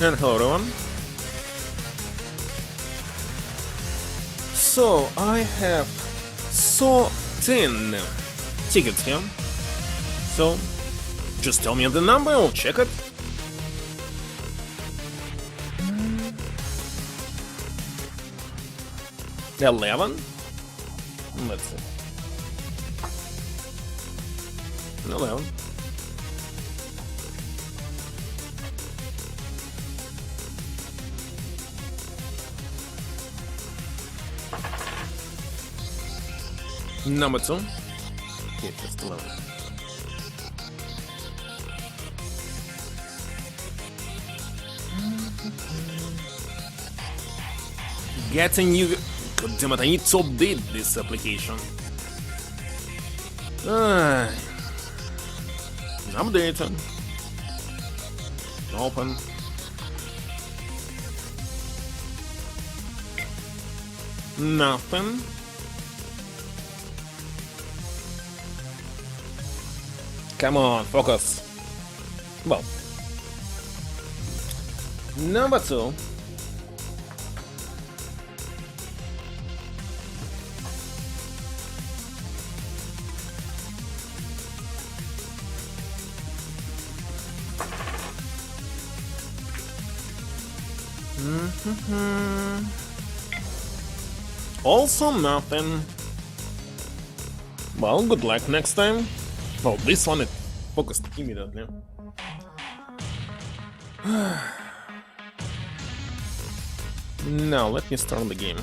And hello everyone. So I have 10 tickets here. So just tell me the number, I'll check it. $11. Let's see. 11. Number 2. Okay, just 11. Getting you. God damn it, I need to update this application. Updated. Open. Nothing. Come on, focus. Well. Number 2. Also nothing. Well, good luck next time. Well, this one it focused immediately. Now let me start the game.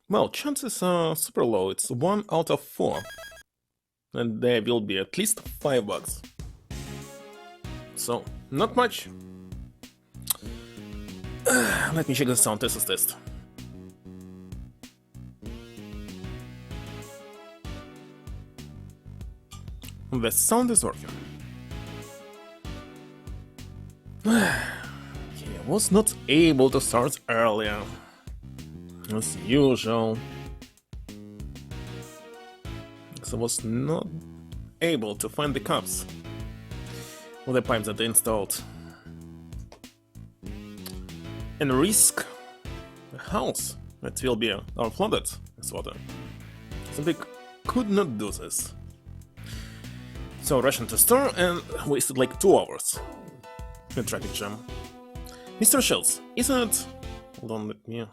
Well, chances are super low. It's 1 out of 4. And there will be at least $5. So, not much. Let me check the sound test. The sound is working. I was not able to start earlier, as usual. I was not able to find the cups with the pipes that I installed, and risk house that will be flooded with water. Simply could not do this. So rushed to store and wasted like 2 hours in traffic jam. Mr. Shields, isn't it? Hold on, let me.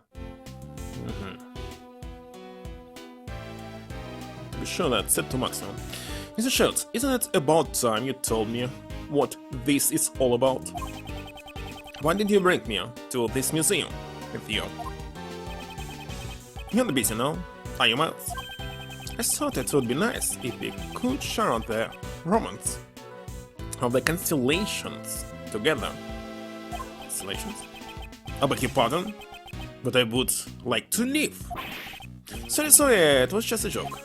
To be sure that's set to maximum. Mr. Shields, isn't it about time you told me what this is all about? Why did you bring me to this museum with you? You're busy now, are you, Miles? I thought it would be nice if we could share the romance of the constellations together. Constellations? I beg your pardon, but I would like to leave. Sorry, it was just a joke.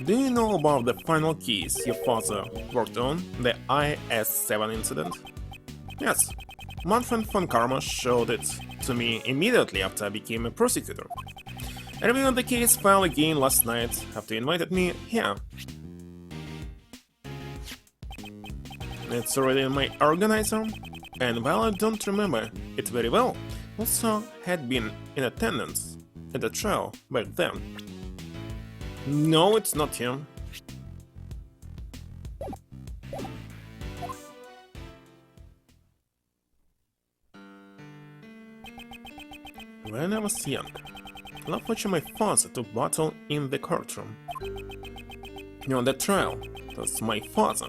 Do you know about the final keys your father worked on, the IS-7 incident? Yes, Manfred von Karma showed it to me immediately after I became a prosecutor. I reviewed the case file again last night after you invited me here. It's already in my organizer, and while I don't remember it very well, also had been in attendance at the trial back then. No, it's not him. When I was young, I loved watching my father to battle in the courtroom. On the trial, it was my father,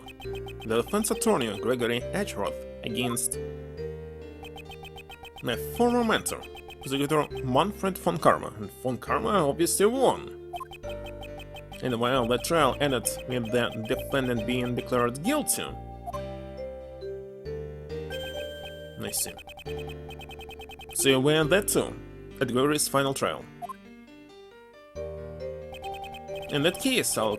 the defense attorney Gregory Edgeworth, against my former mentor, prosecutor Manfred von Karma, and von Karma obviously won. And while the trial ended with the defendant being declared guilty. I see. So you were there too, at Gregory's final trial. In that case, I'll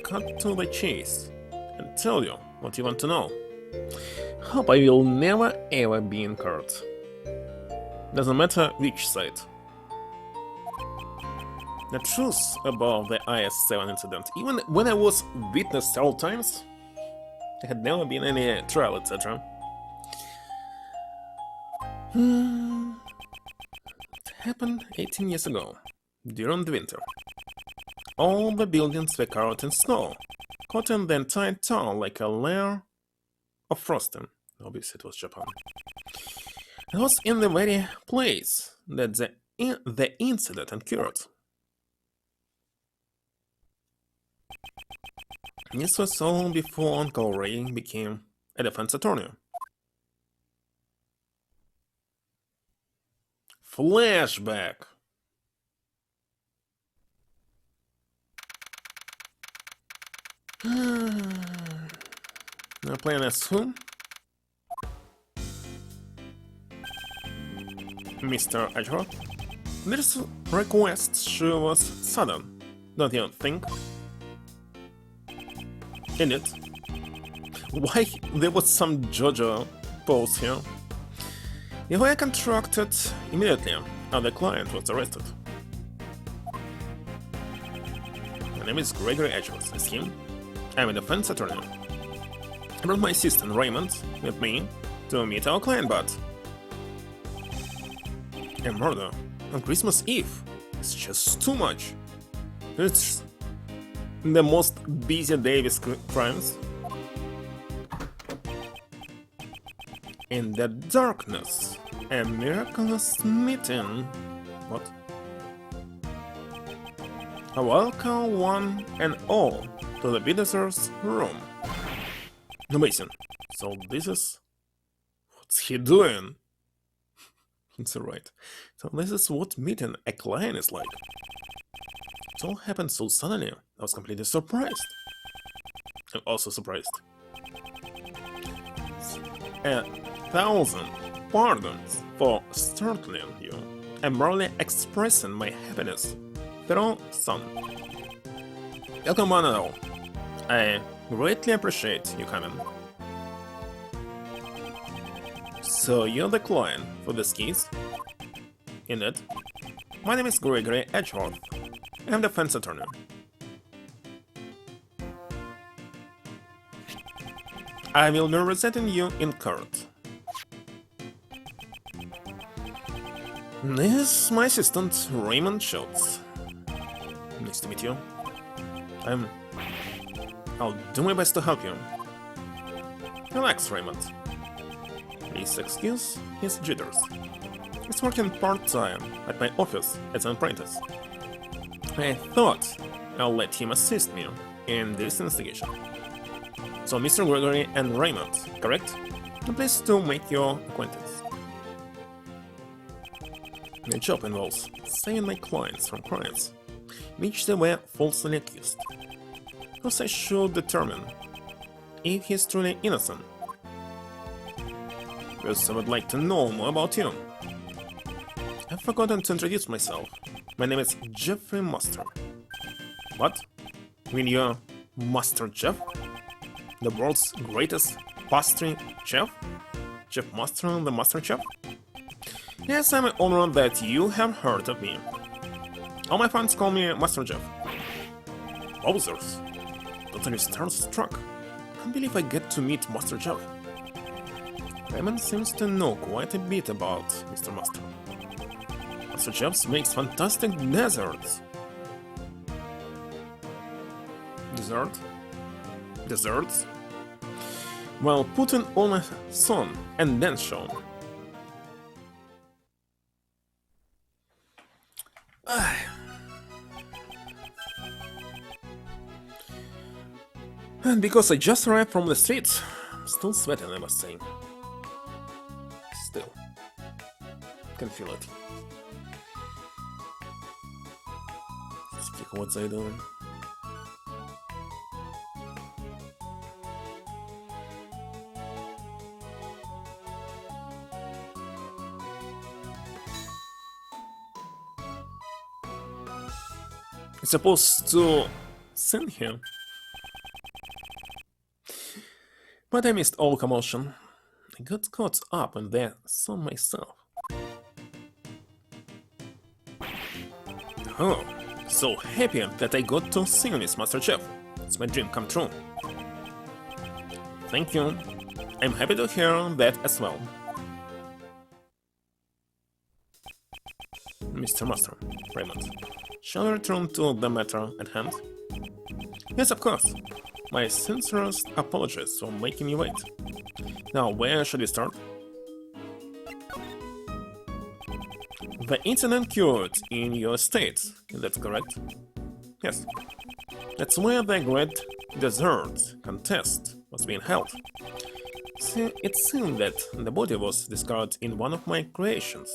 cut to the chase and tell you what you want to know. Hope I will never ever be in court. Doesn't matter which side. The truth about the IS-7 incident, even when I was witness several times, there had never been any trial, etc. It happened 18 years ago, during the winter. All the buildings were covered in snow, coating the entire town like a layer of frosting. Obviously it was Japan. It was in the very place that the incident occurred. This was all before Uncle Ray became a defense attorney. Flashback! Now playing as who? Mr. Edgeworth? This request sure was sudden, don't you think? In it? Why there was some JoJo pose here? If I contracted immediately, and the client was arrested. My name is Gregory Edgeworth, as him. I'm a defense attorney. I brought my assistant Raymond with me to meet our client, but a murder on Christmas Eve is just too much. It's the most busy day with crimes. In the darkness, a miraculous meeting. What? I welcome one and all to the visitor's room. Amazing. So this is... What's he doing? It's alright. So this is what meeting a client is like. It all happened so suddenly, I was completely surprised. I'm also surprised. 1,000 pardons for startling you. I'm merely expressing my happiness. Through son. Welcome one and all. I greatly appreciate you coming. So you're the client for this case? Indeed. My name is Gregory Edgeworth. I'm the defense attorney. I will be representing you in court. This is my assistant, Raymond Schultz. Nice to meet you. I'll do my best to help you. Relax, Raymond. Please excuse his jitters. He's working part-time at my office as an apprentice. I thought I'll let him assist me in this investigation. So, Mr. Gregory and Raymond, correct? I'm pleased to make your acquaintance. My job involves saving my clients from crimes in which they were falsely accused. Thus I should determine if he's truly innocent. First, I would like to know more about you. I've forgotten to introduce myself. My name is Jeffrey Master. What? You mean you're Master Jeff? The world's greatest pastry chef? Chef Master, the Master Chef? Yes, I'm honored that you have heard of me. All my fans call me Master Jeff. Officers, totally starstruck. I can't believe I get to meet Master Jeff. Raymond seems to know quite a bit about Mr. Master. Master Jeff makes fantastic desserts. Desserts? Well, put in all my sun and then show. And because I just arrived from the streets, I'm still sweating, I must say. Still. Can feel it. Тихо зайду. You're supposed to send him. But I missed all commotion. I got caught up in the song myself. Oh, so happy that I got to sing this, Master Chef. It's my dream come true. Thank you. I'm happy to hear that as well. Mr. Master, Raymond, shall we return to the matter at hand? Yes, of course. My sincerest apologies for making me wait. Now, where should we start? The incident occurred in your estate, is that correct? Yes. That's where the great dessert contest was being held. See, it seemed that the body was discovered in one of my creations.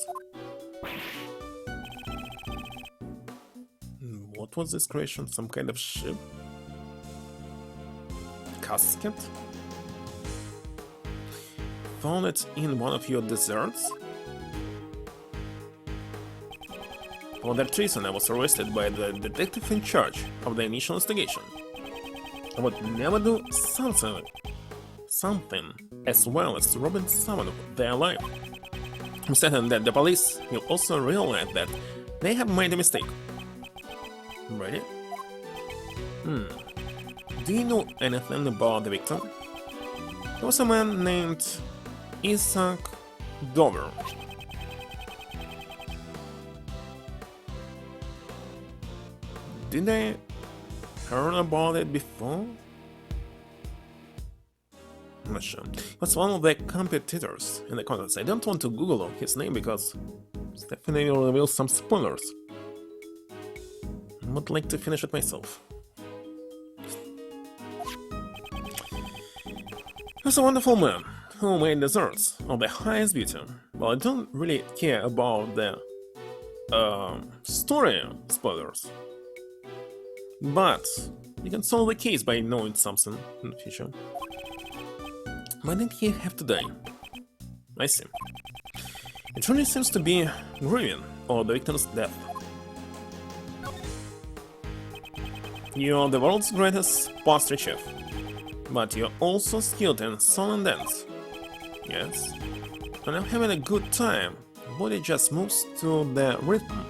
What was this creation? Some kind of ship? Casket? Found it in one of your desserts? For that reason, I was arrested by the detective in charge of the initial investigation. I would never do something as well as robbing someone of their life. I'm certain that the police will also realize that they have made a mistake. Ready? Do you know anything about the victim? There was a man named Isaac Dover. Did I hear about it before? I'm not sure. He was one of the competitors in the contest. I don't want to Google his name because it definitely will reveal some spoilers. I would like to finish it myself. He's a wonderful man who made desserts of the highest beauty. Well, I don't really care about the story spoilers. But you can solve the case by knowing something in the future. Why did he have to die? I see. It really seems to be grieving over the victim's death. You're the world's greatest pastry chef, but you're also skilled in song and dance. Yes? When I'm having a good time, the body just moves to the rhythm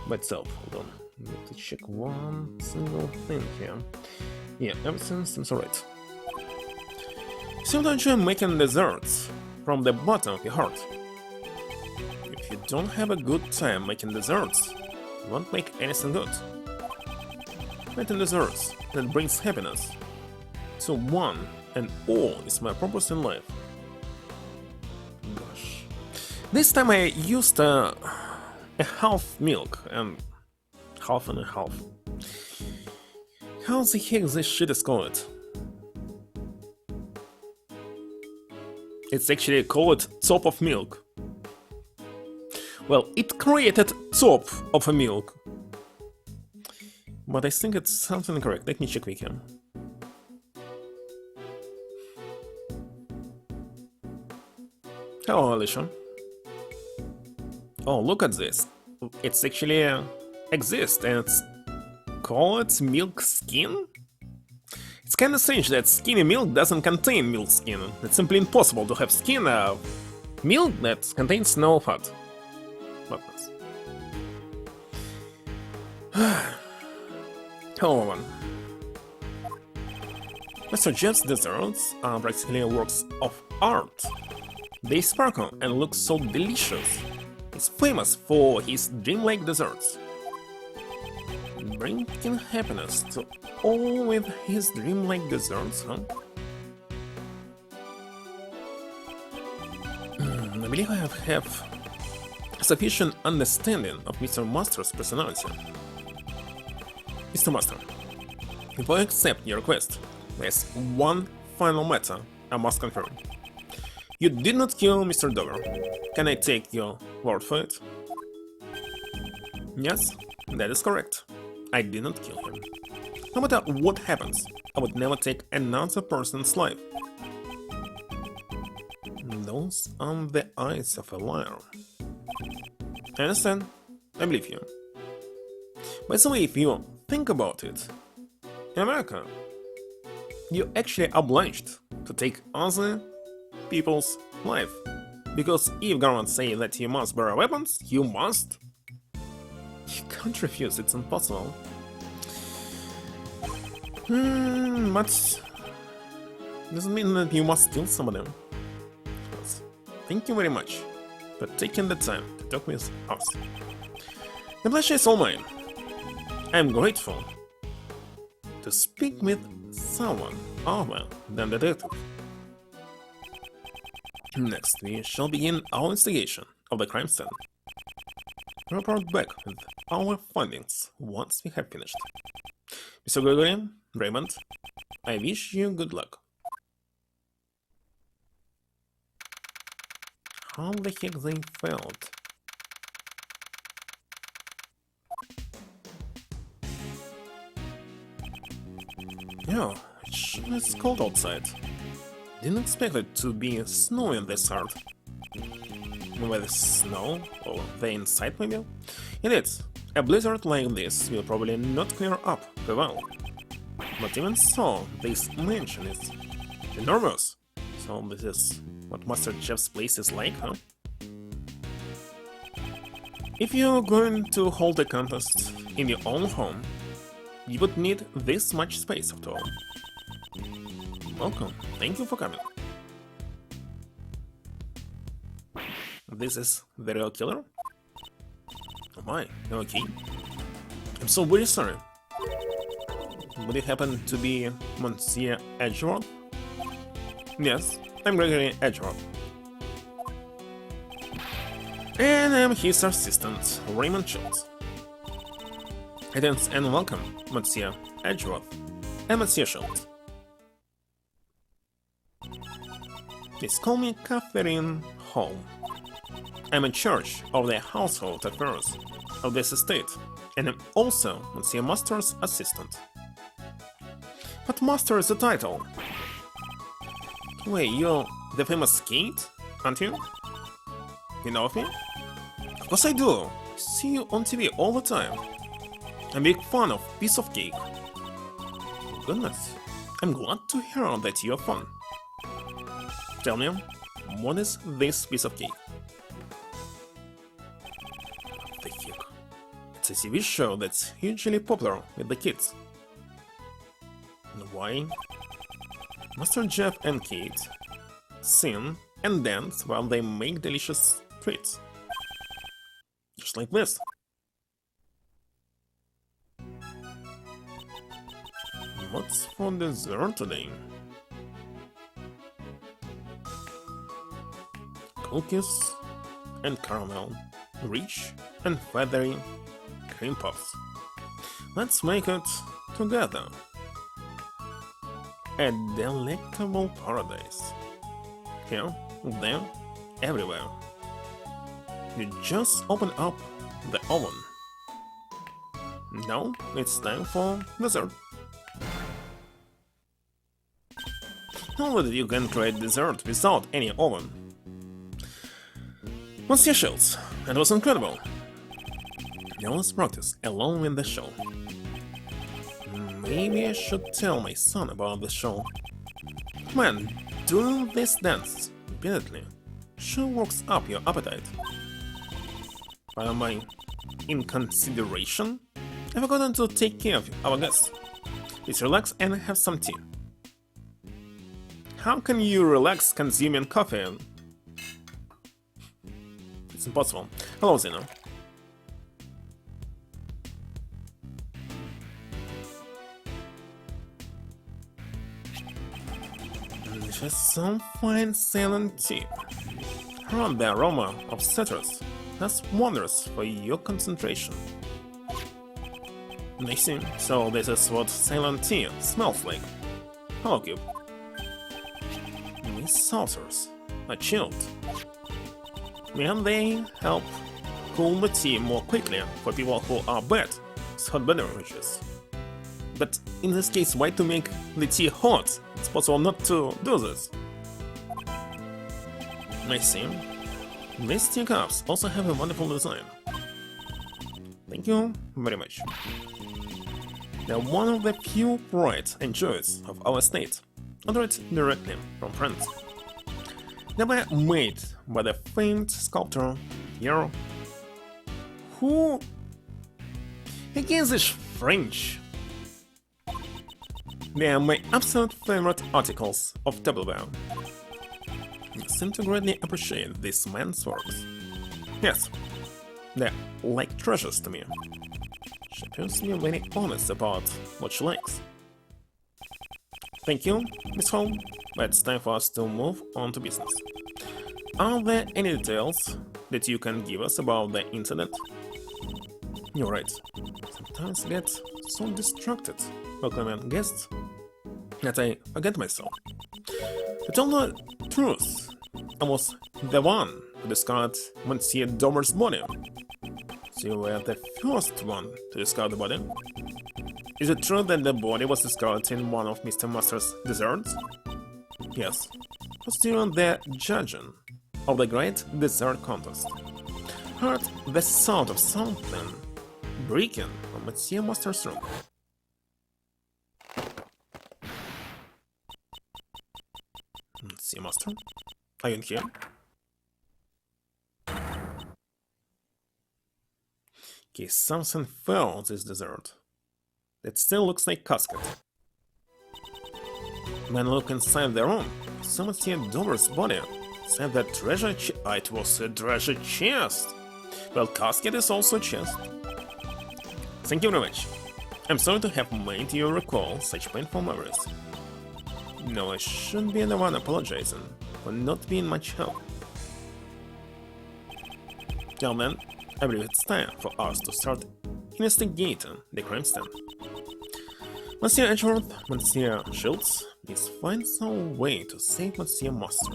by itself. Hold on. I need to check one single thing here. Yeah, everything seems alright. You seem to enjoy making desserts from the bottom of your heart. You If you don't have a good time making desserts, you won't make anything good. Making desserts that brings happiness to one and all is my purpose in life. Gosh. This time I used a half milk and half and a half. How the heck this shit is called? It's actually called top of milk. Well, it created top of a milk. But I think it's something incorrect. Let me check wiki. Hello, Alicia. Oh, look at this. It's actually exists and it's called milk skin? It's kinda strange that skinny milk doesn't contain milk skin. It's simply impossible to have skin of milk that contains no fat. Fatness. Hello, everyone. Mr. Jeff's desserts are practically works of art. They sparkle and look so delicious. He's famous for his dreamlike desserts, bringing happiness to all with his dreamlike desserts, huh? I believe I have sufficient understanding of Mr. Master's personality. Mr. Master, if I accept your request, there's one final matter I must confirm. You did not kill Mr. Dover. Can I take your word for it? Yes, that is correct. I did not kill him. No matter what happens, I would never take another person's life. Those are the eyes of a liar. I understand. I believe you. By the way, if you think about it, in America, you're actually obliged to take other people's life. Because if government say that you must bear weapons, you must. You can't refuse, it's impossible. But doesn't mean that you must kill somebody. But thank you very much for taking the time to talk with us. The pleasure is all mine. I am grateful to speak with someone other than the detective. Next, we shall begin our investigation of the crime scene. Report back with our findings once we have finished. Mr. Gregory, Raymond, I wish you good luck. How the heck they failed? Yeah, it's cold outside. Didn't expect it to be snowing this hard. With snow, or the inside maybe? Indeed, a blizzard like this will probably not clear up well. But even so, this mansion is enormous. So this is what Master Jeff's place is like, huh? If you're going to hold a contest in your own home, you would need this much space after all. Welcome, thank you for coming. This is the real killer? Oh my, okay. I'm so very sorry. Would it happen to be Monsieur Edgeworth? Yes, I'm Gregory Edgeworth. And I'm his assistant, Raymond Schultz. Greetings and welcome, Monsieur Edgeworth and Monsieur Schultz. Please call me Catherine Hall. I'm in charge of the household affairs of this estate, and I'm also Monsieur Master's assistant. But Master is the title. Wait, you're the famous Kate, aren't you? You know of me? Of course I do. I see you on TV all the time. I'm a big fan of piece of cake. Goodness, I'm glad to hear that you're fun. Tell me, what is this piece of cake? What the heck? It's a TV show that's hugely popular with the kids. And why? Master Jeff and Kate sing and dance while they make delicious treats. Just like this. What's for dessert today? Cookies and caramel, rich and feathery cream puffs. Let's make it together. A delectable paradise. Here, there, everywhere. You just open up the oven. Now it's time for dessert. Only you can create dessert without any oven. Monsieur Schultz, it was incredible. Now let's practice along with the show. Maybe I should tell my son about the show. Man, doing this dance repeatedly sure works up your appetite. Am I in consideration? I've forgotten to take care of our guests. Please relax and have some tea. How can you relax consuming coffee? It's impossible. Hello, Zeno. Just some fine Ceylon tea. Around the aroma of citrus. That's wondrous for your concentration. I see. So this is what Ceylon tea smells like. Hello, Cube. These saucers are chilled. And they help cool the tea more quickly for people who are bad with hot beverages. But in this case, why to make the tea hot? It's possible not to do this. I see. These teacups also have a wonderful design. Thank you very much. They're one of the few pride and joys of our state, ordered directly from France. They were made by the famed sculptor Pierre, who against is French. They are my absolute favorite articles of tableware. I seem to greatly appreciate this man's works. Yes, they're like treasures to me. She appears to be very honest about what she likes. Thank you, Miss Holm, but it's time for us to move on to business. Are there any details that you can give us about the incident? You're right. Sometimes I get so distracted welcoming guests that I forget myself. To tell the truth, I was the one who discovered Monsieur Domer's body. So you were the first one to discover the body? Is it true that the body was discovered in one of Mr. Master's desserts? Yes. It was during the judging of the great dessert contest. Heard the sound of something breaking from Monsieur Master's room. Monsieur Master? Are you in here? Okay, something fell on this dessert. It still looks like casket. When I look inside the room, someone see Dover's body. Said that treasure it was a treasure chest. Well, casket is also a chest. Thank you very much. I'm sorry to have made you recall such painful memories. No, I shouldn't be the one apologizing for not being much help. Well then, I believe it's time for us to start investigating the crime scene. Monsieur Edgeworth, Monsieur Schultz, please find some way to save Monsieur Master.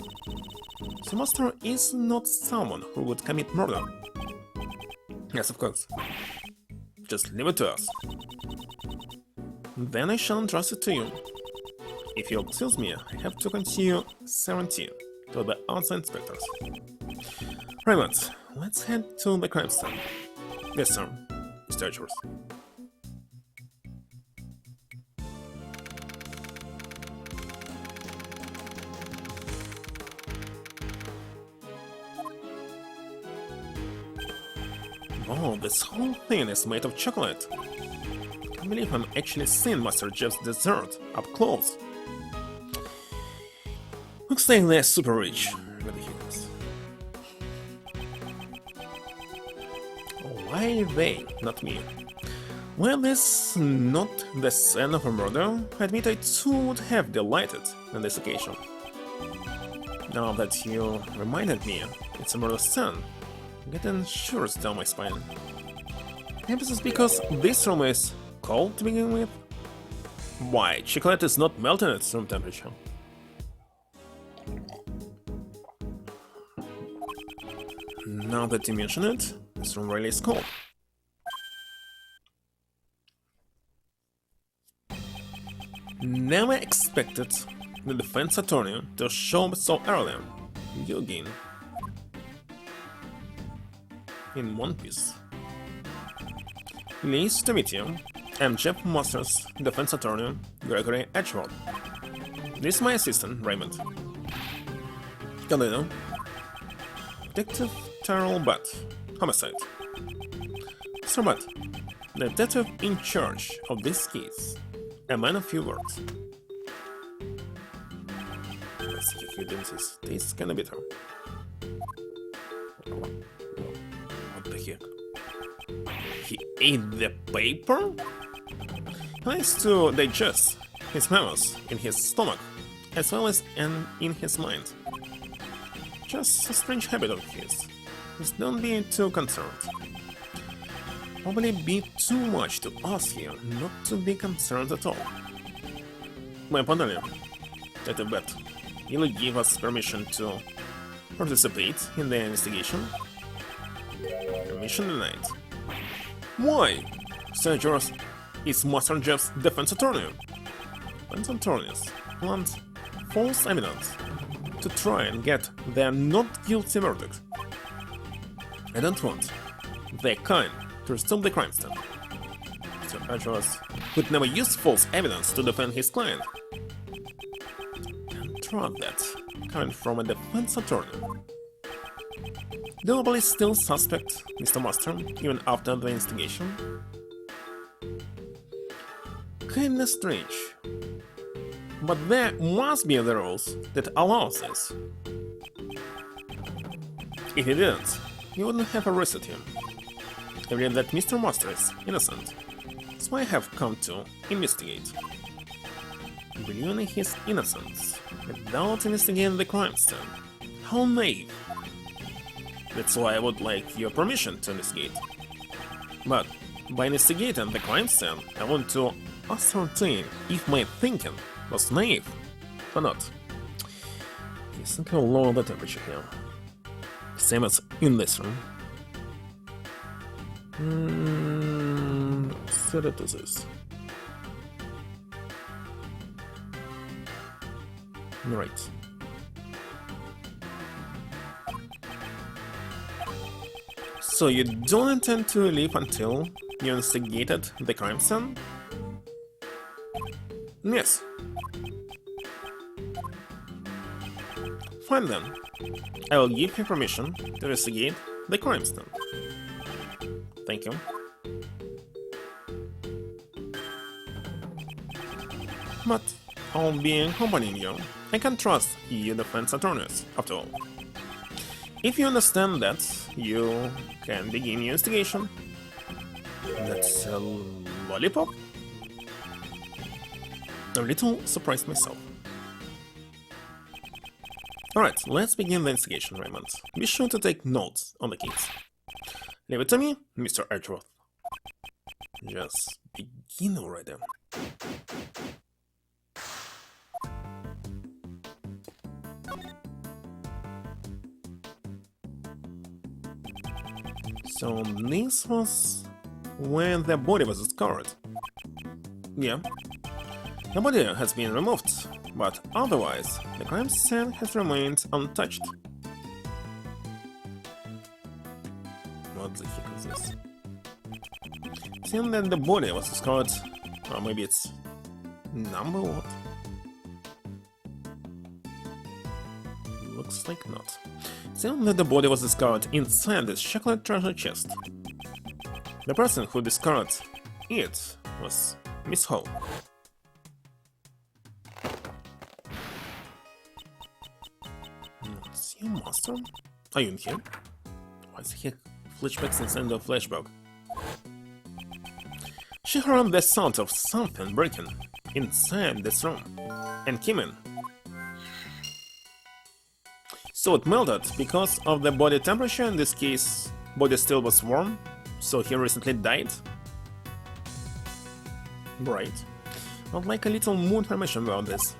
Monsieur Master is not someone who would commit murder. Yes, of course. Just leave it to us. Then I shall entrust it to you. If you'll excuse me, I have to continue 17 to the other inspectors. Right, let's head to the crime scene. Yes, sir, Mr. Edgeworth. Oh, this whole thing is made of chocolate. I can't believe I'm actually seeing Master Jeff's dessert up close. Looks like they're super rich. Ridiculous. Why they, not me? Well, this not the scene of a murder, I admit I too would have delighted on this occasion. Now that you reminded me, it's a murder scene, getting shivers down my spine. Maybe it's because this room is cold to begin with? Why, chocolate is not melting at room temperature. Now that you mention it, this room really is cold. Never expected the defense attorney to show up so early. Yugin. In one piece. Nice to meet you. I'm Jeff Masters, defense attorney, Gregory Edgeworth. This is my assistant, Raymond. Galeno. Detective Terrell Butt. Homicide. Sir Butt, the detective in charge of this case. A man of few words. Let's see if he didn't taste kinda bitter. What the heck? He ate the paper? He likes to digest his memos in his stomach, as well as in his mind. Just a strange habit of his. Just don't be too concerned. Probably be too much to ask you not to be concerned at all. My partner, I bet, will you give us permission to participate in the investigation? Permission denied. Why? Sir George is Master Jeff's defense attorney. Defense attorneys want false evidence to try and get their not guilty verdict. I don't want the kind to stop the crime scene. Sir Edgeworth would never use false evidence to defend his client. And trust that, coming from a defense attorney. Do police still suspect Mr. Master, even after the investigation? Kinda strange. But there must be the rules that allow this. If he didn't, you wouldn't have arrested him. I believe that Mr. Master is innocent, so I have come to investigate. Believing in his innocence without investigating the crime scene. How naive! That's why I would like your permission to investigate. But by investigating the crime scene, I want to ascertain if my thinking was naive or not. I think I'll lower the temperature here. Same as in this room. Set it to this. Right. So you don't intend to leave until you investigated the crime scene? Yes. Fine then. I will give you permission to investigate the crime scene. Thank you. But I'll be accompanying you. I can trust you defense attorneys, after all. If you understand that, you can begin your investigation. That's a lollipop? A little surprised myself. Alright, let's begin the investigation, Raymond. Be sure to take notes on the case. Leave it to me, Mr. Edgeworth. Just begin already. So this was when the body was discovered. Yeah. The body has been removed, but otherwise the crime scene has remained untouched. What the heck is this? Seeing that the body was discovered, or maybe it's number what? Looks like not. Seeing that the body was discovered inside this chocolate treasure chest. The person who discovered it was Miss Hall. See, Master? Are you in here? Why is he flashbacks inside the flashback. She heard the sound of something breaking inside this room and came in. So it melted because of the body temperature. In this case, body still was warm, so he recently died. Right. I'd like a little more information about this.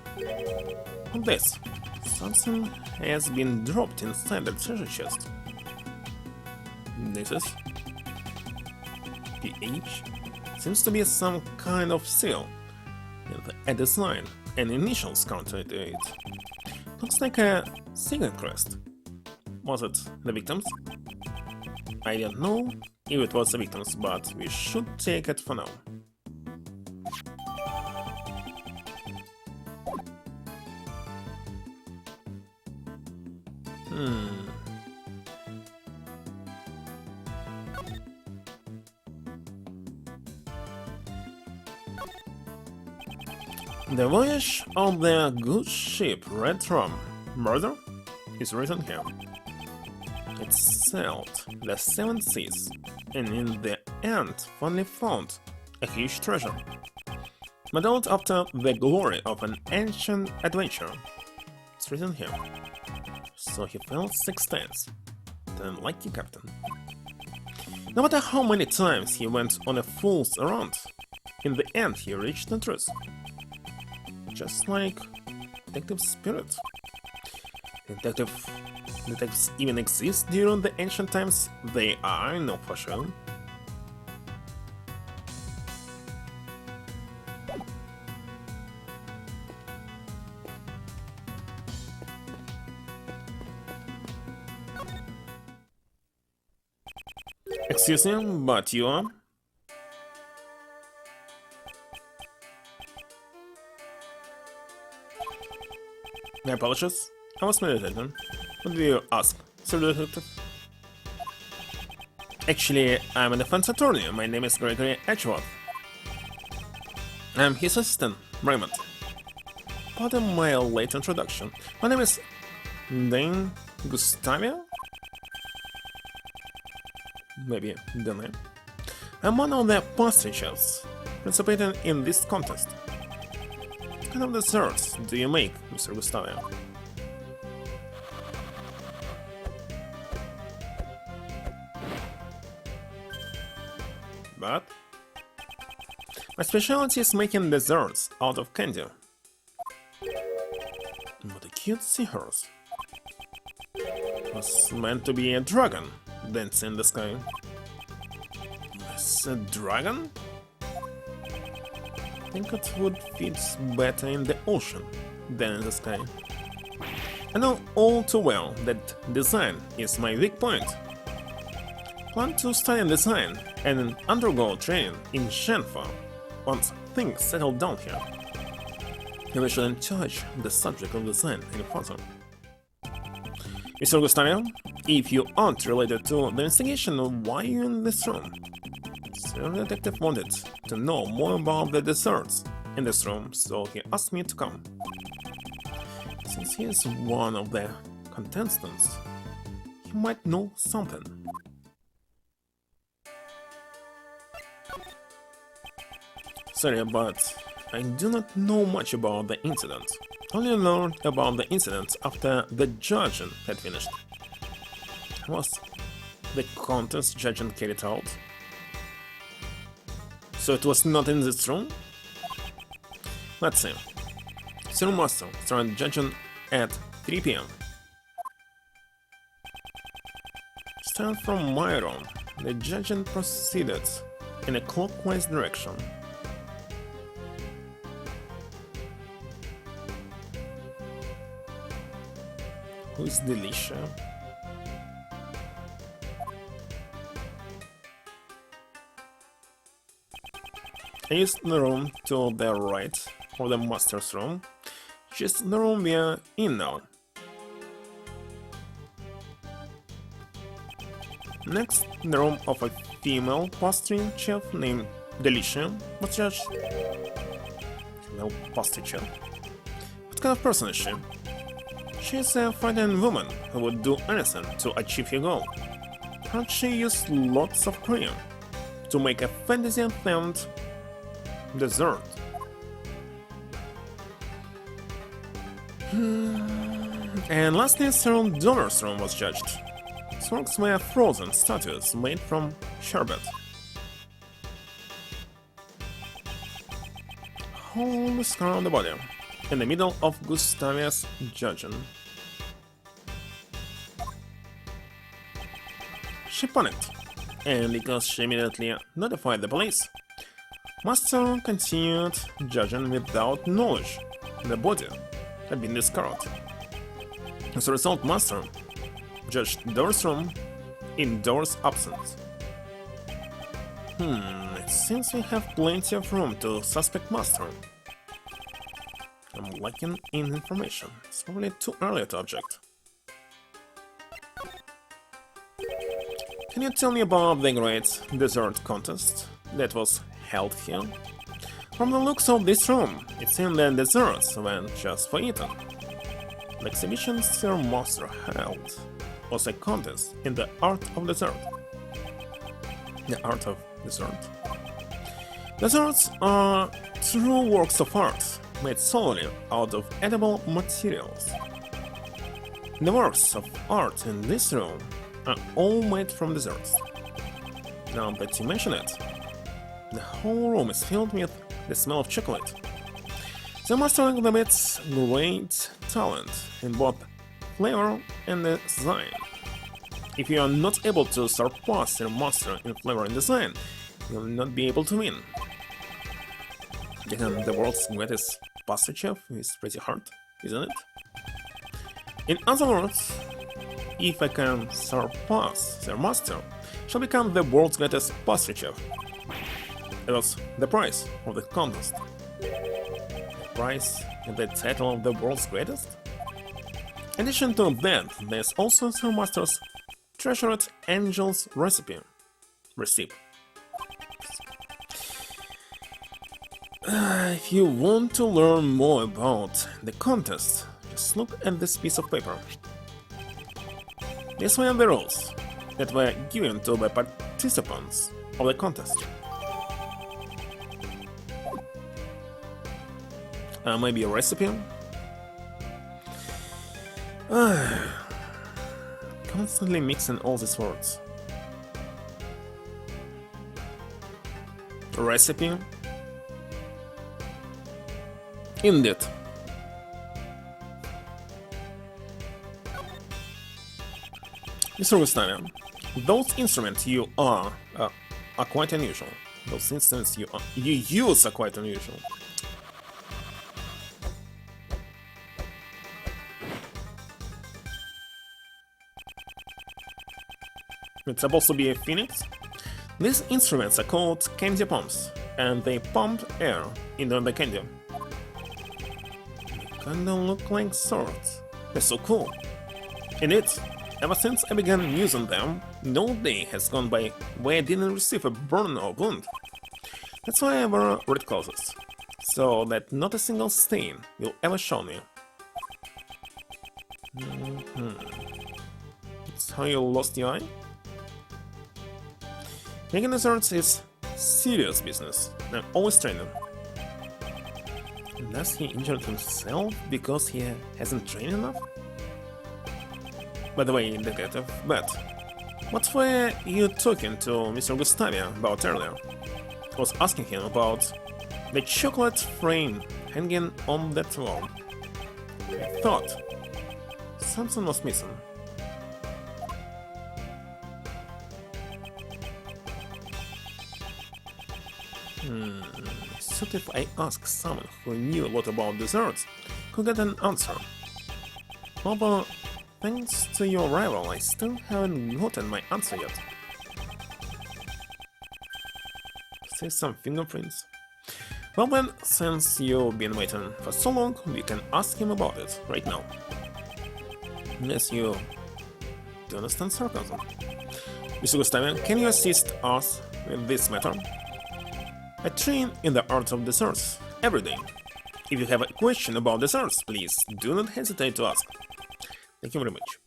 On this, something has been dropped inside the treasure chest. This is PH. Seems to be some kind of seal with a design and initials counted to it. Looks like a signet crest. Was it the victims? I don't know if it was the victims, but we should take it for now. The voyage of the good ship Red Rum Murder is written here. It sailed the 7 seas, and in the end finally found a huge treasure, modeled after the glory of an ancient adventure. It's written here. So he failed 6 times, the unlucky captain. No matter how many times he went on a fool's errand, in the end he reached the truth. Just like detective spirit. Detectives even exist during the ancient times? They are, no for sure. Excuse me, but you are? My apologies. I was meditating. What do you ask, Sir Detective? Actually, I'm a defense attorney. My name is Gregory Edgeworth. I'm his assistant, Raymond. Pardon my late introduction. My name is Dane Gustavia? Maybe Dane. I'm one of the pastry chefs participating in this contest. What kind of desserts do you make, Mr. Gustavia? But my specialty is making desserts out of candy. What a cute seahorse. It was meant to be a dragon dancing in the sky. Is a dragon? I think it would fit better in the ocean than in the sky. I know all too well that design is my weak point. Plan to study design and undergo training in Shenfa once things settle down here. We shouldn't touch the subject of design any further. Mr. Gustavio, if you aren't related to the investigation, why are you in this room? Sir Detective wanted to know more about the desserts in this room, so he asked me to come. Since he is one of the contestants, he might know something. Sorry, but I do not know much about the incident. Only learned about the incident after the judging had finished. Was the contest judging carried out? So it was not in this room? Let's see. Sir Master started judging at 3 PM. Starting from my room, the judging proceeded in a clockwise direction. Who is Delicia? I used the room to the right of the master's room, just the room we are in now. Next, the room of a female pastry chef named Delicia was judged. Female pastry chef? What kind of person is she? She is a fighting woman who would do anything to achieve her goal. Crunchy used lots of cream to make a fantasy-themed dessert. And lastly, Sir Donor's room was judged. His works were frozen statues made from sherbet. Whole scar on the body, in the middle of Gustavia's judging. She panicked, and because she immediately notified the police, Master continued judging without knowledge the body had been discarded. As a result, Master judged Door's room in Door's absence. It seems we have plenty of room to suspect Master. I'm lacking in information. It's probably too early to object. Can you tell me about the great dessert contest that was held here? From the looks of this room, it seemed that desserts went just for eating. The exhibition Sir Master held was a contest in the art of dessert. The art of dessert. Desserts are true works of art, made solely out of edible materials. The works of art in this room are all made from desserts. Now that you mention it, the whole room is filled with the smell of chocolate. The master exhibits great talent in both flavor and design. If you are not able to surpass your master in flavor and design, you will not be able to win. Getting the world's greatest pastry chef is pretty hard, isn't it? In other words, if I can surpass their master, shall become the world's greatest pastry chef. It was the prize of the contest. The prize and the title of the world's greatest? In addition to that, there's also Sir Master's treasured angel's recipe. If you want to learn more about the contest, just look at this piece of paper. These were the rules that were given to the participants of the contest. Maybe a recipe? Constantly mixing all these words. Recipe? Indeed. Mr. Gustavia, those instruments you are quite unusual. Those instruments you use are quite unusual. It's supposed to be a phoenix. These instruments are called Kenji pumps, and they pump air into the candy. They kinda look like swords. They're so cool. Indeed, ever since I began using them, no day has gone by where I didn't receive a burn or wound. That's why I wear red clothes, so that not a single stain will ever show me. That's how you lost your eye? Making desserts is serious business, and always training. Does he injure himself because he hasn't trained enough? By the way, detective, but what were you talking to Mr. Gustavia about earlier? I was asking him about the chocolate frame hanging on that wall. I thought something was missing. So if I asked someone who knew a lot about desserts, could get an answer. But thanks to your arrival, I still haven't gotten my answer yet. See some fingerprints? Well then, since you've been waiting for so long, we can ask him about it right now. Unless you do understand sarcasm. Mr. Gustavian, can you assist us with this matter? I train in the art of desserts every day. If you have a question about desserts, please do not hesitate to ask. Thank you very much.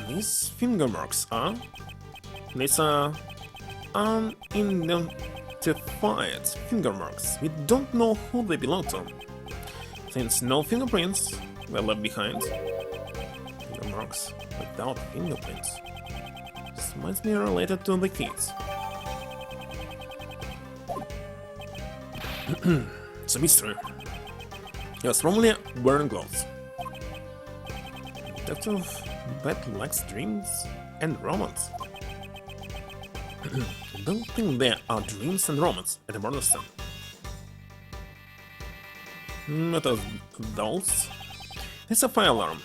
These finger marks are... These are unidentified finger marks. We don't know who they belong to, since no fingerprints were left behind. Finger marks without fingerprints. This might be related to the kids. It's a mystery. He was probably wearing gloves. Detective Beth likes dreams and romance. I don't think there are dreams and romance at the murder scene. What are those? It's a fire alarm.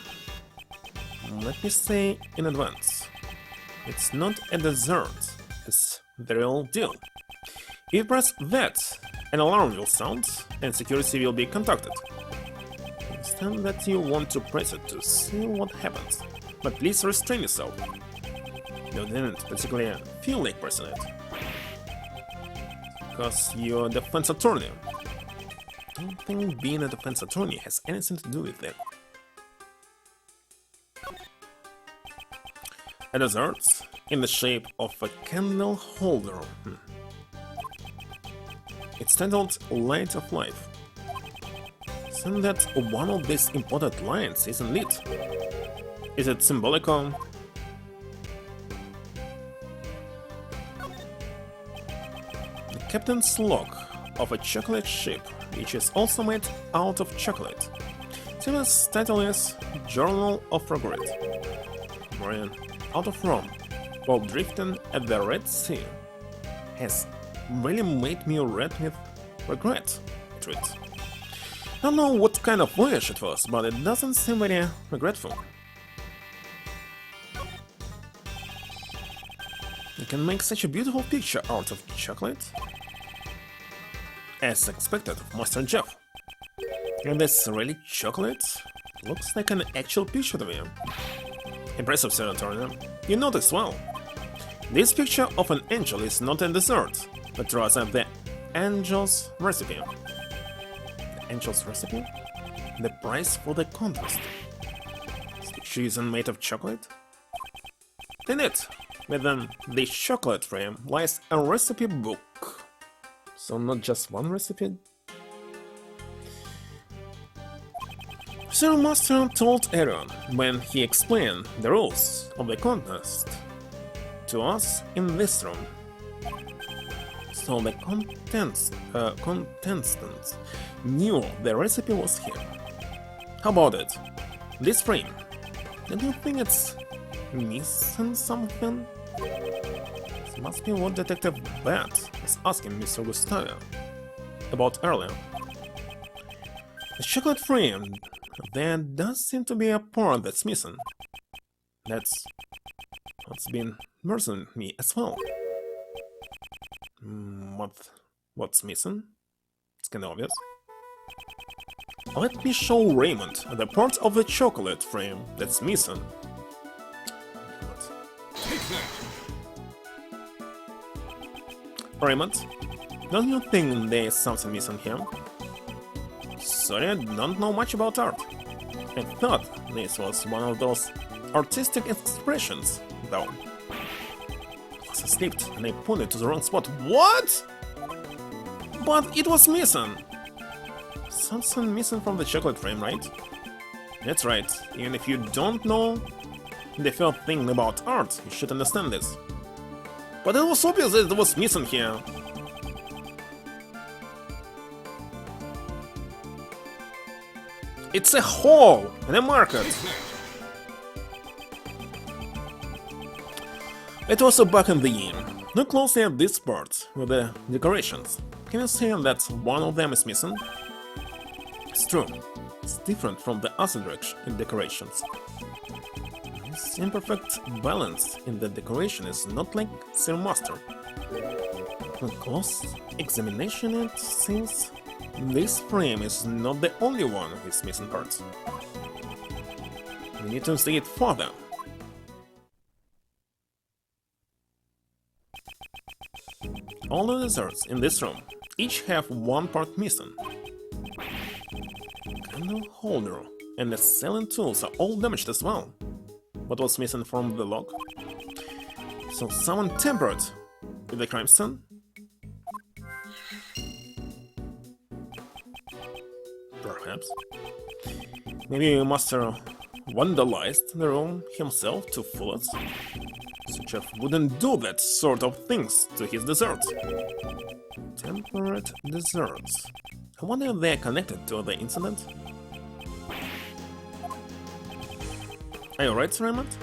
Let me say in advance, it's not a dessert, it's the real deal. If you press that, an alarm will sound and security will be contacted. I understand that you want to press it to see what happens, but please restrain yourself. You didn't particularly feel like pressing it, because you're a defense attorney. I don't think being a defense attorney has anything to do with it. A dessert in the shape of a candle holder. It's titled Light of Life. Isn't that one of these important lines isn't lit? Is it symbolic of... The captain's log of a chocolate ship, which is also made out of chocolate. Tina's title is Journal of Regret. Marion, out of Rome, while drifting at the Red Sea, has really made me red with regret, it reads. I don't know what kind of voyage it was, but it doesn't seem very regretful. You can make such a beautiful picture out of chocolate, as expected of Master Jeff. And this really chocolate looks like an actual picture to me. Impressive, Senator. You notice well. This picture of an angel is not a dessert, but rather the angel's recipe. The angel's recipe? The price for the contest. This picture isn't made of chocolate? In it, within the chocolate frame, lies a recipe book. So not just one recipe? Sir Master told Aaron when he explained the rules of the contest to us in this room. So the contestants knew the recipe was here. How about it? This frame. Don't you think it's missing something? This must be what Detective Bat was asking Mr. Gustavo about earlier. The chocolate frame. There does seem to be a part that's missing. That's what's been bothering me as well. What's missing? It's kinda obvious. Let me show Raymond the part of the chocolate frame that's missing. Raymond, don't you think there's something missing here? Sorry, I don't know much about art. I thought this was one of those artistic expressions, though. I slipped and I pointed to the wrong spot. What? But it was missing! Something missing from the chocolate frame, right? That's right, even if you don't know the first thing about art, you should understand this. But it was obvious that it was missing here. It's a hole in a market. It was back in the inn. Look closely at this part with the decorations. Can you see that one of them is missing? It's true. It's different from the other decorations. This imperfect balance in the decoration is not like Sir Master. On close examination, it seems this frame is not the only one of his missing parts. We need to see it further. All the desserts in this room each have one part missing. Candle holder and the selling tools are all damaged as well. what was missing from the log. So someone tampered with the crime scene? Perhaps. Maybe Master vandalized the room himself to fullest. Chef wouldn't do that sort of things to his desserts. Tempered desserts. I wonder if they're connected to the incident. Are you right, Raymond?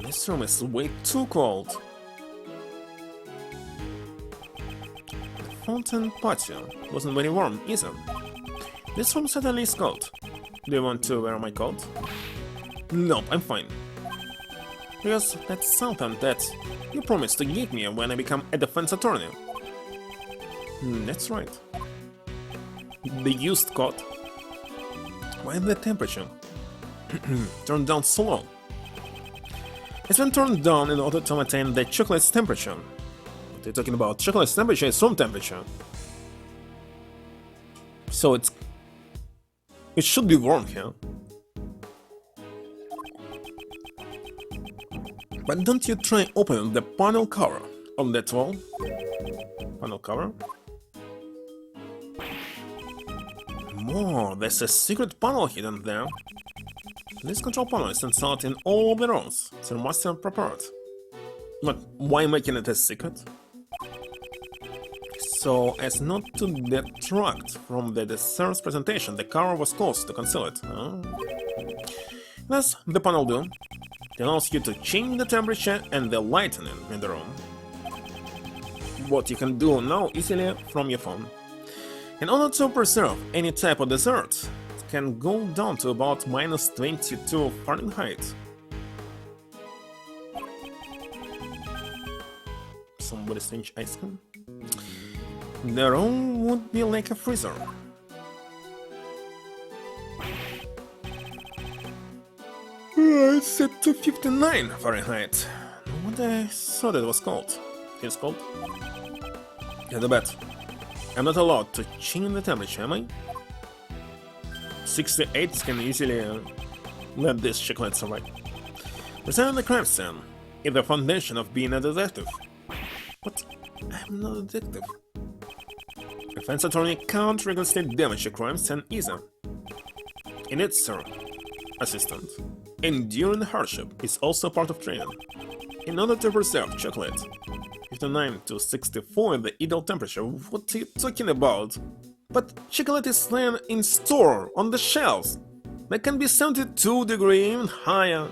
This room is way too cold. The fountain patio wasn't very warm either. This room certainly is cold. Do you want to wear my coat? Nope, I'm fine. Because that's something that you promised to give me when I become a defense attorney. That's right. The used coat. Why is the temperature turned down so low? It's been turned down in order to maintain the chocolate's temperature. What are you talking about? Chocolate's temperature is room temperature. So it should be warm here. But don't you try opening the panel cover on that wall? Panel cover? More, there's a secret panel hidden there. This control panel is installed in all the rooms, so master prepared. But why making it a secret? So as not to detract from the dessert's presentation, the cover was closed to conceal it. Thus, the panel do. It allows you to change the temperature and the lighting in the room. What you can do now easily from your phone. In order to preserve any type of dessert, it can go down to about minus 22 Fahrenheit. Somebody strange ice cream? The room would be like a freezer. It's set to 59 Fahrenheit. What I thought it was cold. It's cold? Yeah, the bet. I'm not allowed to change the temperature, am I? 68 can easily let this chocolate survive. Presenting the crime scene is the foundation of being a detective. But I'm not a detective. A defense attorney can't rigorously damage a crime scene either. In it, sir, assistant. Enduring hardship is also part of training. In order to preserve chocolate, 59 to 64 is the ideal temperature. What are you talking about? But chocolate is laying in store on the shelves. That can be 72 degrees even higher.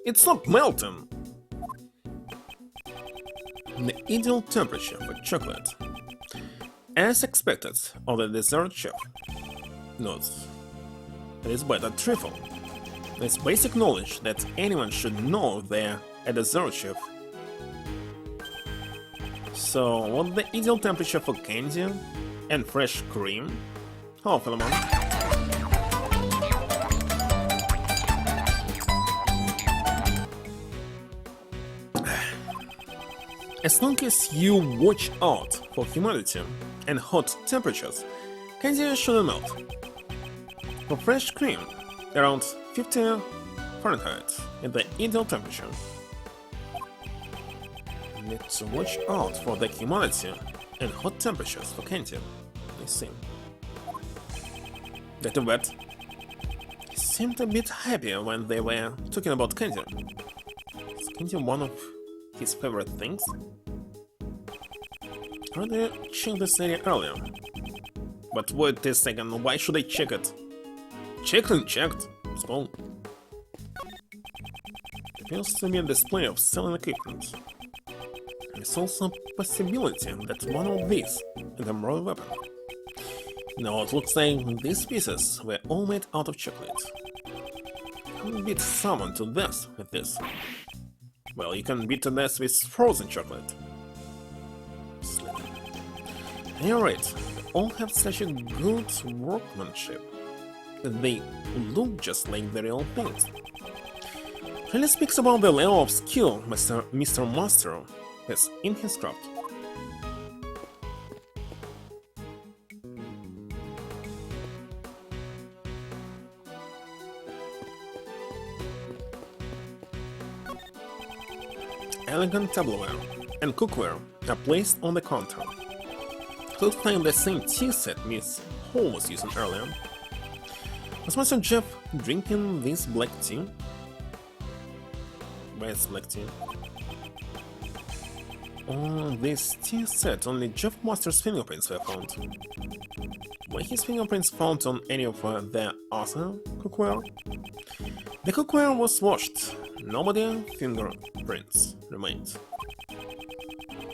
It's not melting. The ideal temperature for chocolate, as expected of the dessert chef, notes it is better trifle. It's basic knowledge that anyone should know they're a dessert chef. So, what's the ideal temperature for candy and fresh cream? Oh, Philemon. As long as you watch out for humidity and hot temperatures, candy shouldn't melt. For fresh cream, around 50 Fahrenheit is the ideal temperature. Need to watch out for the humidity and hot temperatures for candy. I see. That a vet seemed a bit happier when they were talking about candy. Is candy one of his favorite things? I already checked this area earlier. But wait a second, why should I check it? Checked and checked. So, it appears to be a display of selling equipment. There's also a possibility that one of these is a murder weapon. Now it looks like these pieces were all made out of chocolate. Can you beat someone to death with this? Well, you can beat to death with frozen chocolate. You're right, they all have such a good workmanship that they look just like the real things. Really speaks about the level of skill Mr. Master has in his craft. elegant tableware and cookware are placed on the counter. Could find the same tea set Miss Hall was using earlier. Was Master Jeff drinking this black tea? Where's black tea? On this tea set, only Jeff Master's fingerprints were found. Were his fingerprints found on any of the other cookware? The cookware was washed. Nobody fingerprints remained.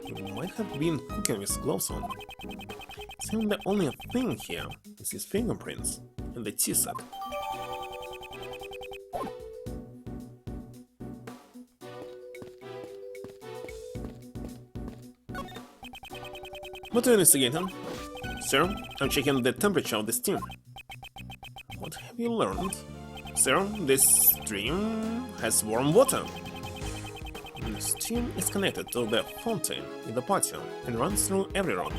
He might have been cooking with gloves on. Seems the only thing here is his fingerprints in the tea set. What are you investigating? Sir, I'm checking the temperature of the steam. What have you learned? Sir, this stream has warm water. The steam is connected to the fountain in the patio and runs through every room.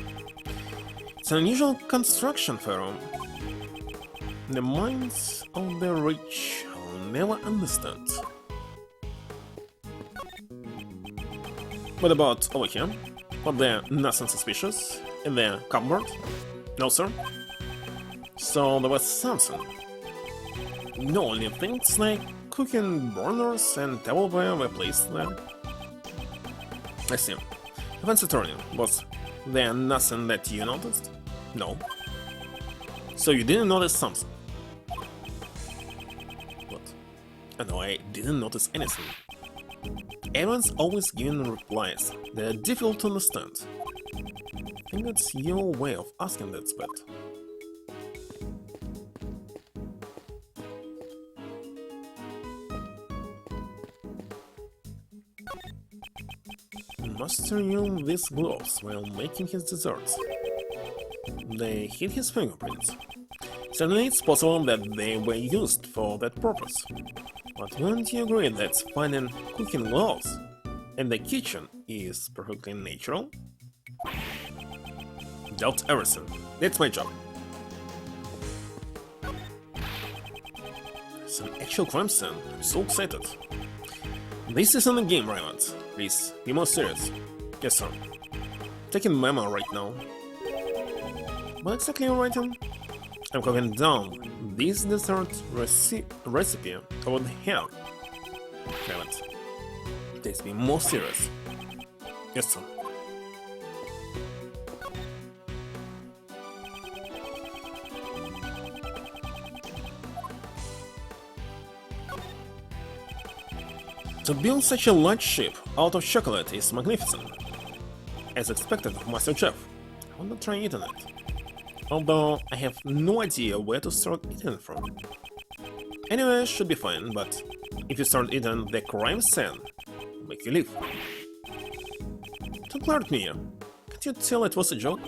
It's an unusual construction for a room. The minds of the rich will never understand. What about over here? Was there nothing suspicious in the cupboard? No, sir. So there was something. No, only things like cooking burners and tableware were placed there. I see. Defense attorney, was there nothing that you noticed? No. So you didn't notice something? What? No, I didn't notice anything. Everyone's always giving replies that are difficult to understand. I think that's your way of asking that, but... Master used these gloves while making his desserts. They hid his fingerprints. Certainly it's possible that they were used for that purpose. But wouldn't you agree that finding cooking gloves in the kitchen is perfectly natural? Doubt everything. That's my job. It's an actual crime scene. I'm so excited. This isn't a game, Ryland. Please, be more serious. Yes, sir. Taking memo right now. What exactly are you writing? I'm cooking down this dessert recipe over here. Ryland. Please be more serious. Yes, sir. To build such a large ship out of chocolate is magnificent. As expected of Master Jeff, I want to try eating it. Although I have no idea where to start eating from. Anyway, should be fine, but if you start eating the crime scene, I'll make you leave. Don't glare at me. Can't you tell it was a joke?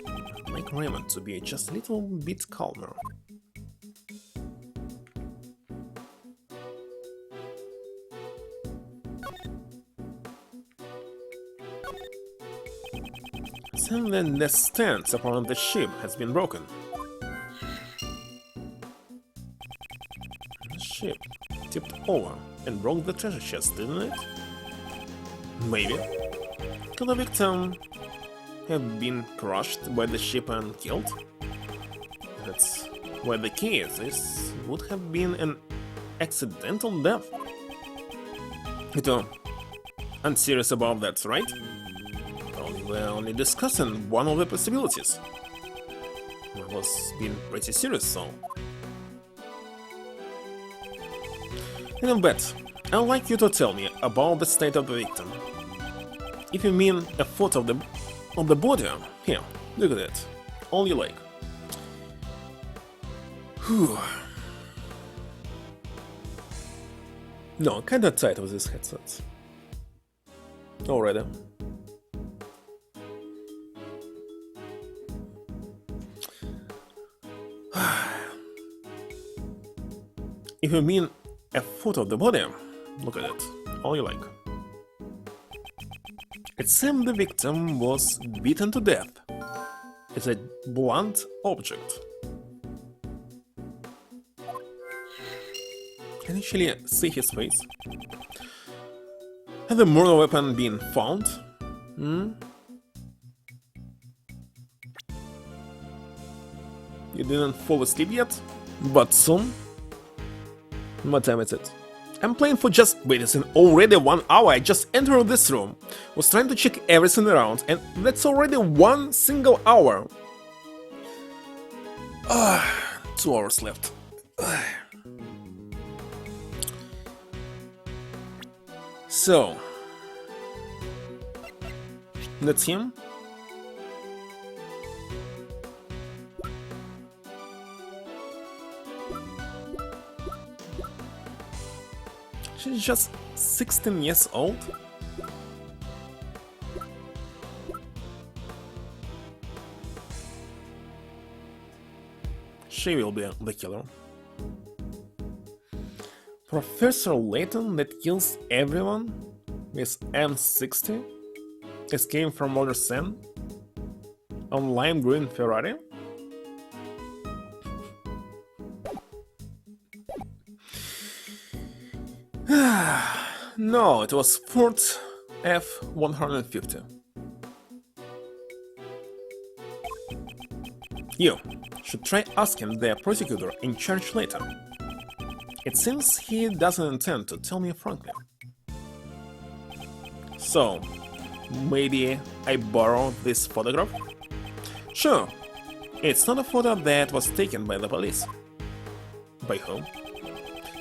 I'd like Raymond to be just a little bit calmer. And then the stance upon the ship has been broken. The ship tipped over and broke the treasure chest, didn't it? Maybe. Could the victim have been crushed by the ship and killed? That's where the key is. This would have been an accidental death. You're unserious about that, right? We're only discussing one of the possibilities. I was being pretty serious, so... In a bet, I'd like you to tell me about the state of the victim. If you mean a photo of the body, here, look at it. All you like. Whew. No, kinda tight with this headset. Already. If you mean a photo of the body, look at it, all you like. It seemed the victim was beaten to death. It's a blunt object. Can you actually see his face? Had the murder weapon been found? Hmm? You didn't fall asleep yet? But soon? What time is it? I'm playing for just... Wait, it's already 1 hour. I just entered this room. Was trying to check everything around, and that's already 1 single hour. 2 hours left. So... That's him. She's just 16 years old? She will be the killer. Professor Layton that kills everyone with M60 escaping from Mother Sen on lime green Ferrari? No, it was Ford F-150. You should try asking the prosecutor in charge later. It seems he doesn't intend to tell me frankly. So, maybe I borrow this photograph? Sure, it's not a photo that was taken by the police. By whom?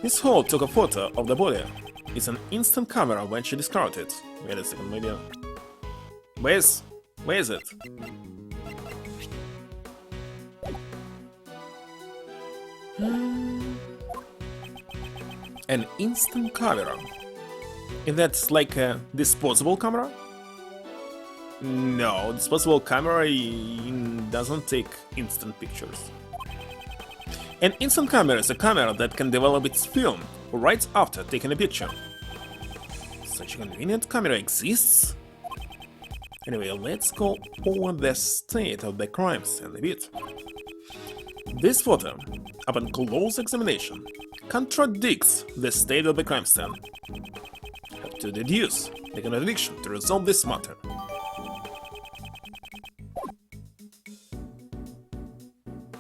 Miss Hall took a photo of the body. It's an instant camera when she discarded it. Wait a second, maybe... Where is it? An instant camera? Is that like a disposable camera? No, disposable camera doesn't take instant pictures. An instant camera is a camera that can develop its film right after taking a picture. Such a convenient camera exists? Anyway, let's go over the state of the crime scene a bit. This photo, upon close examination, contradicts the state of the crime scene. Have to deduce the contradiction to resolve this matter.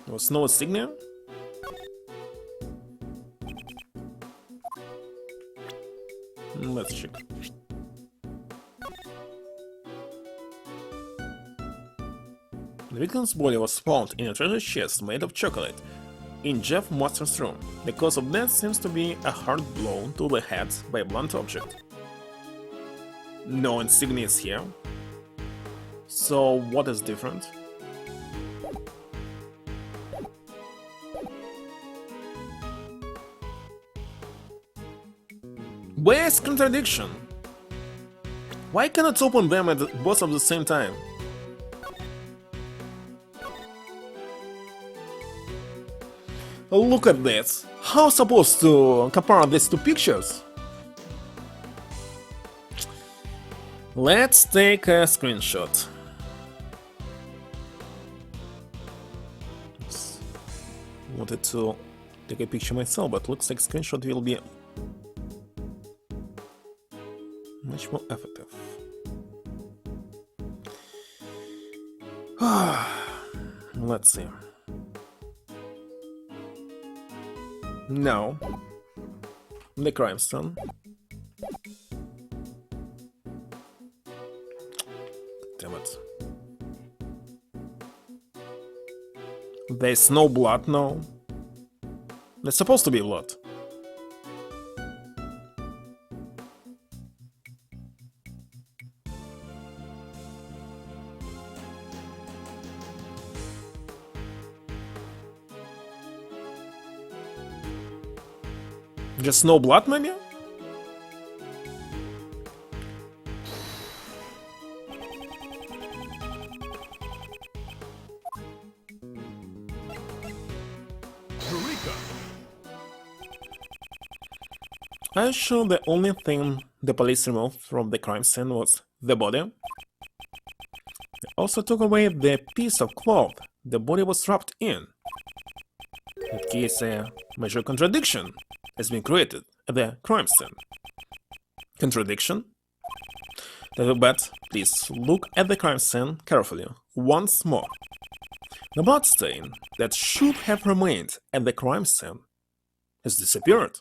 There was no insignia? Let's check. The victim's body was found in a treasure chest made of chocolate in Jeff Master's room. The cause of death seems to be a hard blow to the head by a blunt object. No insignias here. So what is different? Where's contradiction? Why cannot open them at both at the same time? Look at this. How supposed to compare these two pictures? Let's take a screenshot. Wanted to take a picture myself, but looks like screenshot will be much more effective. Let's see. No. The crime scene. Damn it. There's no blood, no. There's supposed to be blood. Just no blood, maybe? I'm sure the only thing the police removed from the crime scene was the body. They also took away the piece of cloth the body was wrapped in. In case a major contradiction has been created at the crime scene. Contradiction? But please look at the crime scene carefully once more. The bloodstain that should have remained at the crime scene has disappeared.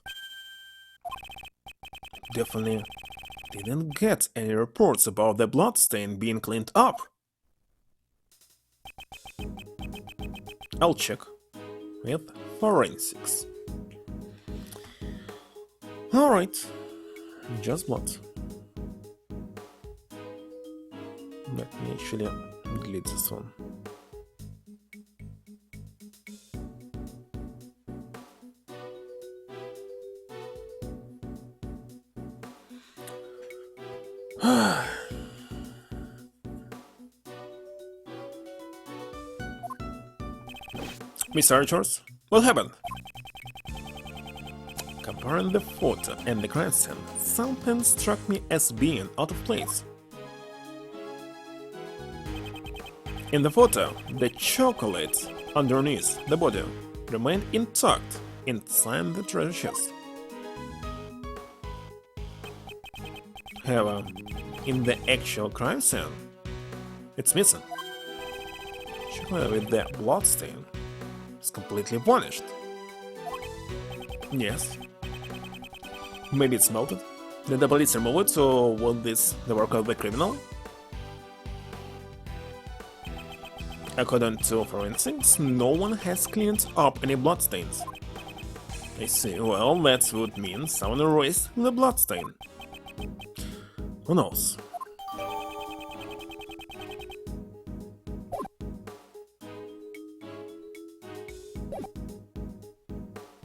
Definitely didn't get any reports about the bloodstain being cleaned up. I'll check with forensics. Alright, just blood. Let me actually delete this one. Researchers, what happened? Comparing the photo and the crime scene, something struck me as being out of place. In the photo, the chocolate underneath the body remained intact inside the treasure chest. However, in the actual crime scene, it's missing. Chocolate with the bloodstain is completely vanished. Yes. Maybe it's melted? Did the police remove it, so was this the work of the criminal? According to forensics, no one has cleaned up any bloodstains. I see, well, that would mean someone erased the bloodstain. Who knows?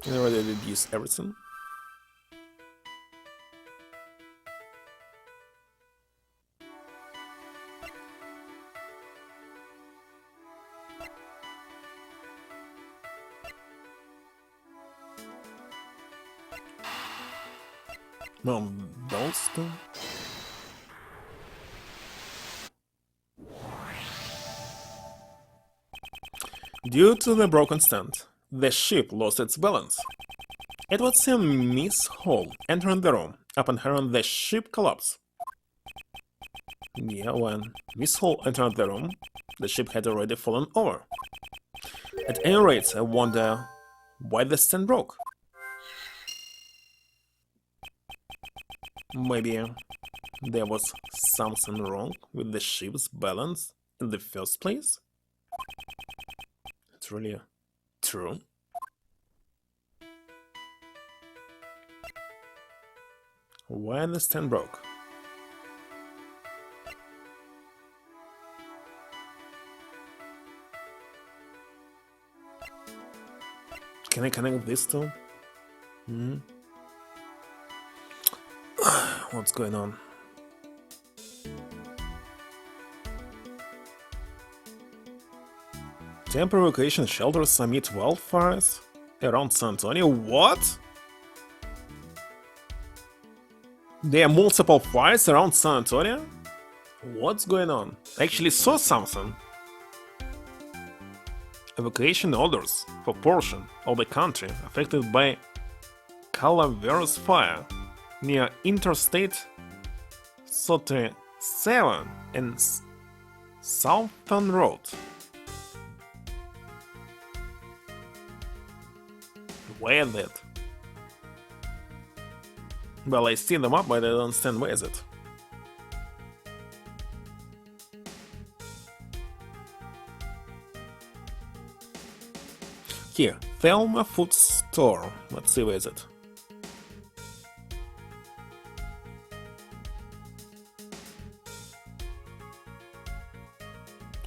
I already did use everything. Well, those two. Due to the broken stand, the ship lost its balance. It would seem Miss Hall entering the room upon hearing the ship collapse. Yeah, when Miss Hall entered the room, the ship had already fallen over. At any rate, I wonder why the stand broke. Maybe there was something wrong with the ship's balance in the first place? It's really true. Why the stand broke? Can I connect this too? What's going on? Temporary evacuation shelters amid wildfires around San Antonio. What? There are multiple fires around San Antonio? What's going on? I actually saw something. Evacuation orders for portion of the country affected by Calaveras fire near Interstate 37 and Southern Road. Where is it? Well, I see them up, but I don't understand where is it. Here, Thelma Food Store. Let's see where is it.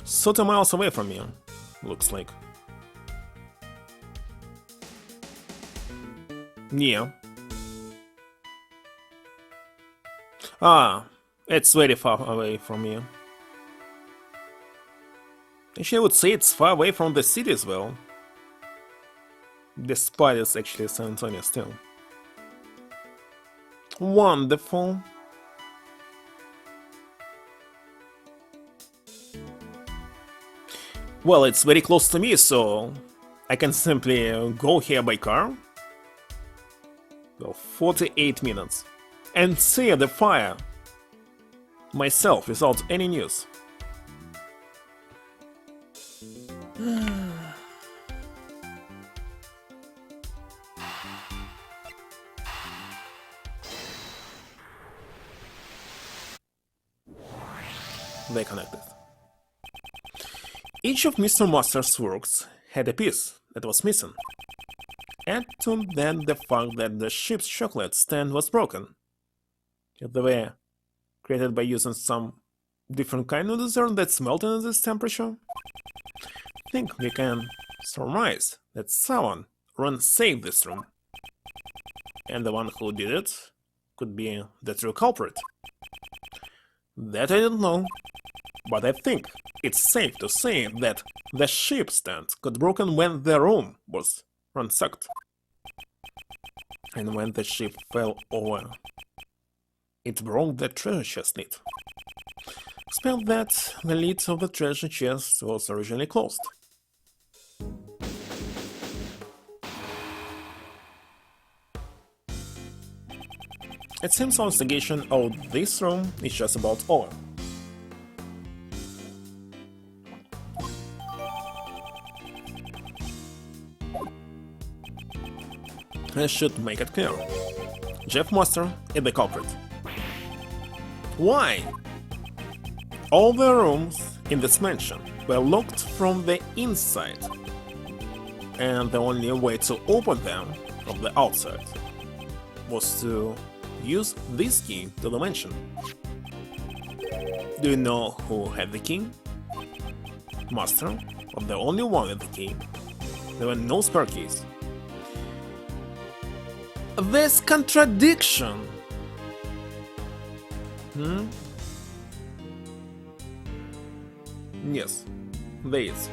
Sort of miles away from me, looks like. Yeah. Ah, it's very far away from here. Actually, I would say it's far away from the city as well. Despite it's actually San Antonio still. Wonderful. Well, it's very close to me, so I can simply go here by car. Well, 48 minutes. And see the fire myself without any news. They connected. Each of Mr. Master's works had a piece that was missing. Add to that the fact that the ship's chocolate stand was broken. They were created by using some different kind of dessert that's melting at this temperature. I think we can surmise that someone saved this room. And the one who did it could be the true culprit. That I don't know, but I think it's safe to say that the ship stand got broken when the room was ransacked. And when the ship fell over, it broke the treasure chest lid. Except that the lid of the treasure chest was originally closed. It seems our investigation of this room is just about over. I should make it clear. Jeff Master is the culprit. Why? All the rooms in this mansion were locked from the inside, and the only way to open them from the outside was to use this key to the mansion. Do you know who had the key? Master was the only one with the key. There were no spare keys. This contradiction! Yes, there is.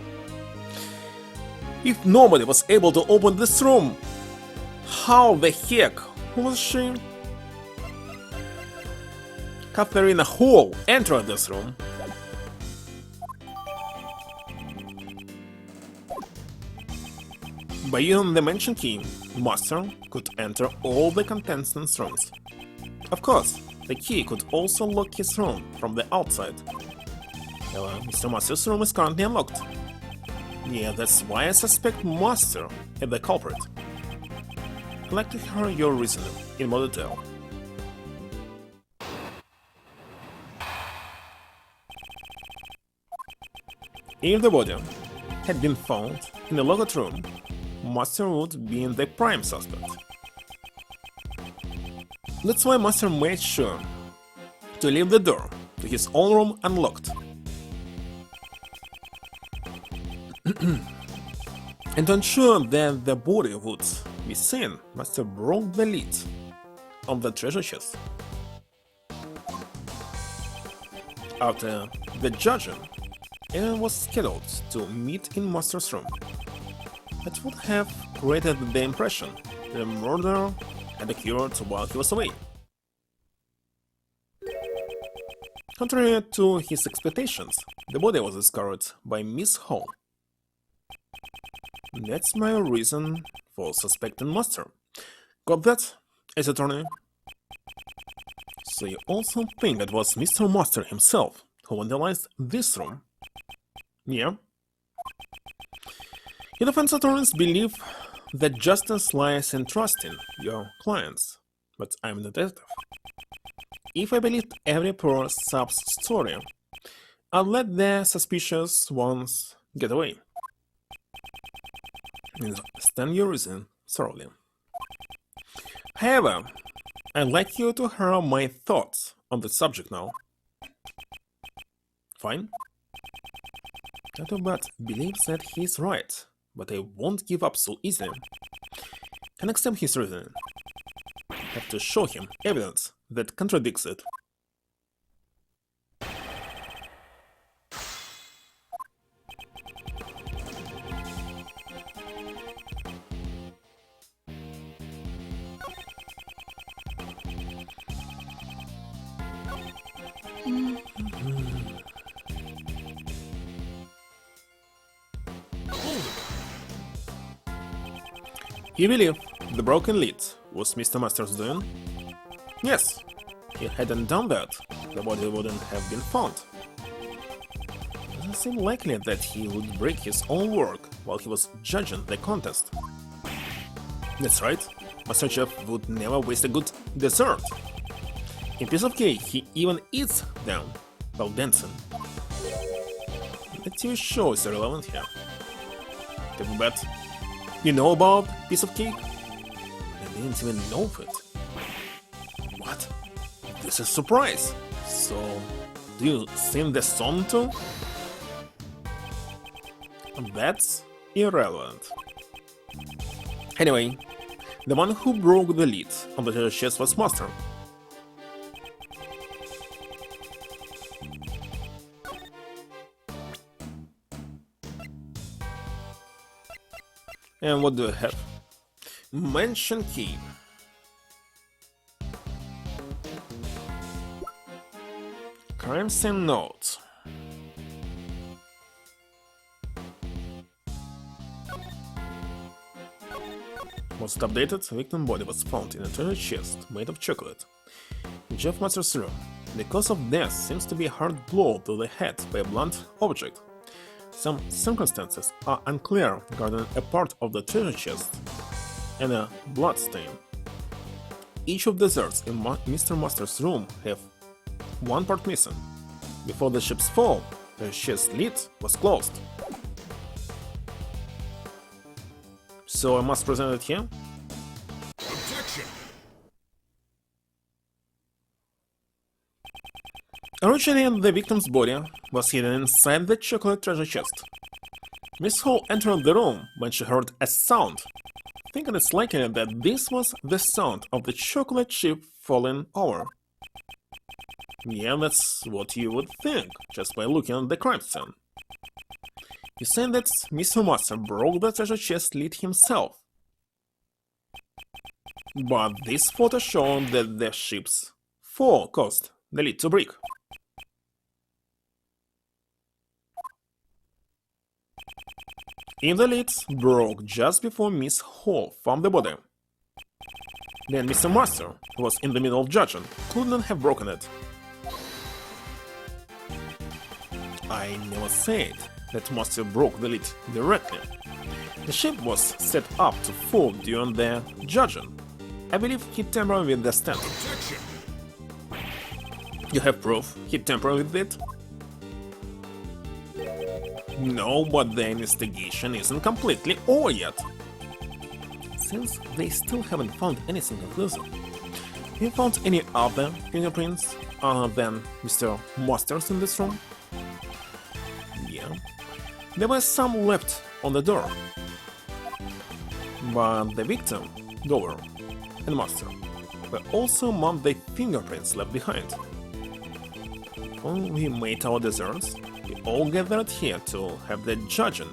If nobody was able to open this room, how the heck was she? Katharina Hall entered this room. By using the mansion key, Master could enter all the contestants' rooms. Of course, the key could also lock his room from the outside. However, Mr. Master's room is currently unlocked. Yeah, that's why I suspect Master is the culprit. I'd like to hear your reasoning in more detail. If the body had been found in the locked room, Master would be the prime suspect. That's why Master made sure to leave the door to his own room unlocked. And to ensure that the body would be seen, Master broke the lid of the treasure chest. After the judging, everyone was scheduled to meet in Master's room. It would have created the impression that the murder had occurred while he was away. Contrary to his expectations, the body was discovered by Miss Hall. That's my reason for suspecting Master. Got that, Ace Attorney? So you also think it was Mr. Master himself who vandalized this room? Yeah. Your defense attorneys believe that justice lies in trusting your clients, but I'm a detective. If I believed every poor sub's story, I'd let the suspicious ones get away. I understand your reason thoroughly. However, I'd like you to hear my thoughts on the subject now. Fine? Autobot believes that he's right, but I won't give up so easily and accept his reasoning. I have to show him evidence that contradicts it. You believe the broken lid was Mr. Master's doing? Yes, he hadn't done that, the body wouldn't have been found. It doesn't seem likely that he would break his own work while he was judging the contest. That's right, Master Chef would never waste a good dessert. In Piece of Cake, he even eats them while dancing. The TV show is irrelevant here. Take a bet. You know about Piece of Cake? I didn't even know of it. What? This is a surprise. So, do you sing the song too? That's irrelevant. Anyway, the one who broke the lid on the treasure chest was Master. And what do I have? Mansion key. Crime scene notes. Most updated, victim body was found in a treasure chest made of chocolate in Jeff Master's room. The cause of death seems to be a hard blow to the head by a blunt object. Some circumstances are unclear regarding a part of the treasure chest and a blood stain. Each of the desserts in Mr. Master's room have one part missing. Before the ship's fall, the chest lid was closed. So I must present it here? Objection! Originally, the victim's body was hidden inside the chocolate treasure chest. Miss Hall entered the room when she heard a sound, thinking it's likely that this was the sound of the chocolate chip falling over. Yeah, that's what you would think, just by looking at the crime scene. You say that Mr. Master broke the treasure chest lid himself. But this photo shows that the ship's fall caused the lid to break. If the lid broke just before Miss Hall found the body, then Mr. Master, who was in the middle of judging, couldn't have broken it. I never said that Master broke the lid directly. The ship was set up to fall during the judging. I believe he tampered with the stand. Objection! You have proof he tampered with it? No, but the investigation isn't completely over yet. Since they still haven't found anything conclusive, have you found any other fingerprints other than Mr. Master's in this room? Yeah, there were some left on the door, but the victim, Dover, and Master were also among the fingerprints left behind. When we made our desserts, we all gathered here to have the judging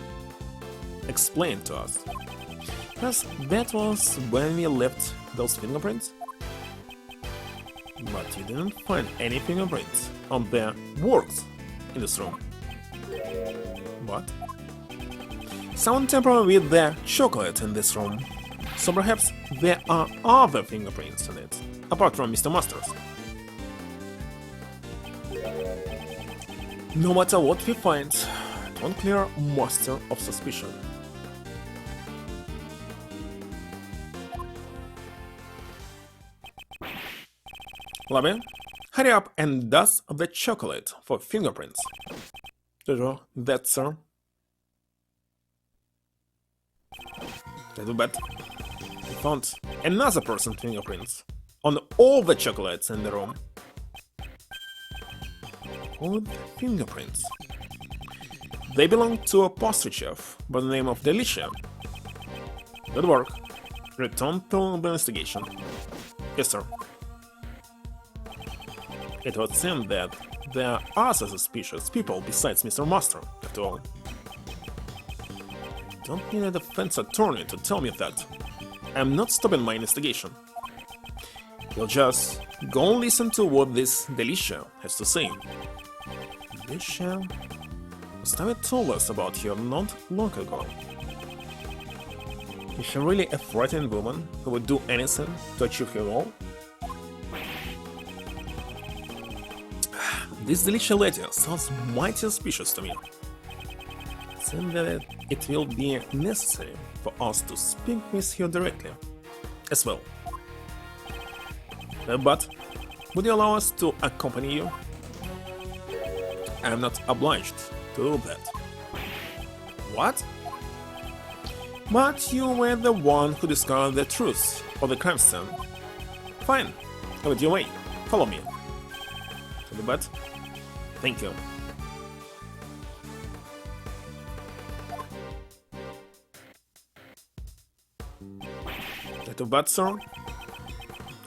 explained to us. Because that was when we left those fingerprints. But you didn't find any fingerprints on the works in this room. What? Someone tampered with the chocolate in this room, so perhaps there are other fingerprints in it, apart from Mr. Master's. No matter what we find, don't clear Master of suspicion. Lobby, hurry up and dust the chocolate for fingerprints. Jojo, that sir. Little bit. We found another person's fingerprints on all the chocolates in the room. All the fingerprints. They belong to a pastry chef by the name of Delicia. Good work. Return to the investigation. Yes, sir. It would seem that there are other suspicious people besides Mr. Master, after all. Don't need a defense attorney to tell me that. I'm not stopping my investigation. You'll just go and listen to what this Delicia has to say. Delicia must have told us about her not long ago. Is she really a frightened woman who would do anything to achieve her goal? This delicious lady sounds mighty suspicious to me. Seems that it will be necessary for us to speak with her directly, as well. But would you allow us to accompany you? I am not obliged to do that. What? But you were the one who discovered the truth of the crime scene. Fine, have it your way. Follow me. But thank you. That of bad, sir?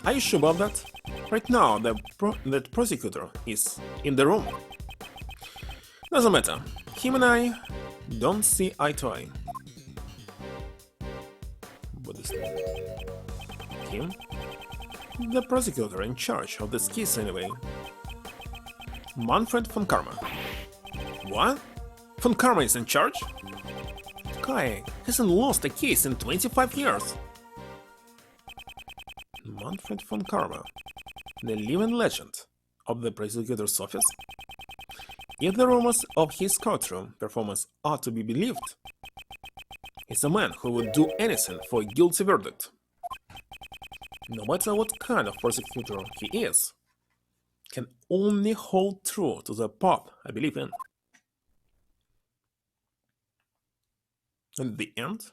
Are you sure about that? Right now, that prosecutor is in the room. Doesn't matter. Him and I don't see eye to eye. What is that? Him? The prosecutor in charge of this case anyway. Manfred von Karma. What? Von Karma is in charge? Guy hasn't lost a case in 25 years. Manfred von Karma, the living legend of the prosecutor's office. If the rumors of his courtroom performance are to be believed, he's a man who would do anything for a guilty verdict. No matter what kind of prosecutor he is, can only hold true to the path I believe in. And the end?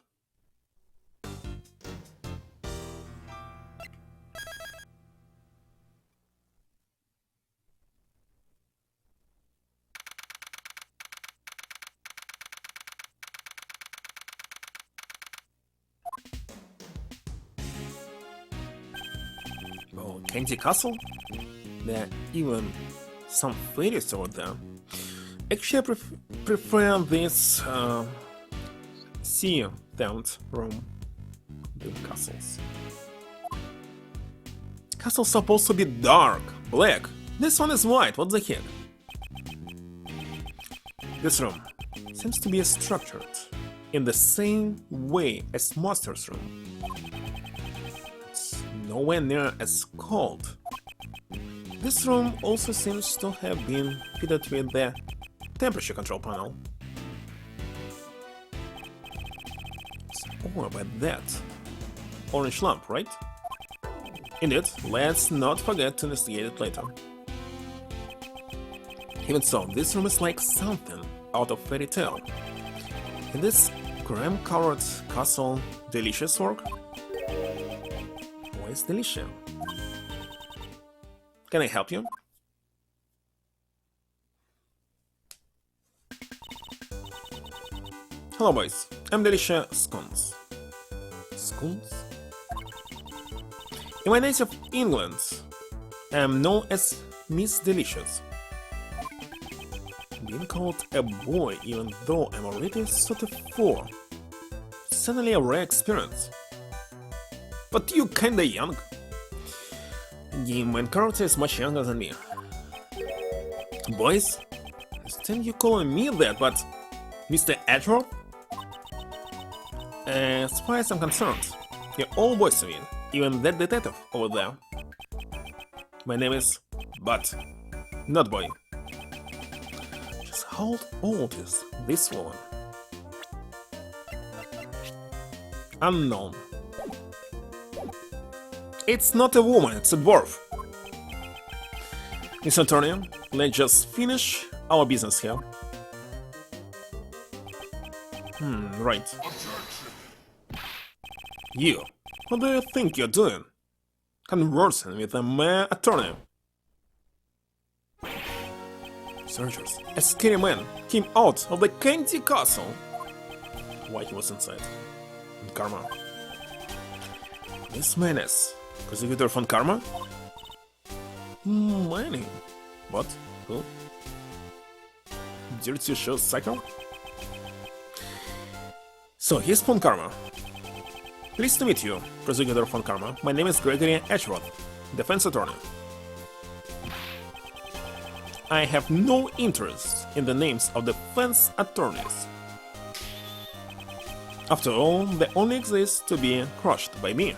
Oh, Kenji Castle? There are even some fairies over there. Actually, I prefer this sea-themed room than castles. Castle's supposed to be dark, black. This one is white, what the heck? This room seems to be structured in the same way as Master's room. It's nowhere near as cold. This room also seems to have been fitted with the temperature control panel. Oh, about that. Orange lamp, right? Indeed, let's not forget to investigate it later. Even so, this room is like something out of fairy tale. Is this cream-colored castle delicious work? Why is delicious? Can I help you? Hello boys, I'm Delicia Scones. Scones? In my native England, I am known as Miss Delicious. Being called a boy even though I'm already 34, certainly a rare experience. But you kinda young. The main character is much younger than me. Boys, I understand you calling me that, but Mr. Edward? As far as I'm concerned, you're all boys to me, even that detective over there. My name is But, not Boy. Just how old is this woman? Unknown. It's not a woman, it's a dwarf. Mr. Attorney, let's just finish our business here. Right. You, what do you think you're doing? Conversing with a mere attorney. Searchers, a scary man came out of the Kenji castle. Why he was inside? Karma. This man is Prosecutor von Karma? Many. What? Who? Dirty Show Cycle? So he's von Karma. Pleased to meet you, Prosecutor von Karma. My name is Gregory Edgeworth, defense attorney. I have no interest in the names of defense attorneys. After all, they only exist to be crushed by me.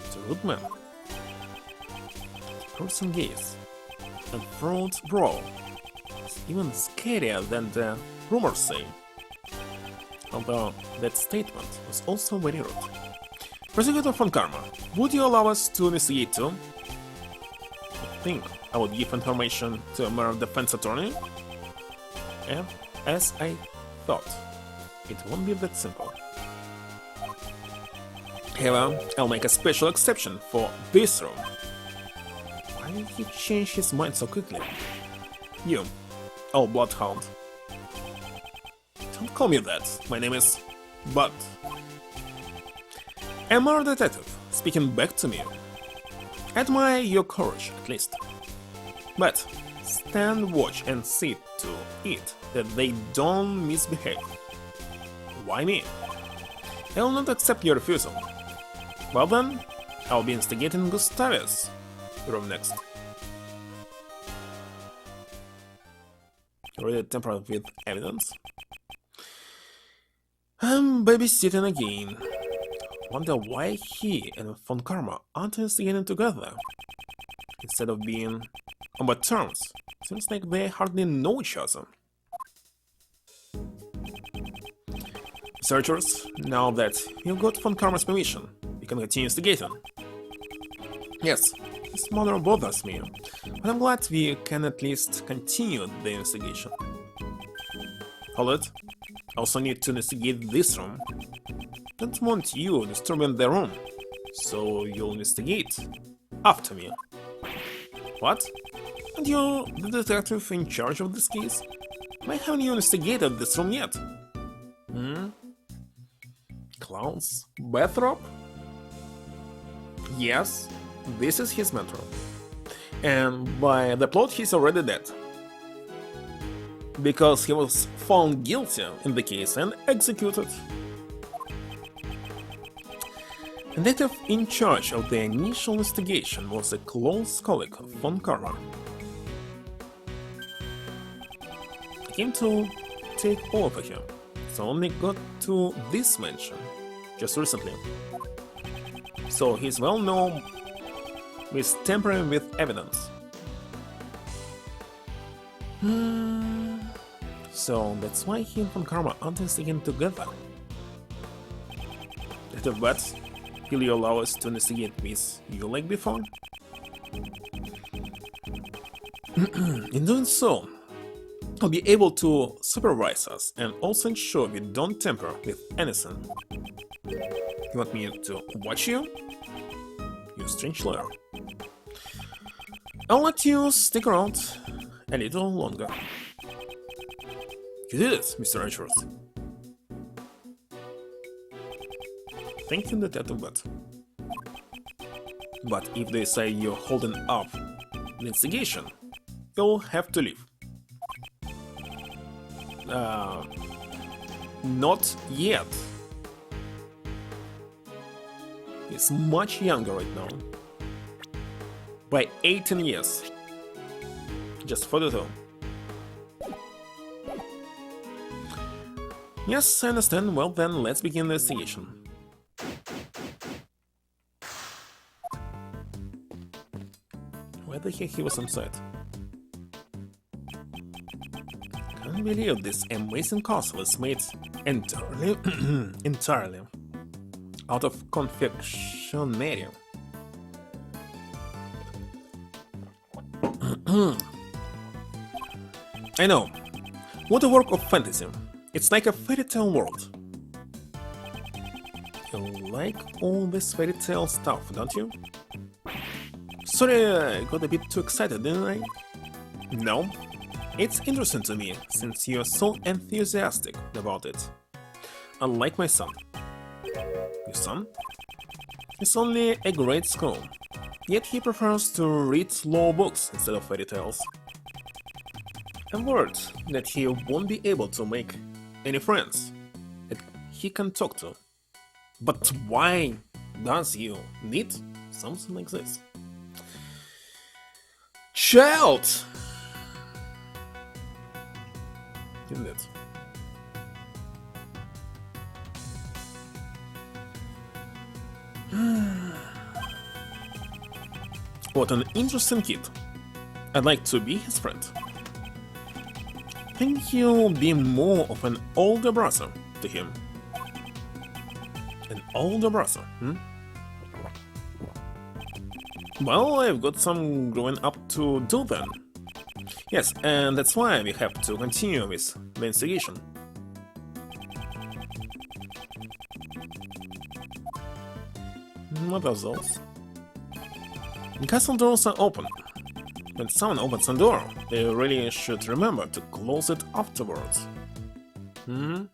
It's a rude man. Person gaze. and fruit brawl. It's even scarier than the rumors say. Although that statement was also very rude. Prosecutor von Karma, would you allow us to investigate too? I think I would give information to a mere defense attorney? And as I thought, it won't be that simple. However, I'll make a special exception for this room. Why did he change his mind so quickly? You, oh bloodhound. Don't call me that, my name is Bud. A more detective, speaking back to me. Admire your courage, at least. But stand watch and see to it that they don't misbehave. Why me? I will not accept your refusal. Well then, I'll be instigating Gustavus' room next. Already tampered with evidence? I'm babysitting again. Wonder why he and Von Karma aren't investigating together. Instead of being on bad terms, seems like they hardly know each other. Researchers, now that you've got Von Karma's permission, you can continue investigating. Yes, this matter bothers me, but I'm glad we can at least continue the investigation. Hold it. I also need to investigate this room. Don't want you disturbing the room, so you'll investigate after me. What? And you're the detective in charge of this case? Why haven't you investigated this room yet? Clown's bathrobe? Yes, this is his bedroom. And by the plot, he's already dead. Because he was found guilty in the case and executed. The detective in charge of the initial investigation was a close colleague of Von Karma. I came to take over him, so only got to this mansion just recently. So he's well known with tampering with evidence. So that's why he and Von Karma aren't investigating together. Detective Bats, will you allow us to investigate with you like before? In doing so, I'll be able to supervise us and also ensure we don't tamper with anything. You want me to watch you? You strange lawyer. I'll let you stick around a little longer. You did it, Mr. Edgeworth. Thank you, Detective Bat. But if they say you're holding up the investigation, you'll have to leave. Not yet. He's much younger right now. By 18 years. Just 42. Yes, I understand. Well then, let's begin the investigation. Why the heck he was inside? Can't believe this amazing castle is made entirely entirely out of confectionery. I know. What a work of fantasy. It's like a fairy tale world. You like all this fairy tale stuff, don't you? Sorry, I got a bit too excited, didn't I? No. It's interesting to me, since you're so enthusiastic about it. Unlike my son. Your son? He's only a grade school, yet he prefers to read law books instead of fairy tales. I'm worried that he won't be able to make any friends that he can talk to. But why does he need something like this? Child! Isn't it? What an interesting kid. I'd like to be his friend. Think he'll be more of an older brother to him. An older brother, hmm? Well, I've got some growing up to do then. Yes, and that's why we have to continue with the investigation. What are those? The castle doors are open. When someone opens a door, they really should remember to close it afterwards. Hmm?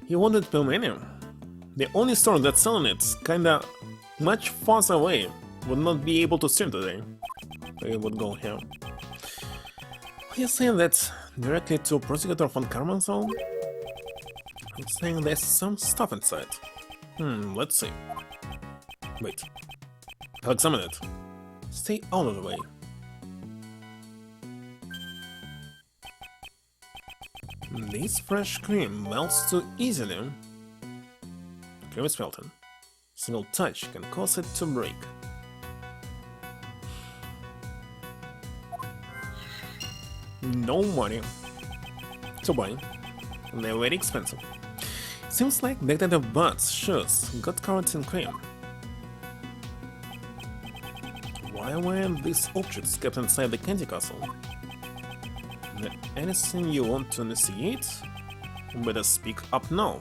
He wanted Pelmanium. The only store that's selling it's kinda much farther away. Would not be able to stream today. We would go here. Are you saying that directly to Prosecutor von Karman's zone? I'm saying there's some stuff inside. Let's see. Wait. I'll examine it. Stay out of the way. This fresh cream melts too easily. Cream is melting. Single touch can cause it to break. No money to buy. They're very expensive. Seems like Detective Bud's shoes got covered in cream. Why weren't these objects kept inside the candy castle? Anything you want to investigate? Better speak up now.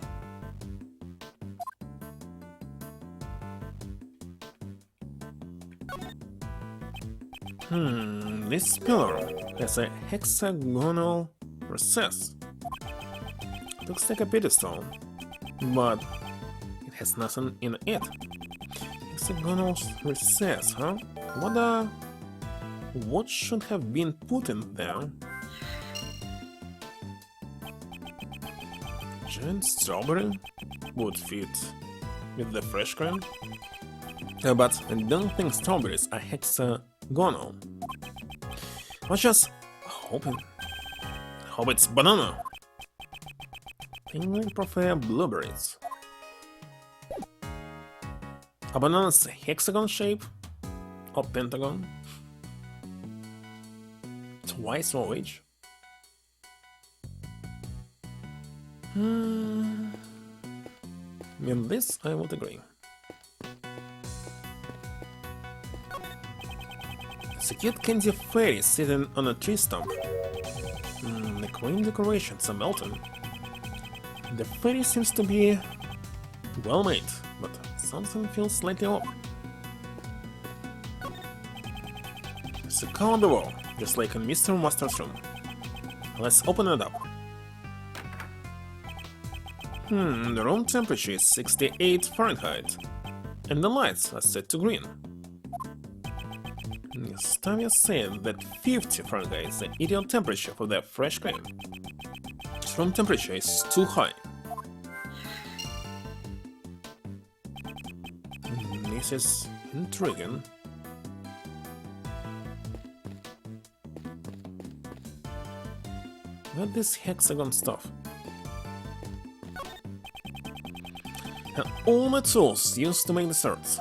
This pillar has a hexagonal recess. Looks like a pedestal, but it has nothing in it. Hexagonal recess, huh? What should have been put in there? Giant strawberry would fit with the fresh cream, but I don't think strawberries are hexagonal. I was just hoping. Hope it's banana. I prefer blueberries. A banana's hexagon shape or pentagon? Twice our age? In this I would agree. It's a cute candy fairy sitting on a tree stump. The queen decorations are melting. The fairy seems to be well made, but something feels slightly off. It's a car on the wall, just like in Mr. Master's room. Let's open it up. The room temperature is 68 Fahrenheit, and the lights are set to green. Stavia said that 50 Fahrenheit is the ideal temperature for the fresh cream. This room temperature is too high. This is intriguing. What this hexagon stuff? And all the tools used to make desserts.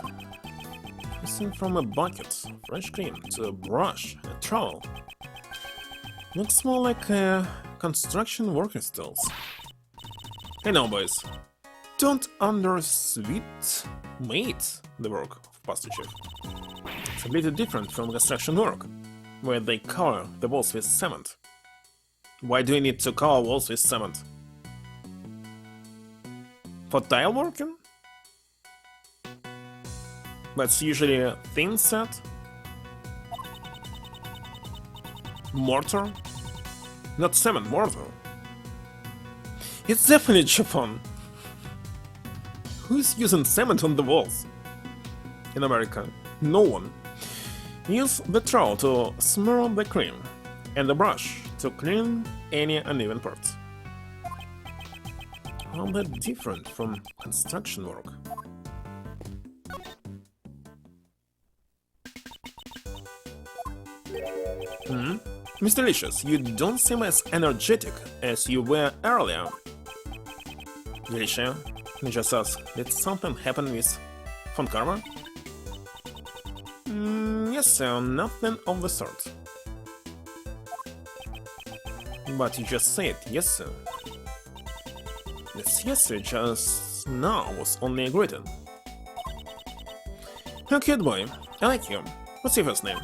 Missing from a bucket, fresh cream, to a brush, a trowel. Looks more like construction worker's tools. Hey now, boys. Don't underestimate the work of pastry chef. It's a bit different from construction work, where they cover the walls with cement. Why do you need to cover walls with cement? For tile working? That's usually a thin set. Mortar? Not cement, mortar. It's definitely chiffon. Who's using cement on the walls? In America, no one. Use the trowel to smear the cream, and the brush to clean any uneven parts. How that different from construction work? Mr. Licious, you don't seem as energetic as you were earlier. Delicia, just ask, did something happen with von Karma? Yes, sir, nothing of the sort. But you just said yes, sir. This yes, sir just now was only a greeting. You're a cute boy. I like you. What's your first name?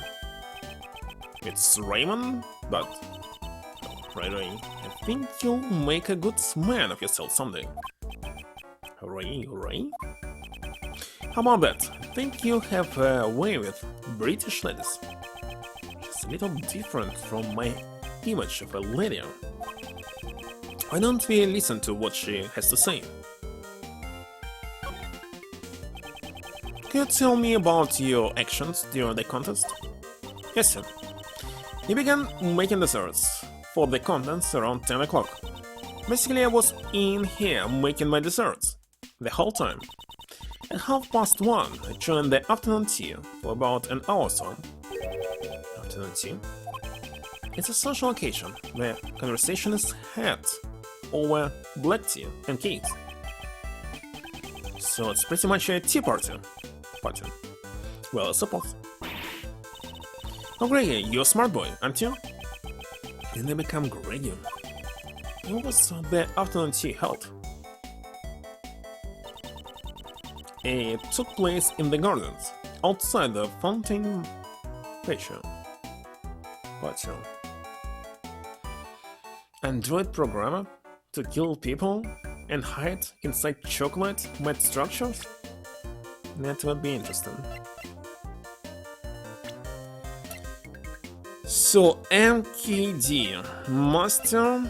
It's Raymond, but... Ray, I think you'll make a good man of yourself someday. Ray? How about that? I think you have a way with British ladies. Just a little different from my image of a lady. Why don't we listen to what she has to say? Can you tell me about your actions during the contest? Yes, sir. You began making desserts for the contents around 10 o'clock. Basically, I was in here making my desserts the whole time. At 1:30, I joined the afternoon tea for about an hour or so. Afternoon tea? It's a social occasion where conversation is had over black tea and cakes. So it's pretty much a tea party. Well, I suppose. Oh, Greggy, you're a smart boy, aren't you? And I become Greggy. What was the afternoon tea held? It took place in the gardens, outside the fountain patio. Android programmer to kill people and hide inside chocolate-made structures? That would be interesting. So MKD, Master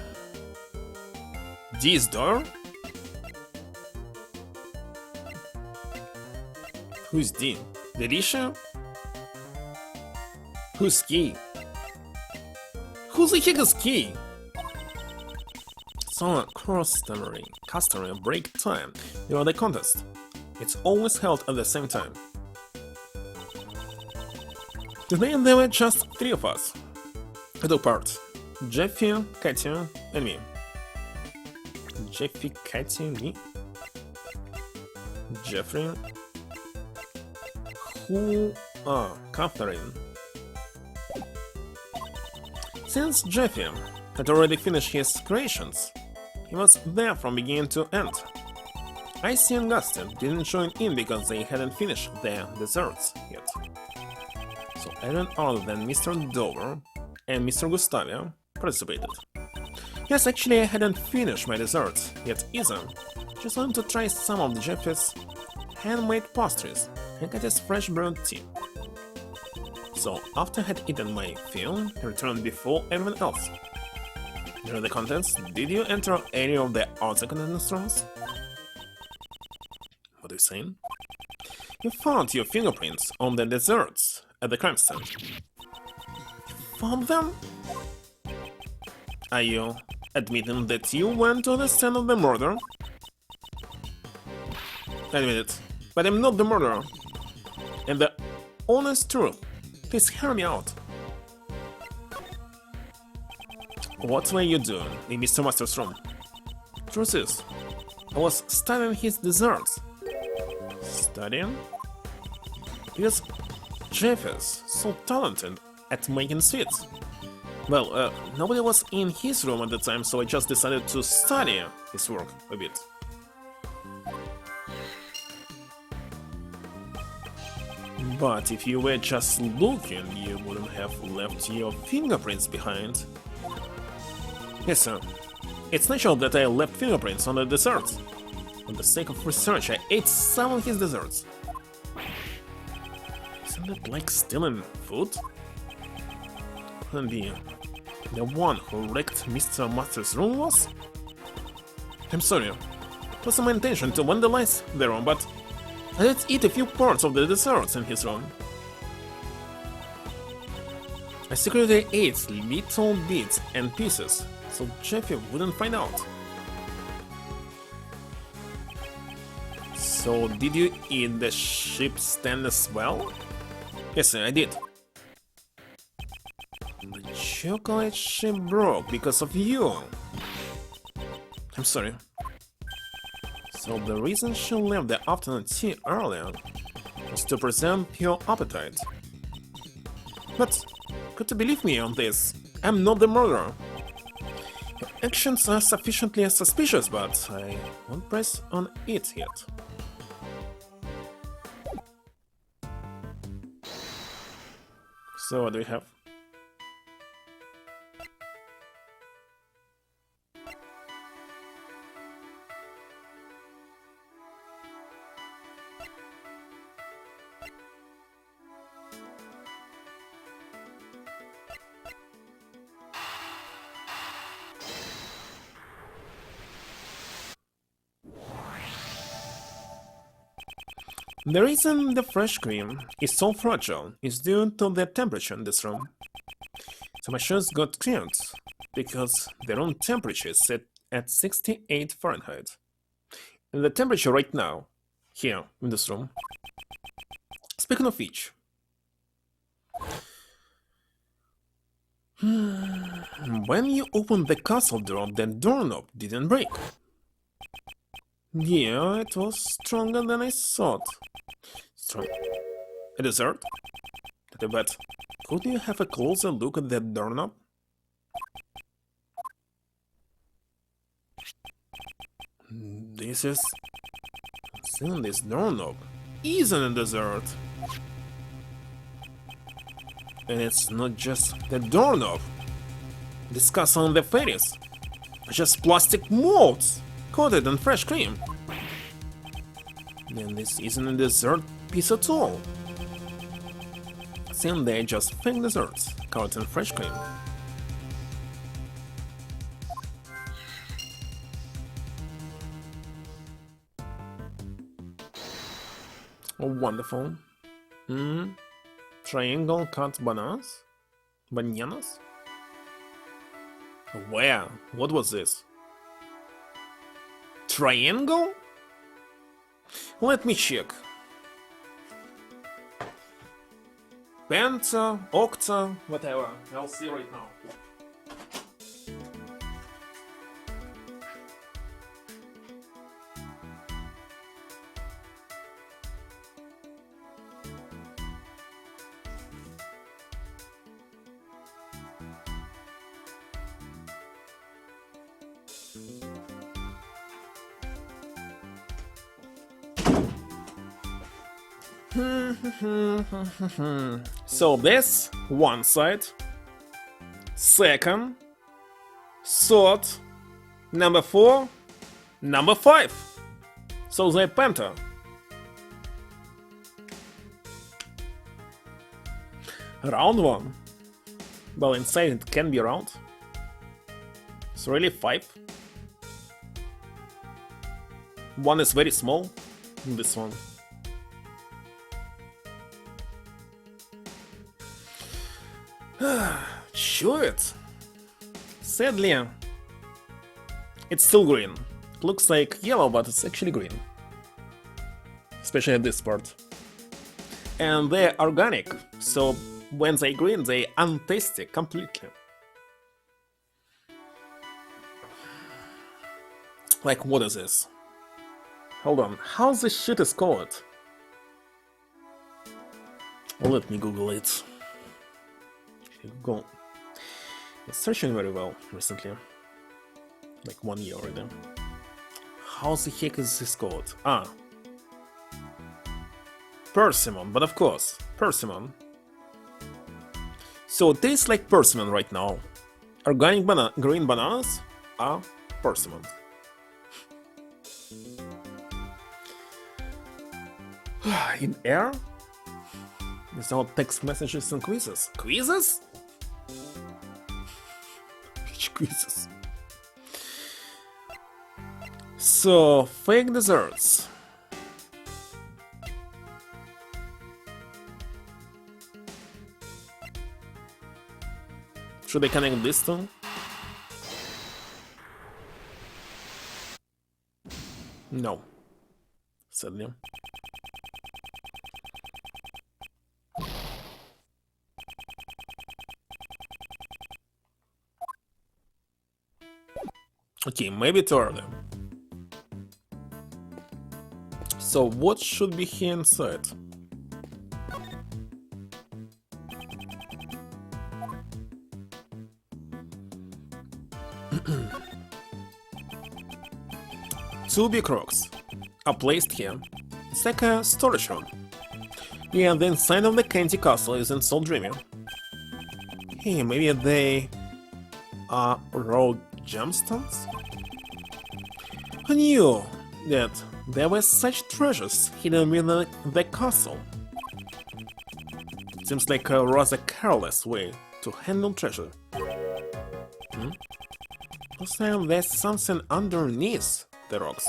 D's daughter? Who's D? Delisha? Who's Key? Who the heck is Key? So customary break time during the contest. It's always held at the same time. Today there were just 3 of us. I took part. Jeffy, Katia, and me. Jeffy, Katia, me? Jeffrey? Who? Ah, Catherine. Since Jeffy had already finished his creations, he was there from beginning to end. Icy and Gustin didn't join in because they hadn't finished their desserts yet. So everyone other than Mr. Dover and Mr. Gustavia participated. Yes, actually I hadn't finished my desserts yet either. Just wanted to try some of Jeffy's handmade pastries and get his fresh brewed tea. So after I had eaten my fill, I returned before everyone else. During the contest, did you enter any of the arts and restaurants? What are you saying? You found your fingerprints on the desserts at the crime stand. Found them? Are you admitting that you went to the scene of the murder? Admit it, but I'm not the murderer. And the honest truth, please hear me out. What were you doing in Mr. Master's room? Truth is, I was studying his desserts. Studying? Because Jeff is so talented at making sweets. Well, nobody was in his room at the time, so I just decided to study his work a bit. But if you were just looking, you wouldn't have left your fingerprints behind. Yes, sir. It's natural that I left fingerprints on the desserts. For the sake of research, I ate some of his desserts. Isn't it like stealing food? And the one who wrecked Mr. Master's room was? I'm sorry. It wasn't my intention to vandalize the room, but I did eat a few parts of the desserts in his room. I secretly ate little bits and pieces, so Jeffy wouldn't find out. So did you eat the ship stand as well? Yes, I did. The chocolate ship broke because of you. I'm sorry. So the reason she left the afternoon tea earlier was to preserve your appetite. But got to believe me on this. I'm not the murderer. Your actions are sufficiently suspicious, but I won't press on it yet. So what do we have? The reason the fresh cream is so fragile is due to the temperature in this room. The machines got cleared because the room temperature is set at 68 Fahrenheit. And the temperature right now, here in this room. Speaking of which, when you opened the castle door, the doorknob didn't break. Yeah, it was stronger than I thought. Strong. A dessert? But could you have a closer look at that doorknob? This is... Seeing this doorknob isn't a dessert. And it's not just the doorknob. This castle and the fairies are just plastic molds coated in fresh cream. Then this isn't a dessert piece at all. Seeing they're just fake desserts coated in fresh cream. Oh, wonderful. Triangle cut bananas? Bananas? Where? What was this? Triangle? Let me check. Penta, octa, whatever. I'll see right now. So this one side, second, third, number 4, number 5. So the penta. Round 1. Well, inside it can be round. It's really 5. One is very small. This one. Sure it. Sadly, it's still green. It looks like yellow, but it's actually green. Especially this part. And they're organic, so when they're green, they untasty completely. Like, what is this? Hold on, how this shit is called? Let me Google it. Google. It's searching very well recently. Like 1 year already. How the heck is this called? Ah. Persimmon, but of course, persimmon. So it tastes like persimmon right now. Organic green bananas are persimmon. In air? There's no text messages and quizzes. Quizzes? Which quizzes? So, fake desserts. Should I connect this to? No. Sadly. Okay, maybe two of them. So what should be here inside? two big rocks are placed here. It's like a storage room. Yeah, the inside of the Kenji castle isn't so dreamy. Hey, maybe they are raw gemstones? Who knew that there were such treasures hidden within the castle? It seems like a rather careless way to handle treasure. Also, there's something underneath the rocks.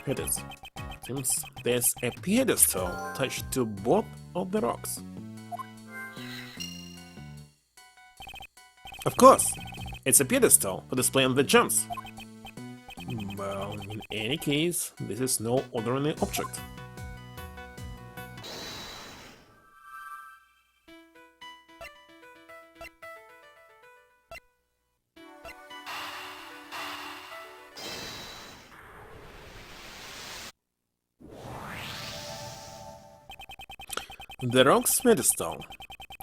It is. Seems there's a pedestal attached to both of the rocks. Of course, it's a pedestal for displaying the gems. Well, in any case, this is no ordinary object. The rock's pedestal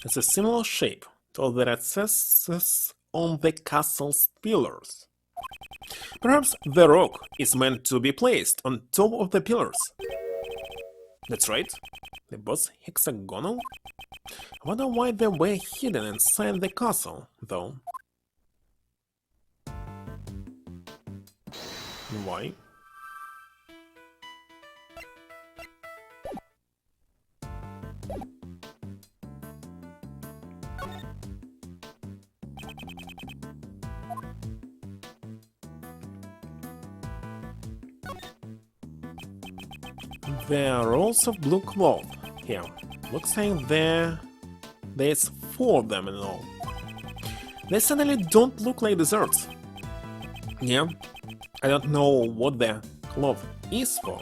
has a similar shape to the recesses on the castle's pillars. Perhaps the rock is meant to be placed on top of the pillars. That's right, they're both hexagonal. I wonder why they were hidden inside the castle, though. Why? There are rolls of blue cloth here. Looks like there's 4 of them in all. They certainly don't look like desserts. Yeah, I don't know what the cloth is for.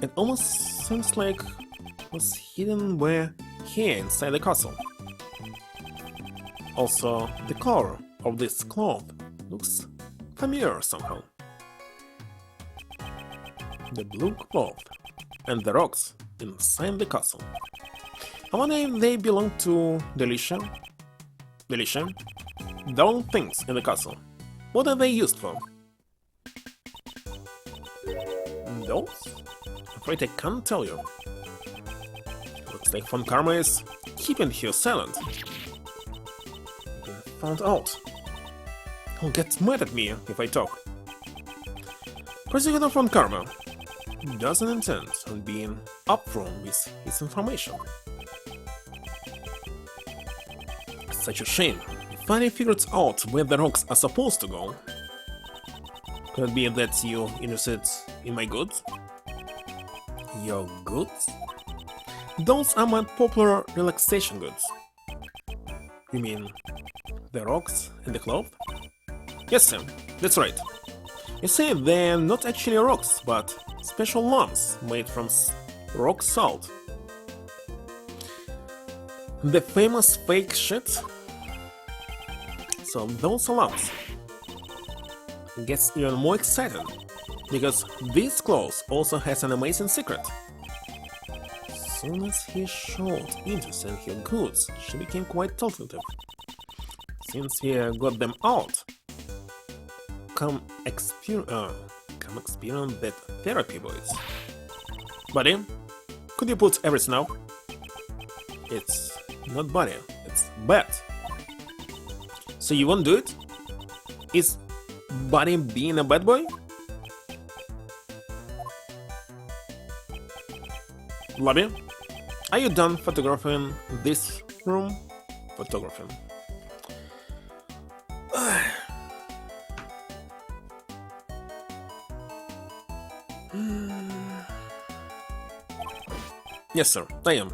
It almost seems like it was hidden where here inside the castle. Also, the color of this cloth looks familiar somehow. The blue cloth and the rocks inside the castle. I wonder if they belong to Delicia? Delicia? There are things in the castle. What are they used for? Those? I'm afraid I can't tell you. Looks like Von Karma is keeping her silent. Been found out. He'll get mad at me if I talk. Prosecutor Von Karma doesn't intend on being upfront with his information. It's such a shame. He finally figured out where the rocks are supposed to go. Could it be that you're interested in my goods? Your goods? Those are my popular relaxation goods. You mean the rocks and the cloth? Yes, Sam, that's right. You see, they're not actually rocks, but special lumps made from rock salt. The famous fake shit? So those are lumps. Gets even more exciting, because this cloth also has an amazing secret. As soon as he showed interest in her goods, she became quite talkative. Since he got them out, come experience that therapy, boys. Buddy, could you put everything up? It's not buddy, it's bet. So you won't do it? Is Buddy being a bad boy? Lobby, are you done photographing this room? Photographing. Yes, sir, I am.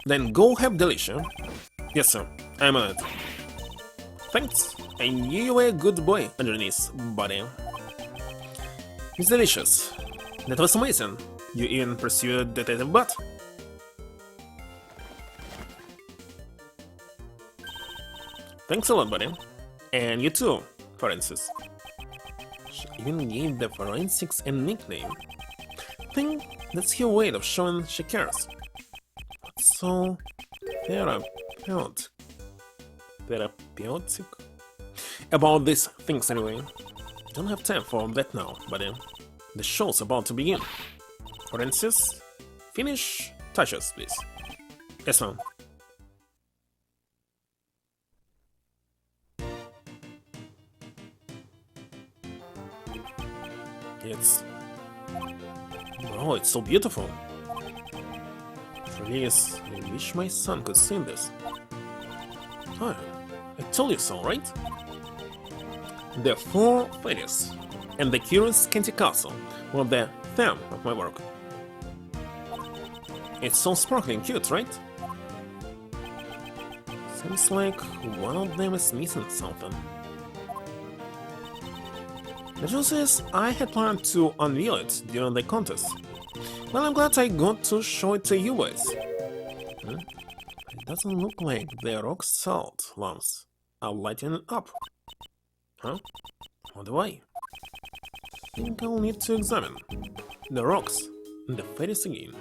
Then go have Delicia. Yes, sir, I'm on it. Thanks. I knew you were a good boy underneath, buddy. It's delicious. That was amazing. You even pursued Detective Butt. Thanks a lot, buddy. And you too, Forensics. She even gave the Forensics a nickname. I think that's her way of showing she cares. So, therapeutic about these things anyway. Don't have time for that now, buddy. The show's about to begin. Francis, finish touches, please. Yes, ma'am. It's... Oh, it's so beautiful. It really is. I wish my son could see this. Oh, I told you so, right? The four fairies and the curious Kenji castle were the theme of my work. It's so sparkling cute, right? Seems like one of them is missing something. The truth is, I had planned to unveil it during the contest. Well, I'm glad I got to show it to you guys. It doesn't look like the rock salt lumps are lighting up. Huh? What do I? Think I'll need to examine the rocks and the fairies again.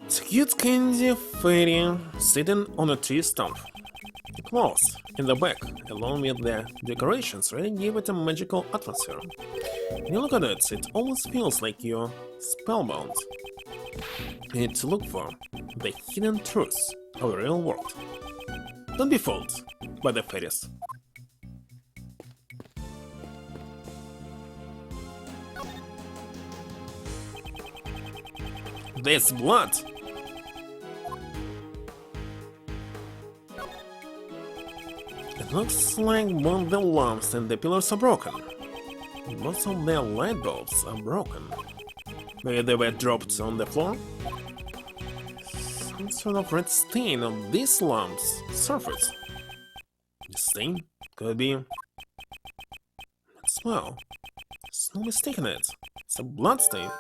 It's a cute Kenji fairy sitting on a tree stump. The clothes in the back, along with the decorations, really give it a magical atmosphere. When you look at it, it almost feels like you're spellbound. You need to look for the hidden truths of the real world. Don't be fooled by the fairies. There's blood! It looks like both the lamps and the pillars are broken. Most of their light bulbs are broken. Maybe they were dropped on the floor? Some sort of red stain on this lamp's surface. The stain? Could be... Smell. There's no mistaking it. It's a blood stain.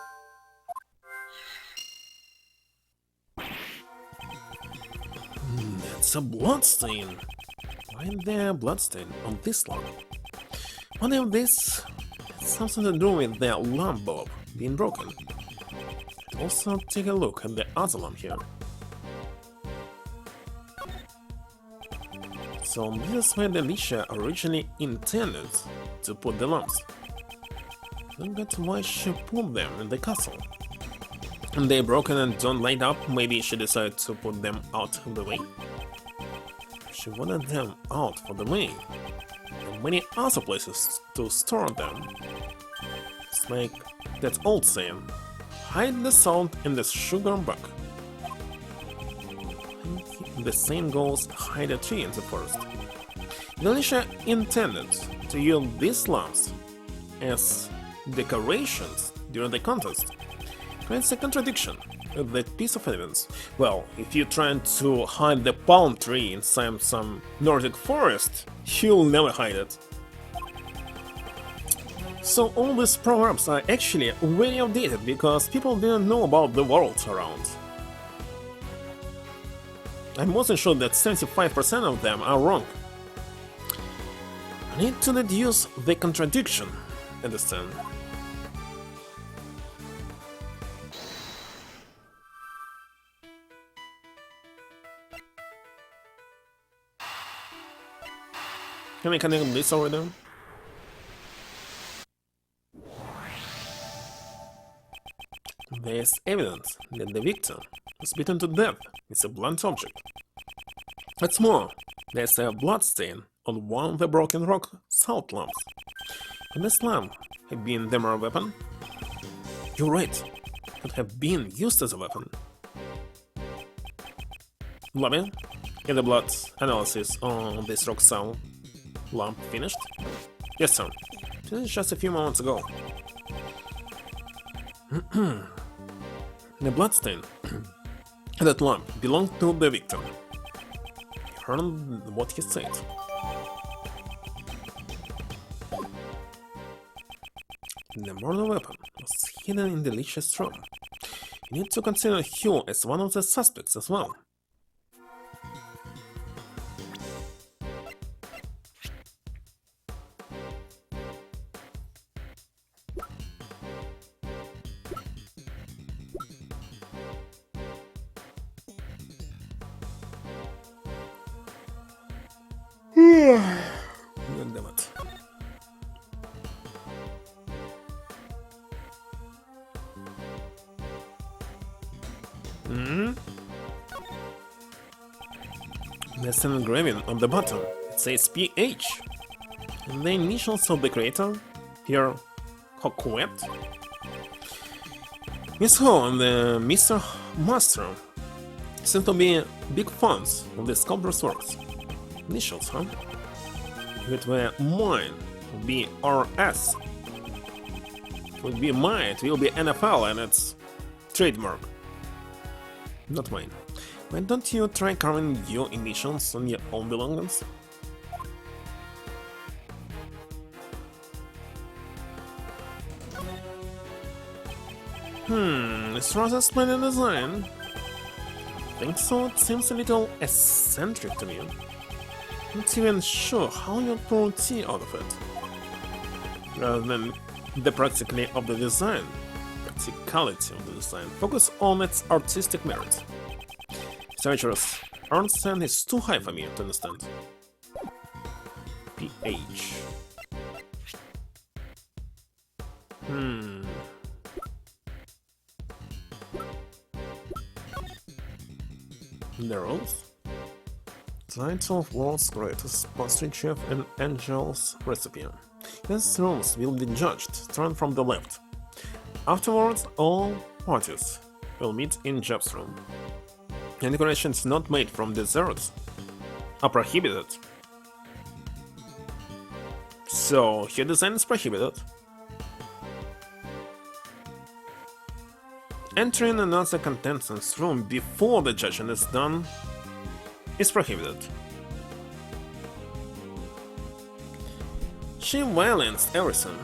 That's a blood stain. Why is there a blood stain on this lamp? Wonder if this has something to do with the lamp bulb being broken. Also, take a look at the other lamp here. So this is where the Alicia originally intended to put the lamps. Look at why she put them in the castle. And they're broken and don't light up, maybe she decided to put them out of the way. She wanted them out for the way. And many other places to store them. It's like that old saying, hide the salt in the sugar buck. And the same goes hide a tree in the forest. Alicia intended to use these lamps as decorations during the contest. It's a contradiction with that piece of evidence. Well, if you're trying to hide the palm tree inside some Nordic forest, you'll never hide it. So all these proverbs are actually very outdated because people didn't know about the world around. I'm mostly sure that 75% of them are wrong. I need to deduce the contradiction, understand? Can we connect this already? There's evidence that the victim was beaten to death with a blunt object. What's more, there's a blood stain on one of the broken rock salt lamps. Could this lamp have been the murder weapon? You're right, it could have been used as a weapon. Lobby, get the blood analysis on this rock salt lamp finished? Yes, sir. Finished just a few moments ago. The bloodstain that lamp belonged to the victim. You heard what he said. The murder weapon was hidden in the Alicia's room. You need to consider Hugh as one of the suspects as well. God damn it. There's an engraving on the bottom. It says PH. The initials of the creator, here Hokuet, Miss Ho and the Mr. Master seem to be big fans of the sculptor's works. Initials, huh? If it were mine, it would be RS. It would be mine, it will be NFL and it's trademark. Not mine. Why don't you try carving your initials on your own belongings? It's rather splendid design. Think so? It seems a little eccentric to me. Not even sure how you pull tea out of it. Rather than the practicality of the design. Practicality of the design. Focus on its artistic merit. Researchers Ernst is too high for me to understand. PH. The rules? Title of World's Greatest Pastry Chef and Angel's Recipe. These rules will be judged, turned from the left. Afterwards, all parties will meet in Job's room. And decorations not made from desserts are prohibited. So, your design is prohibited. Entering another contestant's room before the judging is done is prohibited. She violates everything.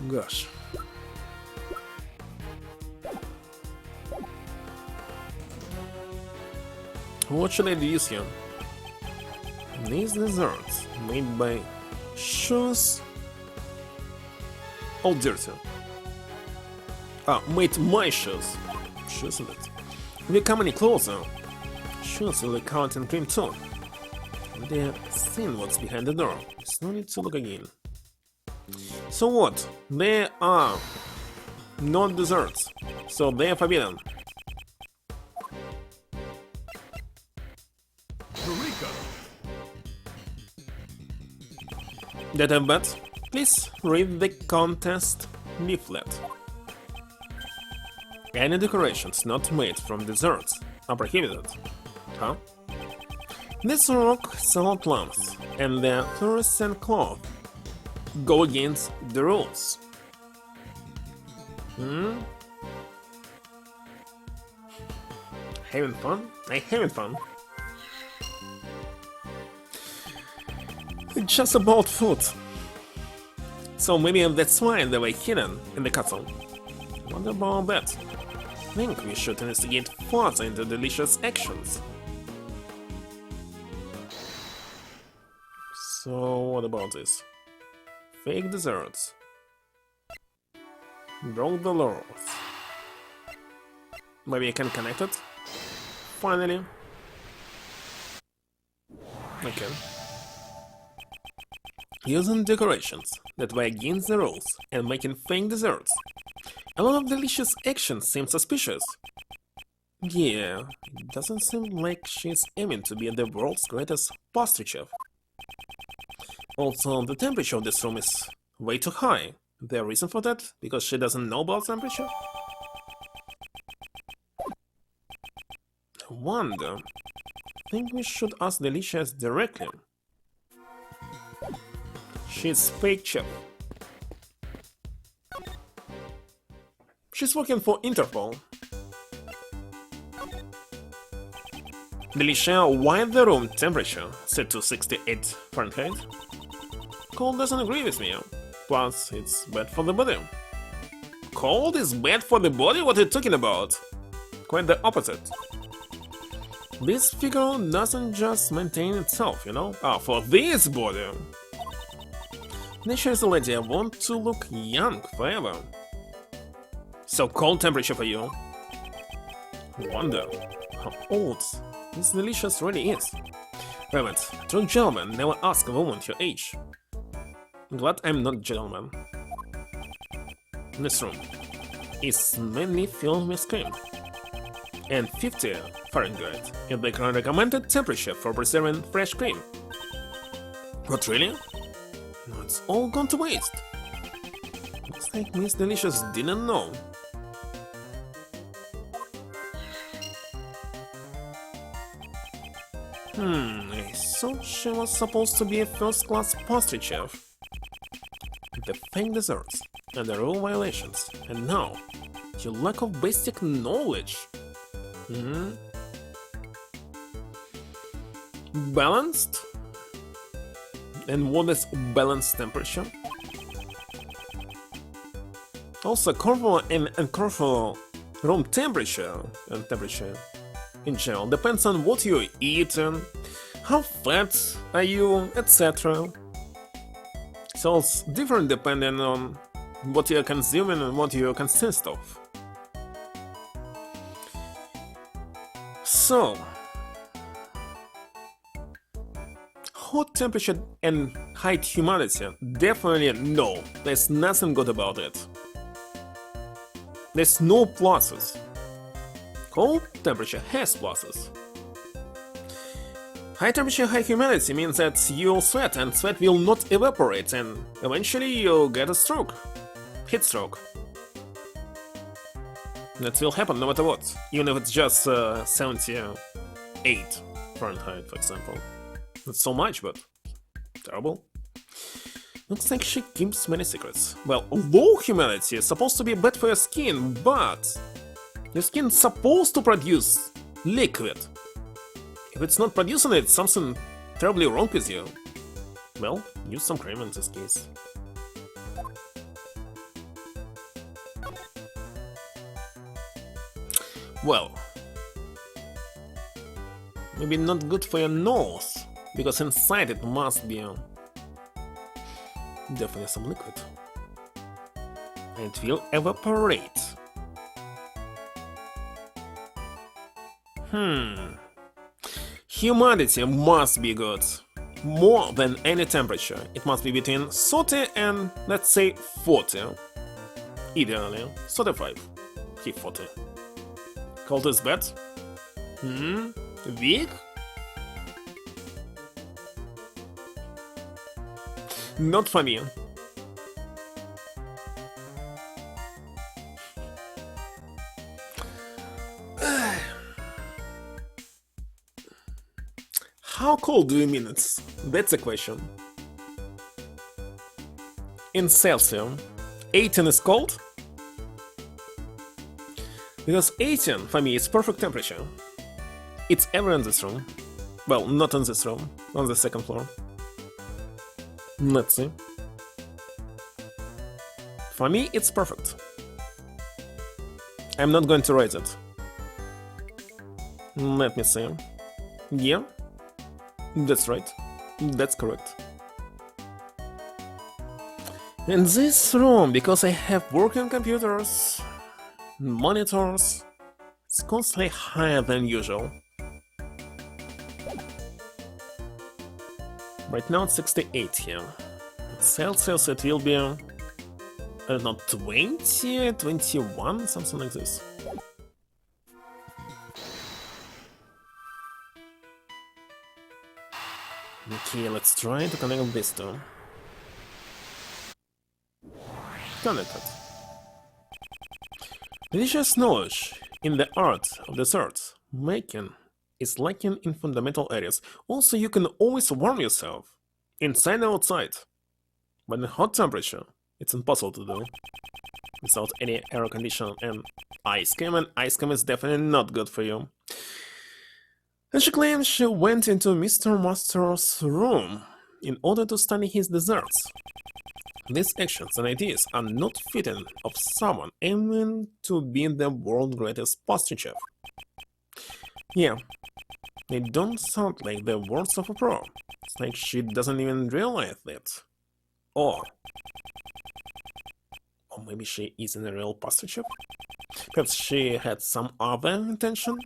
Gosh. What should I use here? These desserts made by shoes all dirty. Made my shoes. Shoes in it. If you come any closer, shoes will be covered in cream too. They're seeing what's behind the door. There's no need to look again. So what? They are not desserts, so they are forbidden. Eureka! That I bet? Please read the contest leaflet. Any decorations not made from desserts are prohibited. Huh? This rock salad lamps and the fluorescent cloth go against the rules. Having fun? I having fun. It's just about food. So maybe that's why they were hidden in the castle. What about that? I think we should investigate further into delicious actions. So what about this? Fake desserts. Broke the laws. Maybe I can connect it? Finally. I can. Using decorations that were against the rules and making fake desserts. A lot of delicious actions seem suspicious. Yeah, it doesn't seem like she's aiming to be the world's greatest pastry chef. Also, the temperature of this room is way too high. The reason for that? Because she doesn't know about temperature? I wonder. I think we should ask Delicious directly. She's fake chef. She's working for Interpol. Delicia, why the room temperature set to 68 Fahrenheit? Cold doesn't agree with me. Plus, it's bad for the body. Cold is bad for the body? What are you talking about? Quite the opposite. This figure doesn't just maintain itself, you know? For this body. Nature's a lady, I want to look young forever. So cold temperature for you. Wonder how old this delicious really is. Rabbit, true gentlemen never ask a woman her age. Glad I'm not gentleman. This room is mainly filled with cream. And 50 Fahrenheit is the recommended temperature for preserving fresh cream. What, really? No, it's all gone to waste. Looks like Miss Delicious didn't know. I thought she was supposed to be a first-class pastry chef. The fake desserts and the rule violations, and now your lack of basic knowledge. Balanced? And what is balanced temperature? Also, corporal and uncorporal room temperature and temperature in general depends on what you're eating, how fat are you, etc. So it's different depending on what you're consuming and what you consist of. So, hot temperature and high humidity, definitely no, there's nothing good about it. There's no pluses. Cold temperature has pluses. High temperature, high humidity means that you'll sweat and sweat will not evaporate and eventually you'll get a stroke. Heat stroke. That will happen no matter what, even if it's just 78 Fahrenheit, for example. Not so much, but terrible. Looks like she keeps many secrets. Well, low humidity is supposed to be bad for your skin, but your skin's supposed to produce liquid. If it's not producing it, something terribly wrong with you. Well, use some cream in this case. Well, maybe not good for your nose, because inside it must be definitely some liquid. And it will evaporate. Humidity must be good. More than any temperature. It must be between 30 and, let's say, 40. Ideally, 35. Keep 40. Cold is bad? Weak? Not for me. How cold do you mean it? That's a question. In Celsius, 18 is cold? Because 18 for me is perfect temperature. It's ever in this room. Well, not in this room, on the second floor. Let's see. For me, it's perfect. I'm not going to raise it. Let me see. Yeah, that's right. That's correct. In this room, because I have working computers, monitors, it's constantly higher than usual. Right now it's 68 here. In Celsius it will be, I don't know, 20, 21, something like this. Okay, let's try to connect these two. Connected. Delicious knowledge in the art of desserts making is lacking in fundamental areas. Also, you can always warm yourself, inside and outside. But in hot temperature, it's impossible to do without any air conditioning and ice cream, and ice cream is definitely not good for you. And she claims she went into Mr. Master's room in order to study his desserts. These actions and ideas are not fitting of someone aiming to be the world's greatest pastry chef. Yeah, they don't sound like the words of a pro. It's like she doesn't even realize that. Or maybe she isn't a real pastry chef? Perhaps she had some other intention?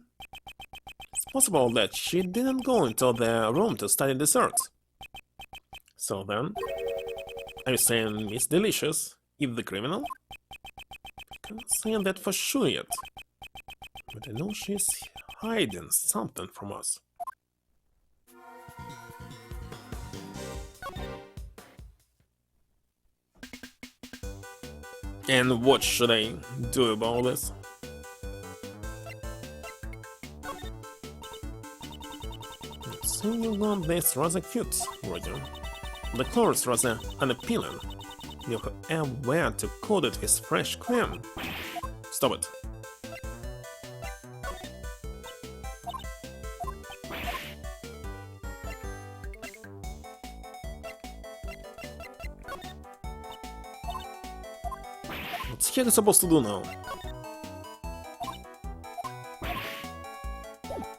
It's possible that she didn't go into the room to study desserts. So then, are you saying Miss Delicious is the criminal? I can't say that for sure yet, but I know she's hiding something from us. And what should I do about this? So you got this rather cute, Roger. The color is rather unappealing. You have where to coat it with fresh cream. Stop it. What the heck is supposed to do now?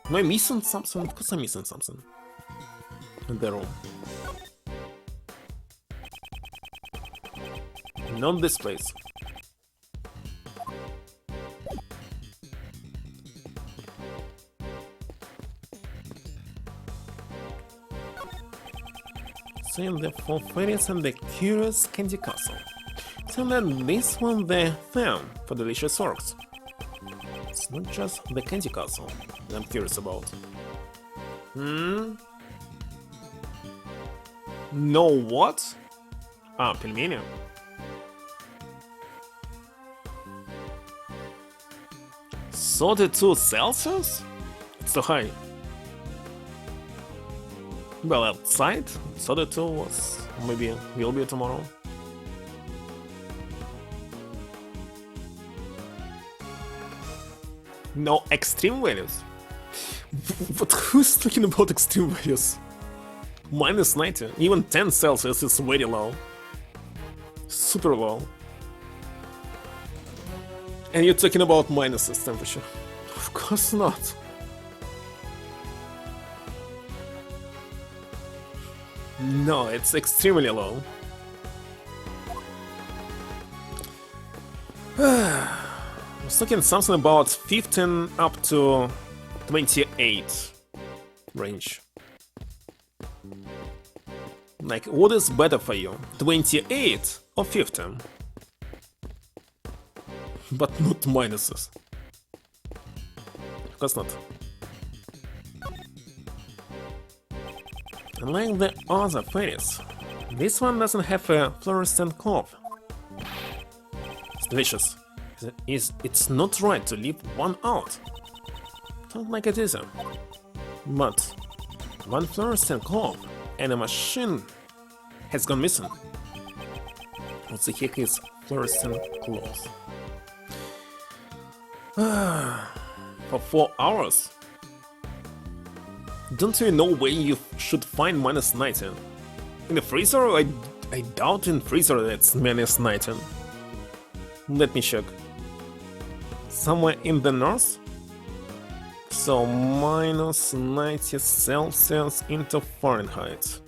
Am I missing something? Of course I'm missing something. In the room. Not this place. Seeing the four fairies and the curious Candy Castle. So that this one the theme for delicious orcs. It's not just the Candy Castle that I'm curious about. No what? Ah, пельмени. $32 Celsius? It's too high. Well, outside, 32 was maybe will be tomorrow. No extreme values. But who's talking about extreme values? Minus 90, even 10 Celsius is very low. Super low. And you're talking about minuses temperature. Of course not. No, it's extremely low. I was talking something about 15 up to 28 range. Like, what is better for you? 28 or 15? But not minuses. Of course not. Like the other fairies, this one doesn't have a fluorescent cloth. It's delicious. It's not right to leave one out. Don't like it either. But one fluorescent cloth and a machine has gone missing. What the heck is fluorescent cloth? For 4 hours? Don't you know where you should find minus 19? In the freezer? I doubt in freezer that's minus 19. Let me check. Somewhere in the north? So minus 90 Celsius into Fahrenheit.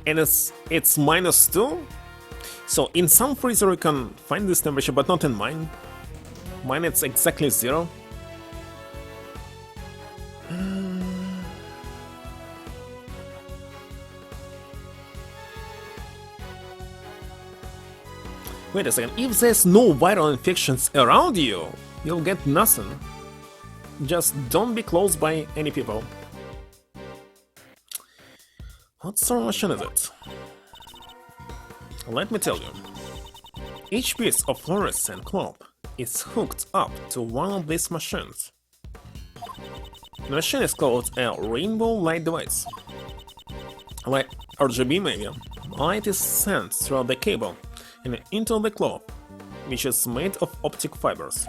And it's minus 2? So in some freezer you can find this temperature, but not in mine. Mine it's exactly 0. Wait a second, if there's no viral infections around you, you'll get nothing. Just don't be close by any people. What sort of machine is it? Let me tell you. Each piece of fluorescent cloth is hooked up to one of these machines. The machine is called a rainbow light device. Like RGB maybe, light is sent through the cable and into the cloth, which is made of optic fibers.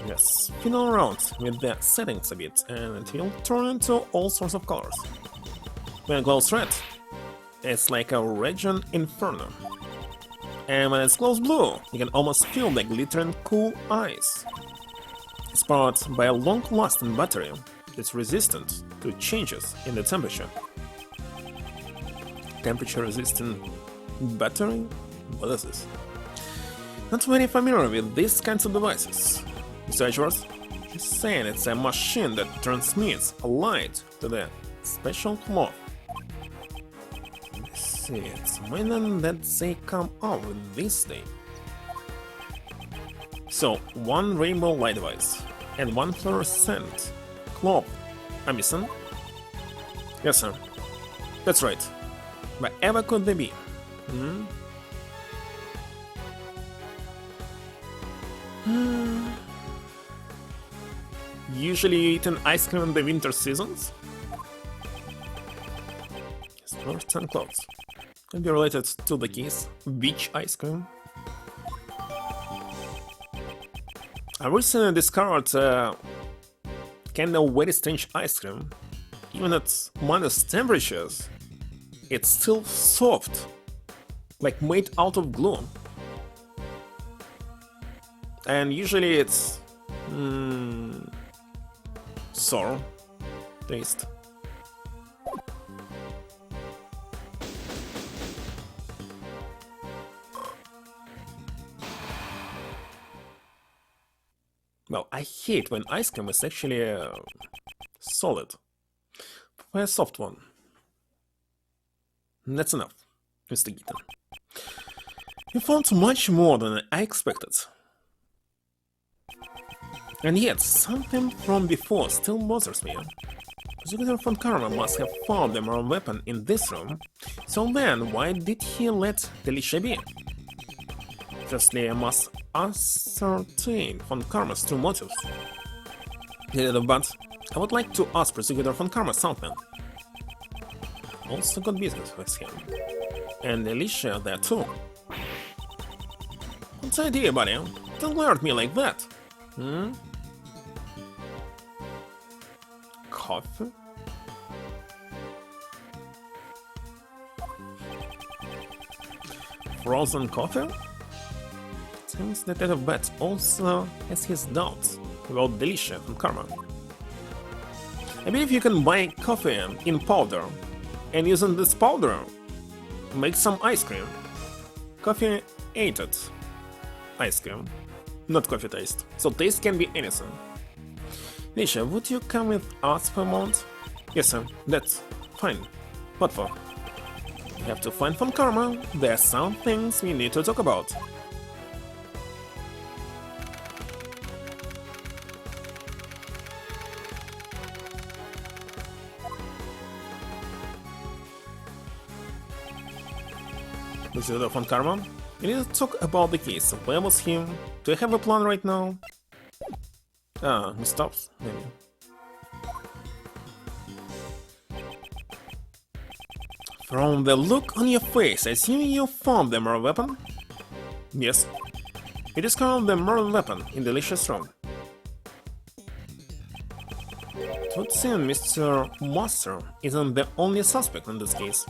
Just spin around with the settings a bit and it will turn into all sorts of colors. When it glows red, it's like a raging inferno. And when it glows blue, you can almost feel the glittering cool ice. It's powered by a long-lasting battery that's resistant to changes in the temperature. temperature-resistant battery? What is this? Not very familiar with these kinds of devices. Mr. Edgeworth? She's saying it's a machine that transmits a light to the special cloth. Let's see, it's amazing that they come up with this thing. So, one rainbow light device and one fluorescent cloth. I'm missing? Yes, sir. That's right. Wherever could they be? Usually eating ice cream in the winter seasons? Fluorescent clothes. Could be related to the case. Beach ice cream. I recently discovered kind of very strange ice cream. Even at minus temperatures, it's still soft, like made out of glue. And usually it's sour taste. Well, I hate when ice cream is actually solid. A soft one. That's enough, Mr. Gyakuten. You found much more than I expected. And yet, something from before still bothers me. Executive von Karma must have found the moral weapon in this room, so then why did he let Delicia be? Firstly, I must ascertain von Karma's true motives. But I would like to ask Prosecutor von Karma something. Also got business with him. And Alicia there too. What's the idea, buddy? Don't glare at me like that. Coffee? Frozen coffee? Seems Detective Bat also has his doubts about Delicia and Karma. I believe you can buy coffee in powder, and using this powder, make some ice cream. Coffee-aided ice cream, not coffee taste, so taste can be anything. Delicia, would you come with us for a moment? Yes, sir, that's fine. What for? We have to find von Karma. There are some things we need to talk about. Mr. von Karma, we need to talk about the case. Where was he? Do you have a plan right now? He stops, maybe. From the look on your face, I assume you found the murder weapon? Yes. You discovered the murder weapon in Delicia's room. It would seem Mr. Master isn't the only suspect in this case.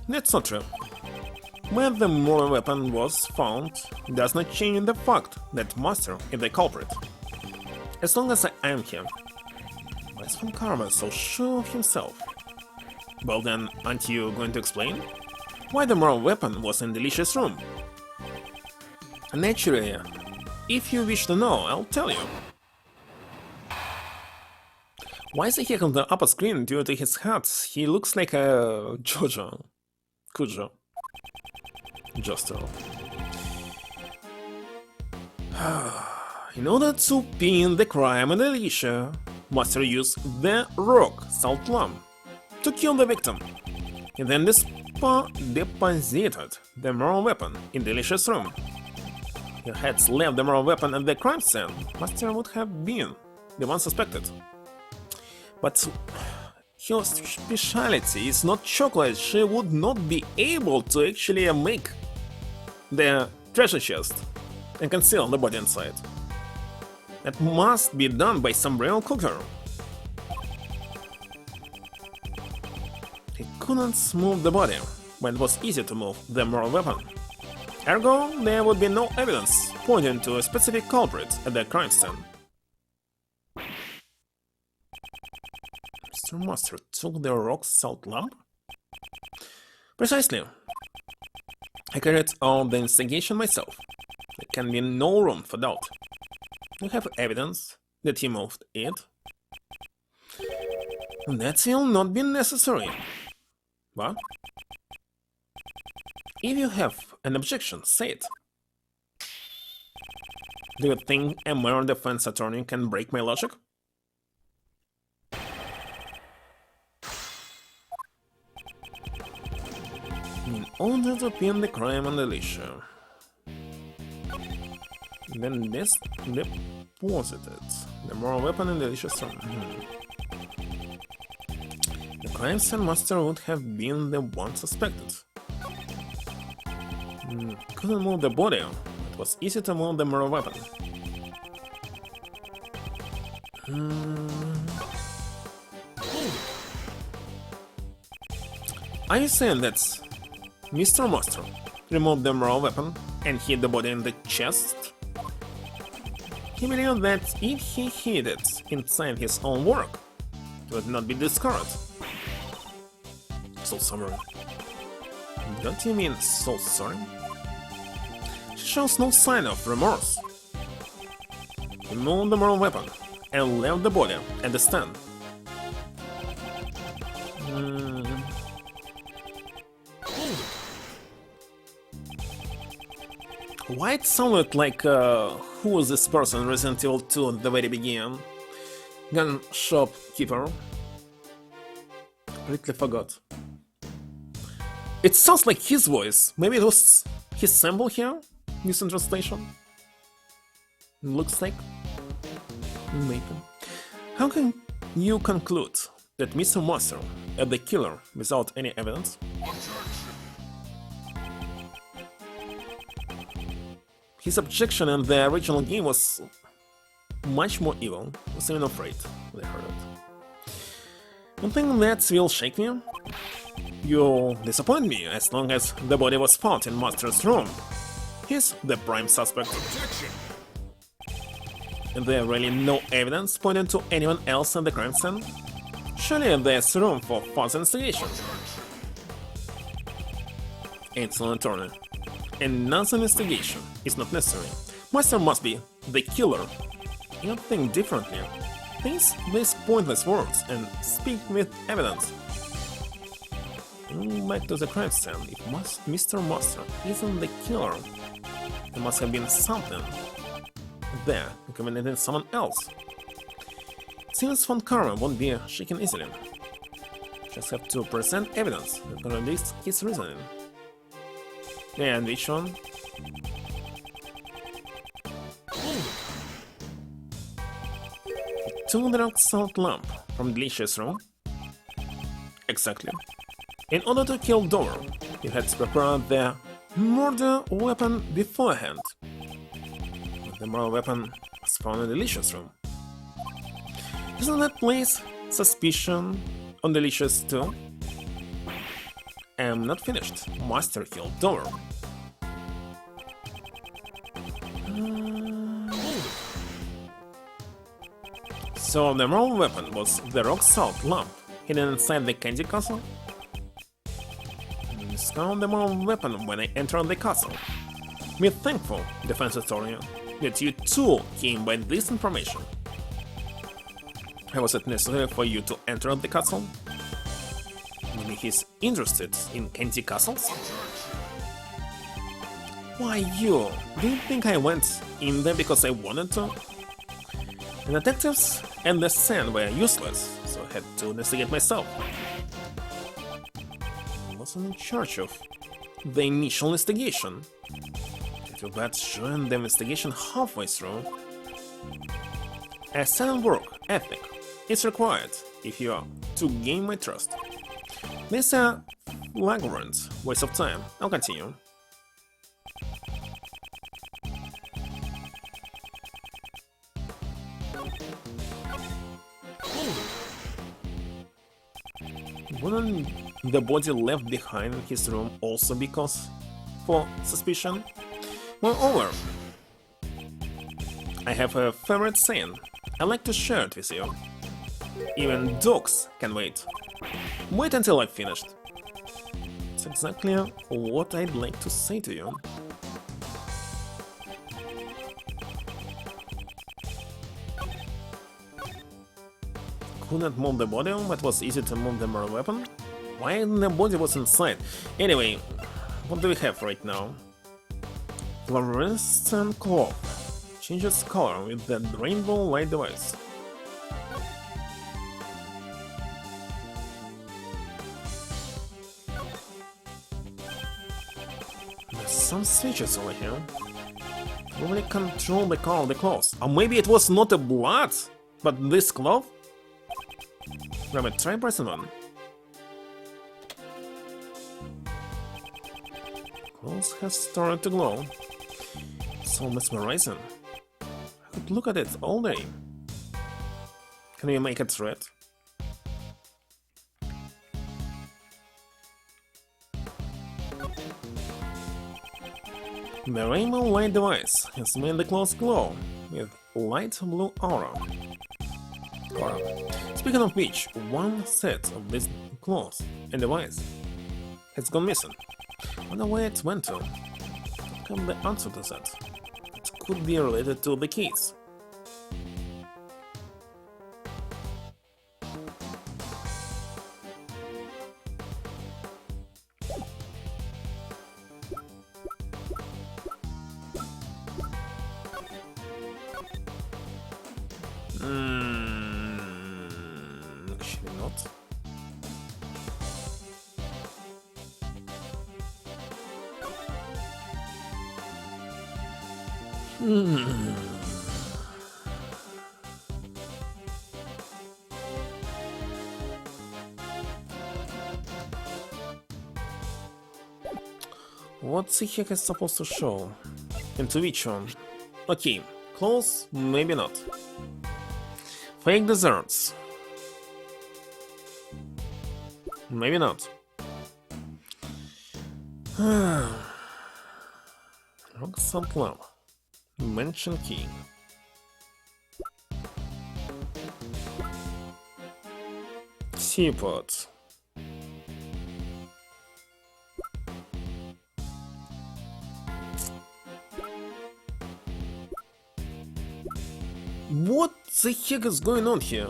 That's not true. Where the murder weapon was found does not change the fact that Master is the culprit. As long as I am here. Why is von Karma so sure of himself? Well then, aren't you going to explain? Why the murder weapon was in Delicia's room? Naturally, if you wish to know, I'll tell you. Why is he on the upper screen due to his hat? He looks like a Jojo. Kujo. Justo. In order to pin the crime on Delicia, Master used the rock salt lamp to kill the victim. He then deposited the murder weapon in Delicia's room. If he had left the murder weapon at the crime scene, Master would have been the one suspected. But her specialty is not chocolate. She would not be able to actually make the treasure chest and conceal the body inside. That must be done by some real cooker. He couldn't move the body, but it was easy to move the murder weapon. Ergo, there would be no evidence pointing to a specific culprit at the crime scene. Mr. Master took the rock salt lamp? Precisely. I carried out the investigation myself. There can be no room for doubt. You have evidence that he moved it. That will not be necessary. What? If you have an objection, say it. Do you think a mere defense attorney can break my logic? In order to pin the crime on Alicia, then this deposited the moral weapon in Alicia's room. The crime scene master would have been the one suspected. Couldn't move the body. It was easy to move the moral weapon. Are you saying that Mr. Master removed the moral weapon and hit the body in the chest? He believed that if he hid it inside his own work, it would not be discovered. So sorry. Don't you mean so sorry? She shows no sign of remorse. He moved the moral weapon and left the body at the stand. Why it sounded like who was this person in Resident Evil 2 at the very beginning? Gun shopkeeper. Completely forgot. It sounds like his voice. Maybe it was his sample here? Missing translation? Looks like. Maybe. How can you conclude that Mr. Master is the killer without any evidence? His objection in the original game was much more evil. I was even afraid when I heard it. One thing that will shake me? You disappoint me as long as the body was found in Master's room. He's the prime suspect. And there really no evidence pointing to anyone else in the crime scene? Surely there's room for further investigation. Excellent attorney. Another investigation is not necessary. Master must be the killer. You think differently. Think these pointless words and speak with evidence. Back to the crime scene. If Mr. Master isn't the killer, there must have been something there incriminating someone else. It seems Von Karma won't be shaken easily. Just have to present evidence that contradicts his reasoning. And which one? Took the rock salt lamp from Delicious room? Exactly. In order to kill Dover, you had to prepare the murder weapon beforehand. But the murder weapon was found in Delicious room. Doesn't that place suspicion on Delicious too? I'm not finished. Master killed Dover. So the moral weapon was the rock salt lamp hidden inside the Kenji castle? Discount the moral weapon when I entered the castle. Be thankful, defense attorney, that you too came by this information. Was it necessary for you to enter the castle? Maybe he's interested in Kenji castles? Why you? Do you think I went in there because I wanted to? The detectives and the scene were useless, so I had to investigate myself. I wasn't in charge of the initial investigation. Too bad showing the investigation halfway through. A certain work ethic is required if you are to gain my trust. This is a flagrant waste of time. I'll continue. Wouldn't the body left behind in his room also be cause for suspicion? Moreover, I have a favorite saying. I like to share it with you. Even dogs can wait. Wait until I've finished. That's exactly what I'd like to say to you. Couldn't move the body, but was easy to move the mirror weapon? Why the body was inside? Anyway, what do we have right now? Fluorescent cloth. Changes color with the rainbow light device. There's some switches over here. Probably control the color of the clothes. Or maybe it was not a blood, but this cloth? Rabbit, try pressing one. Clothes has started to glow. So mesmerizing. I could look at it all day. Can we make it red? The rainbow light device has made the clothes glow with light blue aura. Speaking of which, one set of this cloth and device has gone missing. Wonder where it went to. What can the answer to that? It could be related to the keys. Actually not. What the heck is supposed to show? Into which one? Okay, close, maybe not. Fake desserts. Maybe not. Rock salt lava. Mention key. Teapot. What the heck is going on here?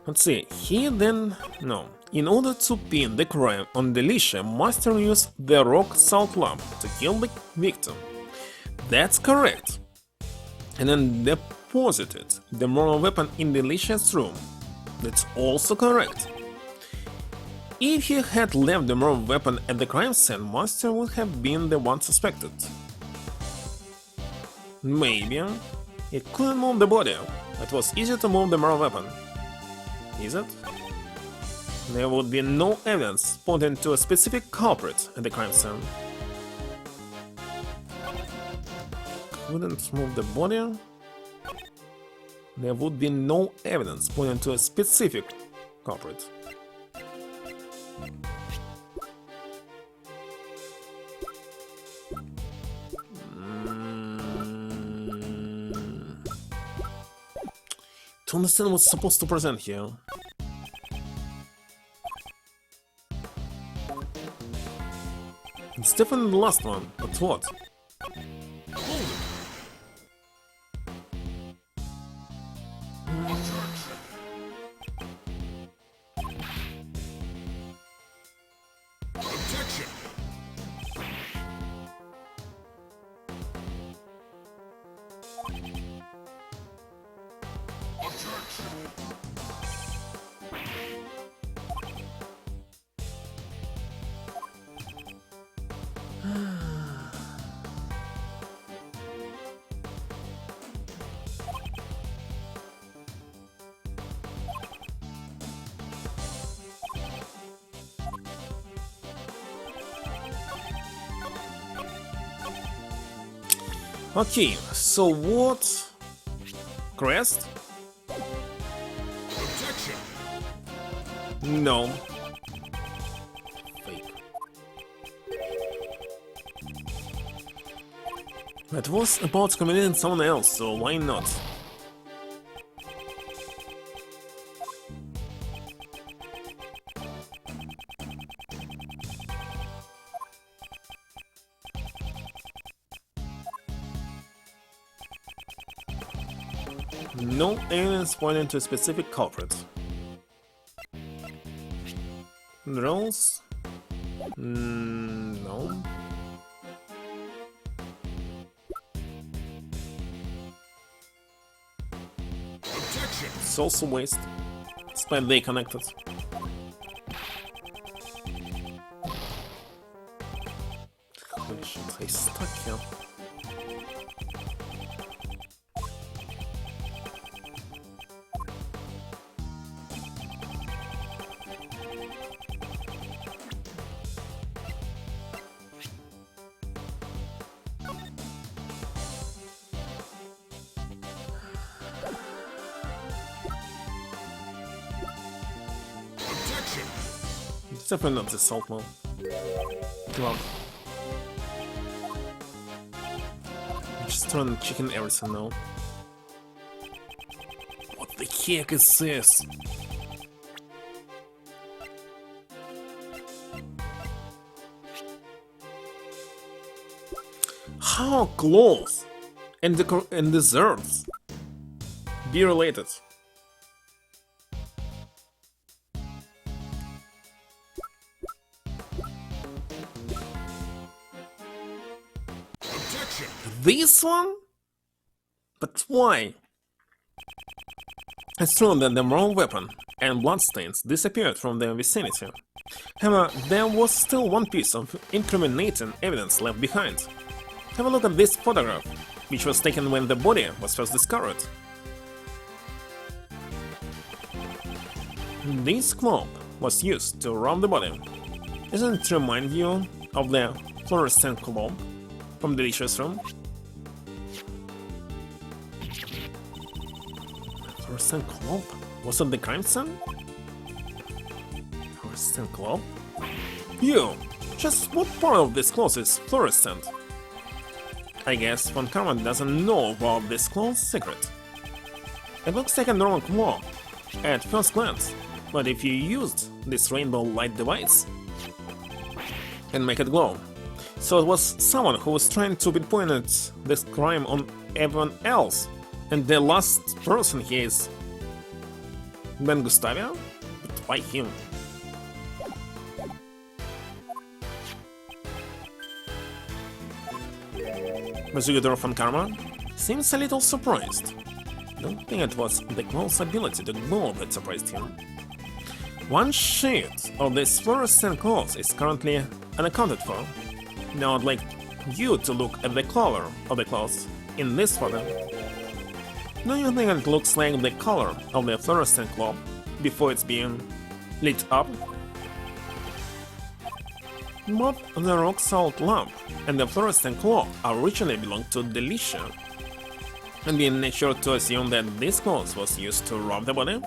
Let's see, here then... no. In order to pin the crime on the leash, Master used the rock salt lamp to kill the victim. That's correct. And then deposited the moral weapon in the leash's room. That's also correct. If he had left the moral weapon at the crime scene, Master would have been the one suspected. Maybe it couldn't move the body. It was easy to move the moral weapon. Is it? There would be no evidence pointing to a specific culprit at the crime scene. Couldn't move the body. There would be no evidence pointing to a specific culprit. To understand what's supposed to present here. It's definitely the last one, but what? Objection! Okay, so what? Crest? Objection! No. Fake. That was about communicating someone else, so why not? No evidence pointing to a specific culprit. Rules? No. Objection. It's also waste, despite they connected. Holy shit, I stuck here. Objection. It's definitely not the salt mode. Well, just turn chicken everything now. What the heck is this? How close and desserts be related? Objection. This one? But why? It's true that the moral weapon and bloodstains disappeared from the vicinity. However, there was still one piece of incriminating evidence left behind. Have a look at this photograph, which was taken when the body was first discovered. This cloth was used to rob the body. Doesn't it remind you of the fluorescent cloth from the Delicious room? Fluorescent cloth? Was it the crime scene? Fluorescent cloth? You! Just what part of this cloth is fluorescent? I guess Von Karma doesn't know about this cloth's secret. It looks like a normal cloth at first glance, but if you used this rainbow light device and make it glow, so it was someone who was trying to pinpoint this crime on everyone else, and the last person here is Ben Gustavia? But why him? Prosecutor Von Karma seems a little surprised. Don't think it was the cloth's ability to glow that surprised him. One sheet of this fluorescent cloth is currently unaccounted for. Now I'd like you to look at the color of the cloth in this photo. Do you think it looks like the color of the fluorescent cloth before it's being lit up? Both the rock salt lamp and the fluorescent cloth originally belonged to Delicia, and being natural to assume that this cloth was used to rob the body.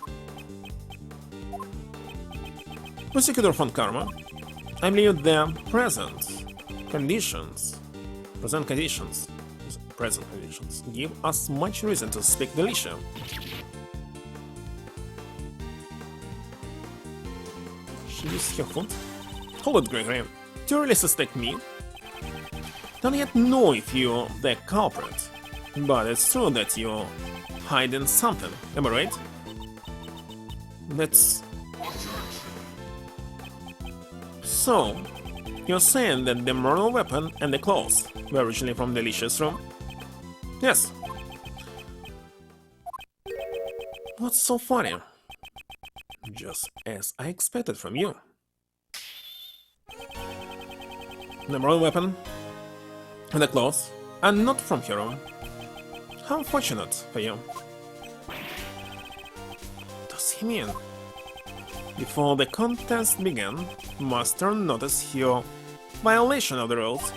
Prosecutor Von Karma, I believe the present conditions give us much reason to speak Delicia. She used her foot? Hold it, Gregory. Do you really suspect me? Don't yet know if you're the culprit, but it's true that you're hiding something, am I right? That's... So, you're saying that the murder weapon and the clothes were originally from Delicious room? Yes. What's so funny? Just as I expected from you. The murder weapon and the clothes are not from her room. How unfortunate for you. Does he mean? Before the contest began, Master noticed your violation of the rules.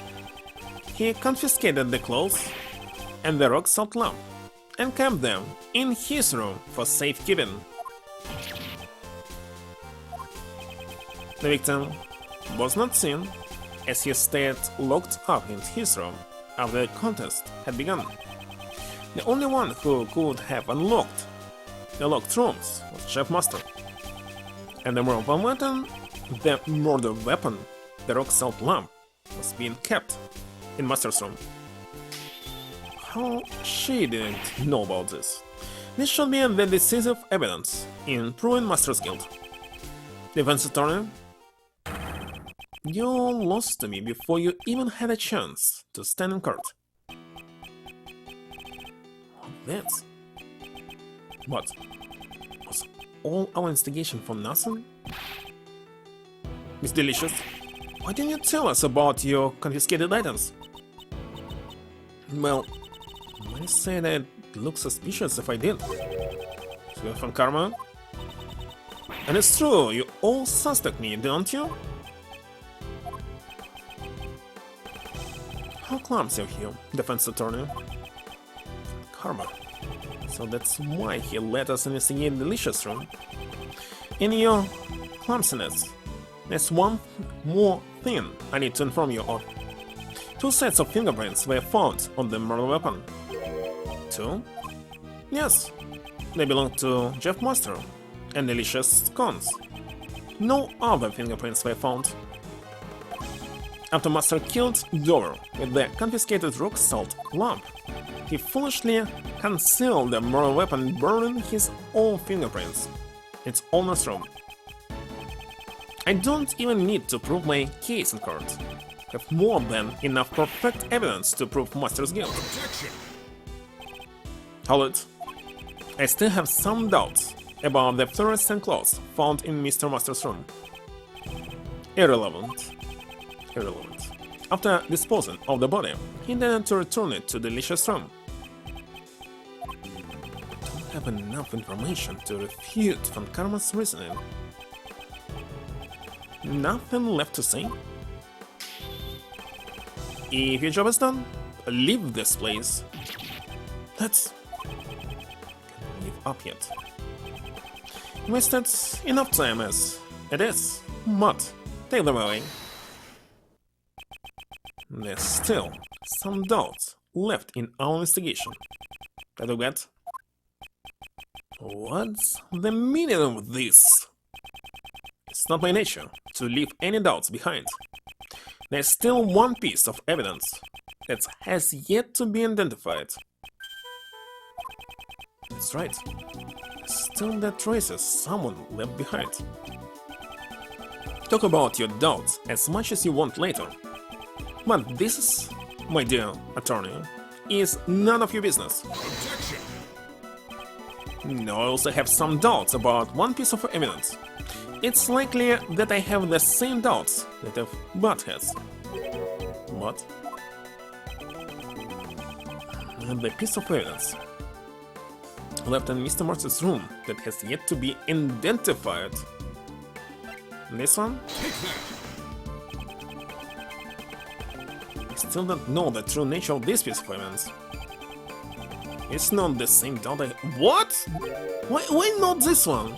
He confiscated the clothes and the rock salt lamp and kept them in his room for safekeeping. The victim was not seen as he stayed locked up in his room after the contest had begun. The only one who could have unlocked the locked rooms was Chef Master. And the murder weapon, the rock salt lamp, was being kept in Master's room. How she didn't know about this? This should be the decisive evidence in proving Master's guilt. Defense attorney, you lost to me before you even had a chance to stand in court. That's... What? Was all our instigation for nothing? Miss Delicious, why didn't you tell us about your confiscated items? Well, I say that it looks suspicious if I did. So you're from Karma? And it's true, you all suspect me, don't you? How clumsy of you, defense attorney. Karma. So that's why he let us investigate the Delicious room. In your clumsiness, there's one more thing I need to inform you of. 2 sets of fingerprints were found on the murder weapon. 2? Yes. They belong to Jeff Master and Delicious Cones. No other fingerprints were found. After Master killed Dover with the confiscated rock salt lamp, he foolishly concealed the murder weapon, burning his own fingerprints in its owner's room. I don't even need to prove my case in court. I have more than enough perfect evidence to prove Master's guilt. Hold it. I still have some doubts about the fluorescent clothes found in Mr. Master's room. Irrelevant. After disposing of the body, he intended to return it to Delicious room. Don't have enough information to refute Von Karma's reasoning. Nothing left to say? If your job is done, leave this place. Let's... Can't give up yet. Wasted enough time as it is, but take them away. There's still some doubts left in our investigation. That you get? What's the meaning of this? It's not my nature to leave any doubts behind. There's still one piece of evidence that has yet to be identified. That's right. Still the traces someone left behind. Talk about your doubts as much as you want later. But this, my dear attorney, is none of your business. No, I also have some doubts about one piece of evidence. It's likely that I have the same doubts that Bud has. What? The piece of evidence left in Mr. Martin's room that has yet to be identified. This one? I still don't know the true nature of this piece of evidence. It's not the same doubt I... What? Why not this one?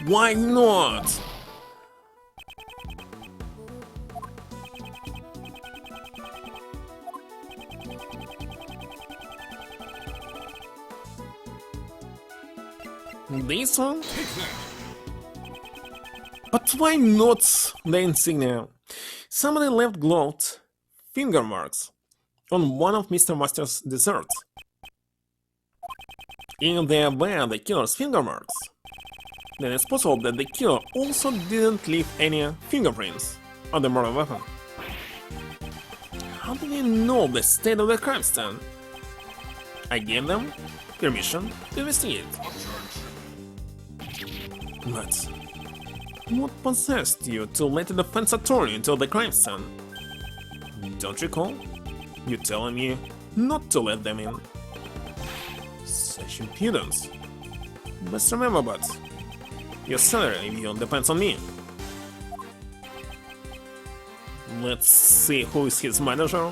Why not? This one? But why not the insignia? Somebody left gloved finger marks on one of Mr. Master's desserts. If they were the killer's finger marks, then it's possible that the killer also didn't leave any fingerprints on the murder weapon. How did they know the state of the crime scene? I gave them permission to investigate. But what possessed you to let the defense attorney into the crime scene? Don't recall? You telling me not to let them in. Such impudence. But remember, Bud, your salary review depends on me. Let's see who is his manager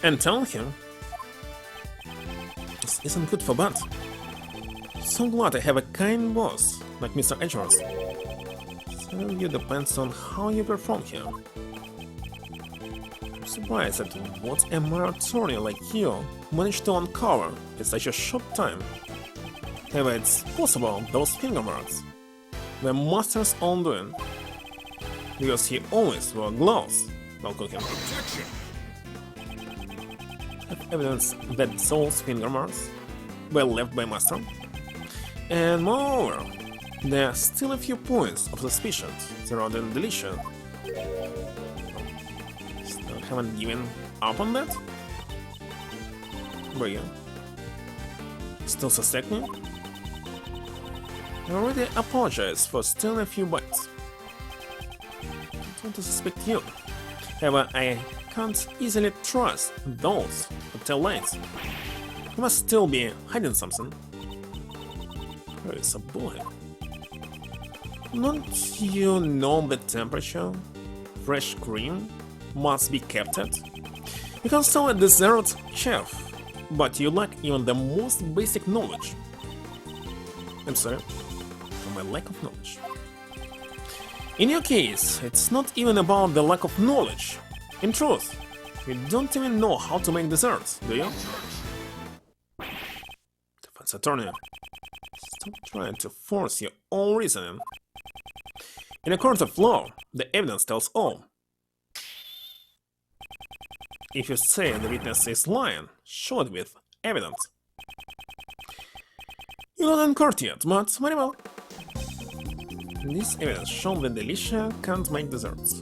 and tell him this isn't good for Bud. So glad I have a kind boss like Mr. Edgeworth. Salary depends on how you perform here. I'm surprised at what a mere attorney like you managed to uncover in such a short time. However, it's possible those finger marks were Master's own doing, because he always wore gloves while cooking. evidence that those finger marks were left by Master. And moreover, there are still a few points of suspicion surrounding Delicia. Still haven't given up on that? But yeah. Still suspect me? I already apologized for stealing a few bites. I don't want to suspect you. However, I can't easily trust those who tell lies. You must still be hiding something. Where is a boy? Don't you know the temperature fresh cream must be kept at? You can sell a dessert chef, but you lack even the most basic knowledge. I'm sorry for my lack of knowledge. In your case, it's not even about the lack of knowledge. In truth, you don't even know how to make desserts, do you? Defense attorney, stop trying to force your own reasoning. In a court of law, the evidence tells all. If you say the witness is lying, show it with evidence. You're not in court yet, but very well. This evidence shows that Delicia can't make desserts.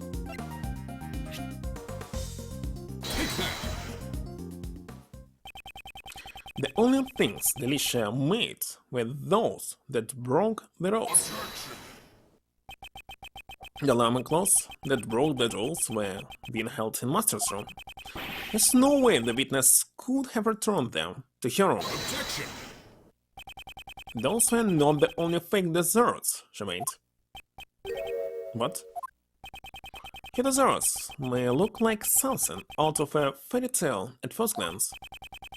The only things Delicia made were those that broke the rules. The alarm clocks that broke the rules were being held in Master's room. There's no way the witness could have returned them to her room. Objection. Those were not the only fake desserts she made. What? Her desserts may look like something out of a fairy tale at first glance,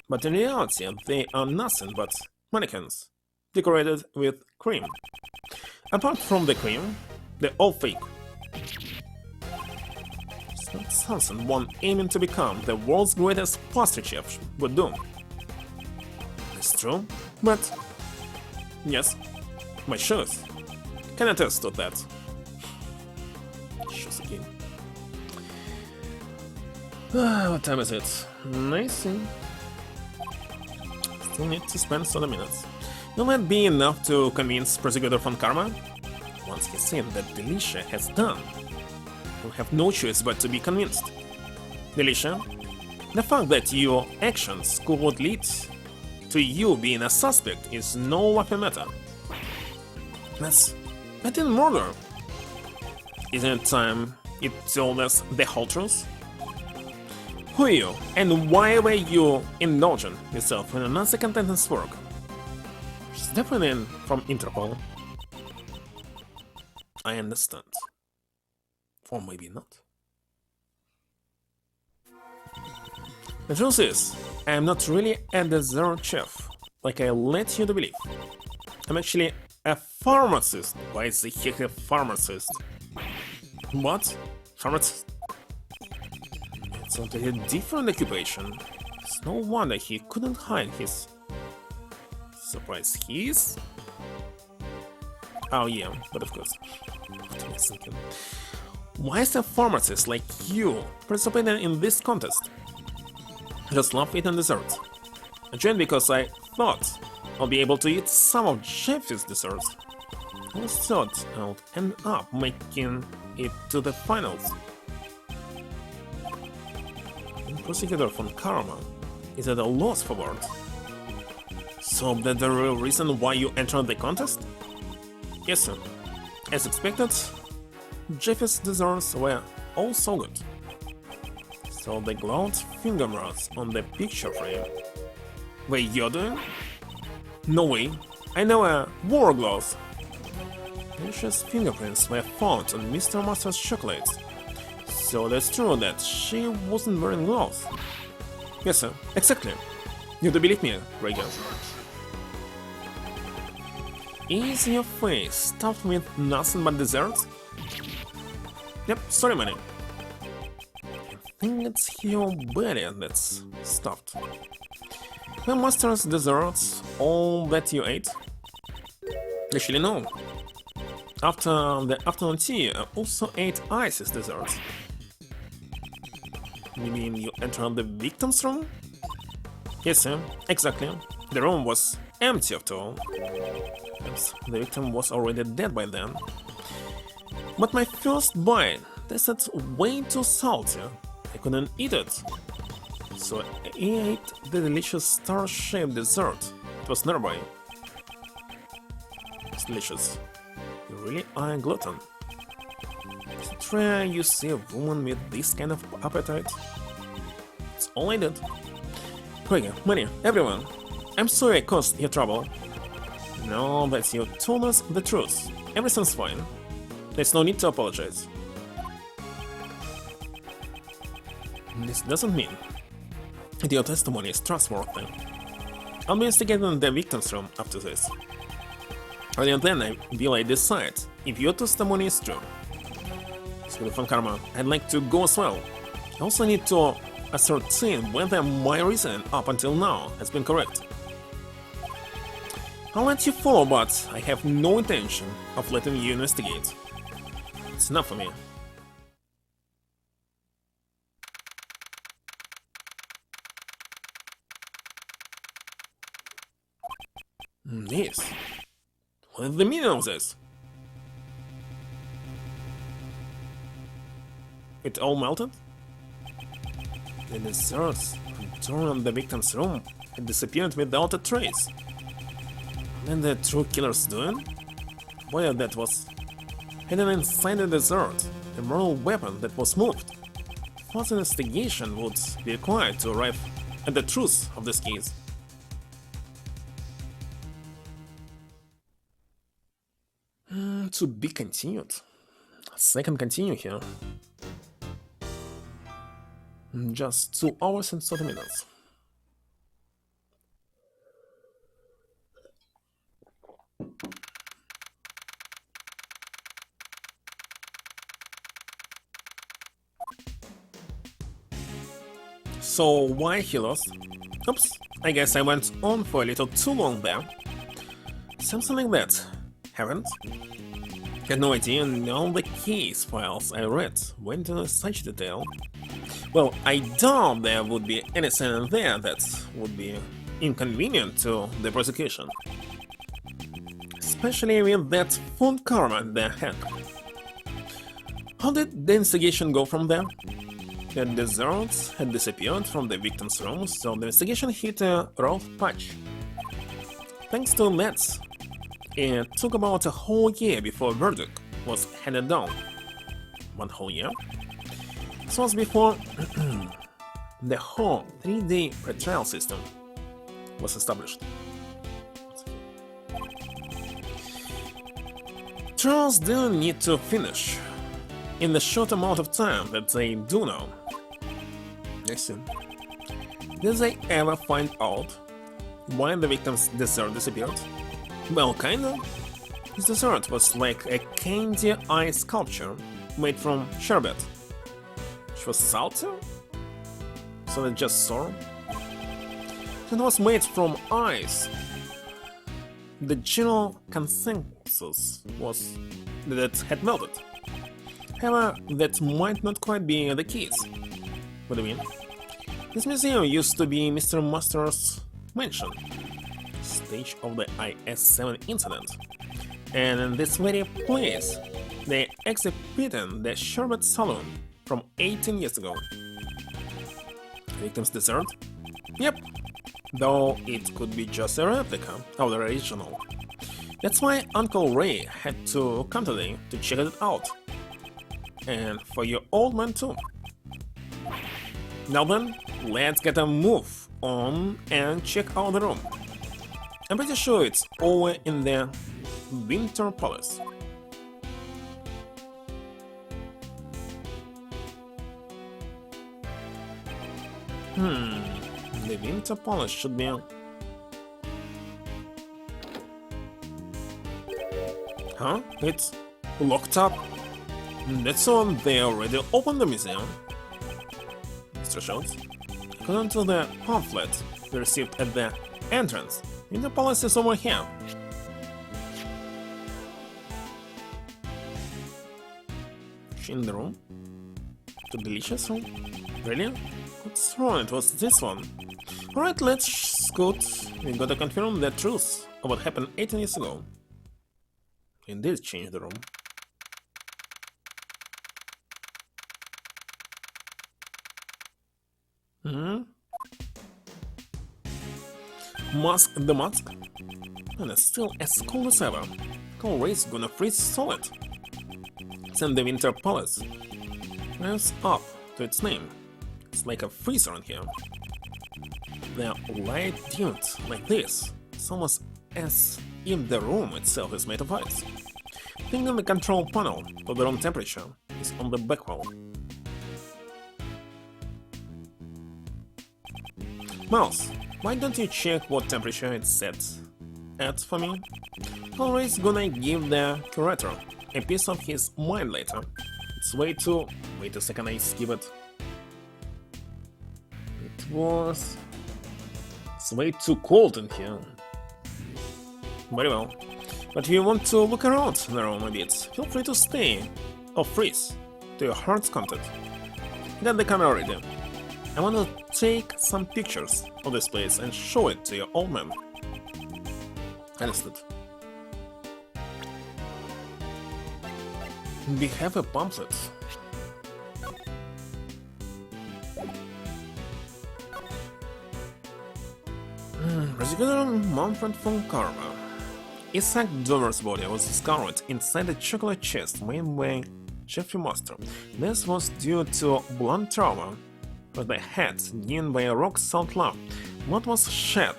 but in reality they are nothing but mannequins, decorated with cream. Apart from the cream, they're all fake. It's not something one aiming to become the world's greatest pastry chef would do. It's true, but yes, my shoes can attest to that. Shoes again. What time is it? I see. Still need to spend 30 minutes. Will that be enough to convince Prosecutor von Karma? Once he's seen that Delicia has done, he'll have no choice but to be convinced. Delicia, the fact that your actions could lead to you being a suspect is no laughing matter. That's in murder. Isn't it time you told us the whole truth? Who are you, and why were you indulging yourself in another contentous work? She's definitely in from Interpol. I understand. Or maybe not. The truth is, I am not really a dessert chef, like I let you to believe. I'm actually a pharmacist. Why is the heck a pharmacist? What? Pharmacist? It's not a different occupation. It's no wonder he couldn't hide his surprise. He is? Oh yeah, but of course. What am I thinking? Why is a pharmacist like you participating in this contest? I just love eating desserts. I joined because I thought I'll be able to eat some of Jeffy's desserts. I always thought I'll end up making it to the finals. And Prosecutor von Karma is at a loss for words. So that's the real reason why you entered the contest? Yes, sir. As expected, Jeffy's desserts were all so good. So the glowed finger marks on the picture frame were you doing? No way, I never wore gloves. Delicious fingerprints were found on Mr. Master's chocolates. So that's true that she wasn't wearing gloves. Yes, sir, exactly. You do believe me, Reagan? Is your face stuffed with nothing but desserts? Yep, sorry, Manny. I think it's your belly that's stuffed. The master's desserts all that you ate? Actually, no. After the afternoon tea, I also ate Ice's desserts. You mean you entered the victim's room? Yes, exactly. The room was empty after all. Yes, the victim was already dead by then. But my first bite tasted way too salty. I couldn't eat it. So I ate the delicious star-shaped dessert. It was nearby. It's delicious. You really are a glutton. Is it rare you see a woman with this kind of appetite? It's all I did. Krieger, Manny, everyone, I'm sorry I caused you trouble. No, but you told us the truth. Everything's fine. There's no need to apologize. This doesn't mean that your testimony is trustworthy. I'll be investigating the victim's room after this. And then will I decide if your testimony is true. Excuse Karma, I'd like to go as well. I also need to ascertain whether my reasoning up until now has been correct. I'll let you follow, but I have no intention of letting you investigate. It's enough for me. Yes. What is the meaning of this? It all melted? The desserts returned in the victim's room had disappeared without a trace. And the true killer's doing? Whatever that was, hidden inside the dessert, a mortal weapon that was moved. Further investigation would be required to arrive at the truth of this case. To be continued. Second continue here. Just 2 hours and 30 minutes. So why he lost? Oops, I guess I went on for a little too long there. Something like that, haven't? Had no idea, and all the case files I read went into such detail. Well, I doubt there would be anything in there that would be inconvenient to the prosecution. Especially with that food karma in their hand. How did the investigation go from there? The desserts had disappeared from the victim's room, so the investigation hit a rough patch. Thanks to that, it took about a whole year before a verdict was handed down. 1 whole year? This was before the whole 3-day pretrial system was established. Trials didn't need to finish in the short amount of time that they do now. Listen, did they ever find out why the victim's dessert disappeared? Well, kinda. His dessert was like a candy ice sculpture made from sherbet. It was salty? So they just sour? It was made from ice. The general consensus was that it had melted. However, that might not quite be the case. What do you mean? This museum used to be Mr. Master's mansion, stage of the IS-7 incident, and in this very place, they exhibited the sherbet saloon from 18 years ago. Victim's dessert? Yep, though it could be just a replica of the original. That's why Uncle Ray had to come today to check it out. And for your old man too. Now then, let's get a move on and check out the room. I'm pretty sure it's over in the Winter Palace. The Winter Palace should be... Huh? It's locked up? That's on, they already opened the museum. Mr. Schultz, according to the pamphlet we received at the entrance, the palace is over here. She in the room? The delicious room? Really? What's wrong? It was this one. Alright, let's scoot. We gotta confirm the truth of what happened 18 years ago. Indeed, change the room. Mask the mask, and it's still as cold as ever. Cold rays gonna freeze solid. Send the Winter Palace. Lives up to its name. It's like a freezer in here. They're light dimmed like this. It's almost as if the room itself is made of ice. Thinking the control panel for the room temperature is on the back wall. Mouse, why don't you check what temperature it's set at for me? Always gonna give the curator a piece of his mind later. It's way too... Wait a second, I skip it. It's way too cold in here. Very well. But if you want to look around the room a bit, feel free to stay or freeze to your heart's content. Get the camera ready. I want to take some pictures of this place and show it to your old man. Understood. We have a pamphlet. Prosecutor Manfred von Karma. Isaac Dover's body was discovered inside a chocolate chest made by Jeffrey Master. This was due to blunt trauma with the head given by a rock-salt lamp. What was shed?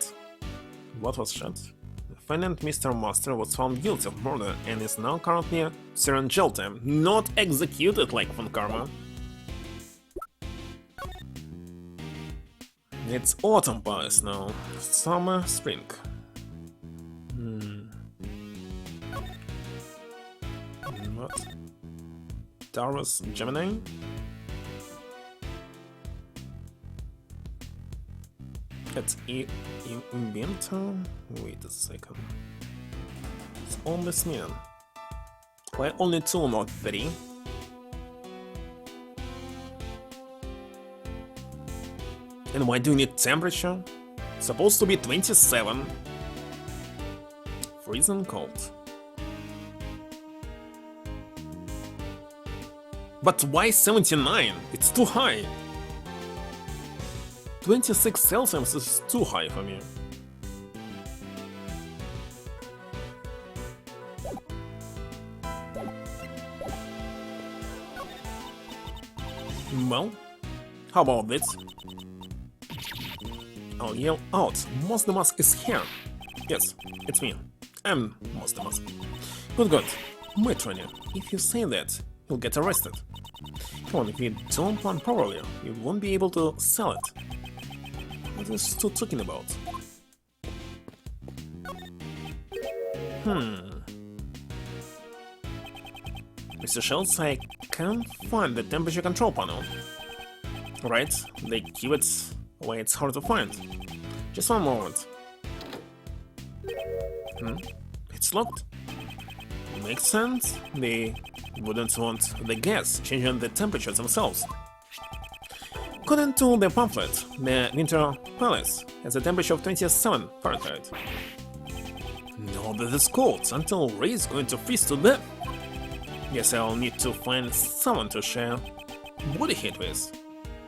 Defendant Mr. Master was found guilty of murder and is now currently serving jail time, not executed like Von Karma. It's autumn palace now. Summer, spring. What? Taurus, Gemini? It's inventor? Wait a second. It's on this man. Why only 2, not 3? And why do you need temperature? It's supposed to be 27. Freezing cold. But why 79? It's too high. 26 Celsius is too high for me. Well, how about this? I'll yell out, Moss the Mask is here! Yes, it's me. I'm Moss the Mask. Good. My trainer, if you say that, you'll get arrested. Come on, if you don't plan properly, you won't be able to sell it. What is still talking about? Mr. Schultz, I can't find the temperature control panel. Right, they keep it where it's hard to find. Just one moment. It's locked. Makes sense. They wouldn't want the guests changing the temperatures themselves. According to the pamphlet, the Winter Palace has a temperature of 27 Fahrenheit. No, this is cold until Ray is going to freeze to death. Guess I'll need to find someone to share body heat with.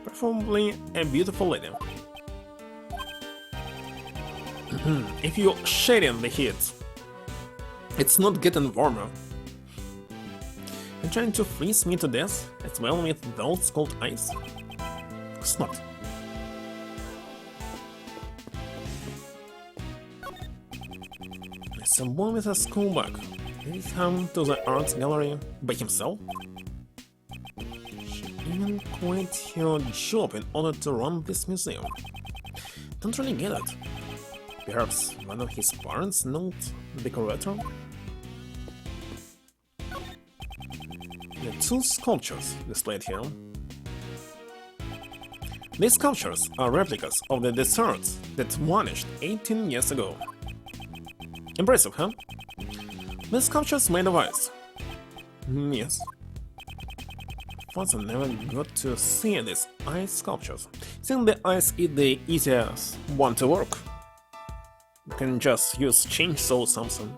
Preferably a beautiful lady. If you're sharing the heat, it's not getting warmer. And trying to freeze me to death as well with those cold ice? It's not. Someone with a school bag. Did he come to the art gallery by himself? She even quit her job in order to run this museum. Don't really get it. Perhaps one of his parents not the curator? The 2 sculptures displayed here. These sculptures are replicas of the deserts that vanished 18 years ago. Impressive, huh? The sculptures made of ice. Yes. father never got to see these ice sculptures, since the ice is the easiest one to work. You can just use chainsaw or something,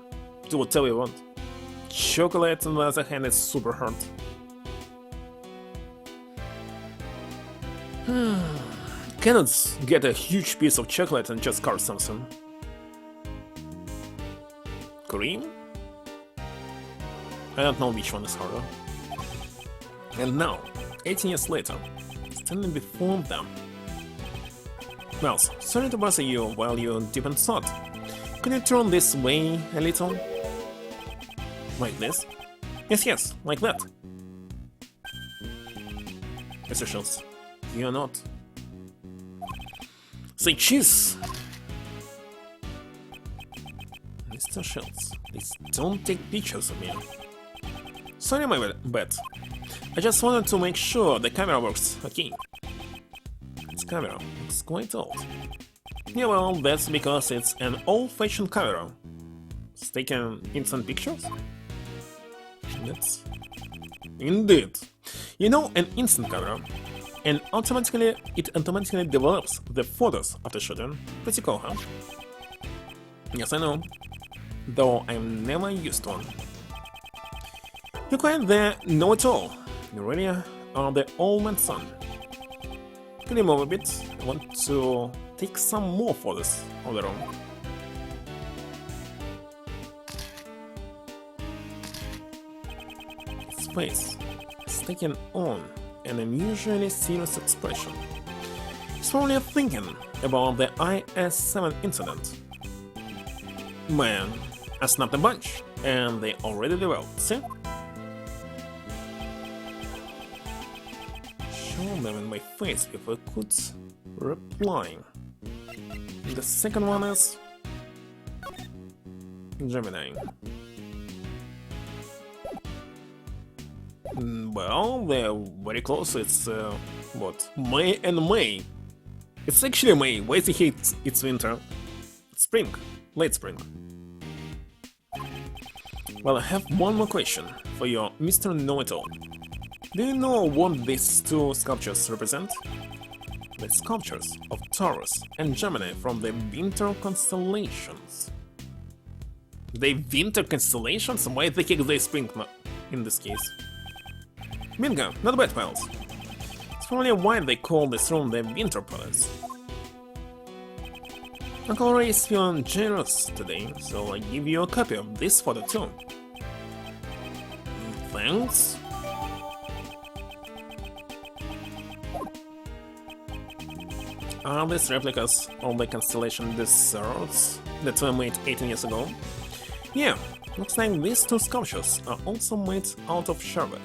do whatever you want. Chocolate, on the other hand, is super hard. Cannot get a huge piece of chocolate and just carve something. Cream? I don't know which one is harder. And now, 18 years later, standing before them. Well, sorry to bother you while you're deep in thought. Could you turn this way a little? Like this? Yes, like that. Mr. Schultz, you're not. Say cheese! Mr. Schultz, please don't take pictures of me. Sorry, my bad. I just wanted to make sure the camera works okay. This camera looks quite old. Yeah, well, that's because it's an old-fashioned camera. It's taking instant pictures? That's... Indeed. You know, an instant camera. And it automatically develops the photos after shooting. Pretty cool, huh? Yes, I know. Though I'm never used one. You're quite the know-it-all. You really are the old man's son. Can you move a bit? I want to take some more photos of the room. His face is taking on an unusually serious expression. He's probably thinking about the IS-7 incident. Man, I snapped a bunch, and they already developed, see? Show them in my face before I could reply. The second one is... Gemini. Well, they're very close. It's, what? May and May. It's actually May. Why is it it's winter? It's spring. Late spring. Well, I have one more question for your Mr. Know-It-All. Do you know what these two sculptures represent? The sculptures of Taurus and Gemini from the winter constellations. The winter constellations? Why the heck they spring in this case? Bingo, not bad, pals. It's probably why they call this room the Winter Palace. Uncle Ray is feeling generous today, so I give you a copy of this photo too. Thanks. Are these replicas of the constellation desserts that were made 18 years ago? Yeah, looks like these two sculptures are also made out of sherbet.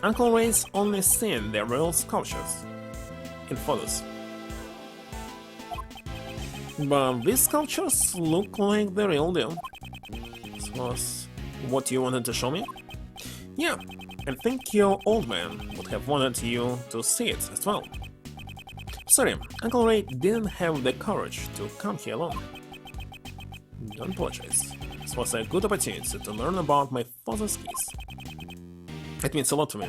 Uncle Ray's only seen their real sculptures in photos. But these sculptures look like the real deal. This was what you wanted to show me? Yeah, I think your old man would have wanted you to see it as well. Sorry, Uncle Ray didn't have the courage to come here alone. Don't apologize. This was a good opportunity to learn about my father's keys. It means a lot to me.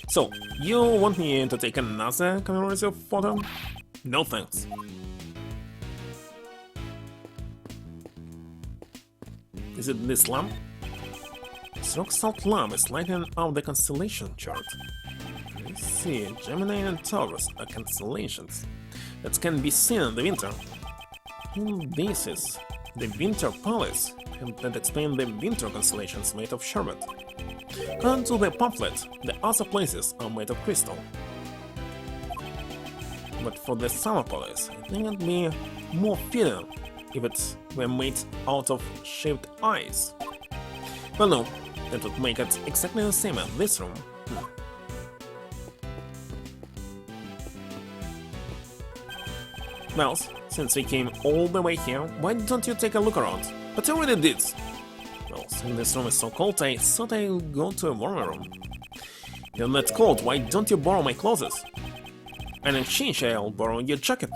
So, you want me to take another commemorative photo? No thanks. Is it this lamp? This rock salt lamp is lighting up the constellation chart. I see, Gemini and Taurus are constellations that can be seen in the winter. And this is the Winter Palace, and that explains the winter constellations made of sherbet. According to the pamphlet, the other places are made of crystal. But for the Summer Palace, I think it'd be more fitting if it were made out of shaved ice. Well, no, that would make it exactly the same as this room. Well, since we came all the way here, why don't you take a look around? But you already did. Well, since this room is so cold, I thought I'd go to a warmer room. You're not cold, why don't you borrow my clothes? And in exchange, I'll borrow your jacket.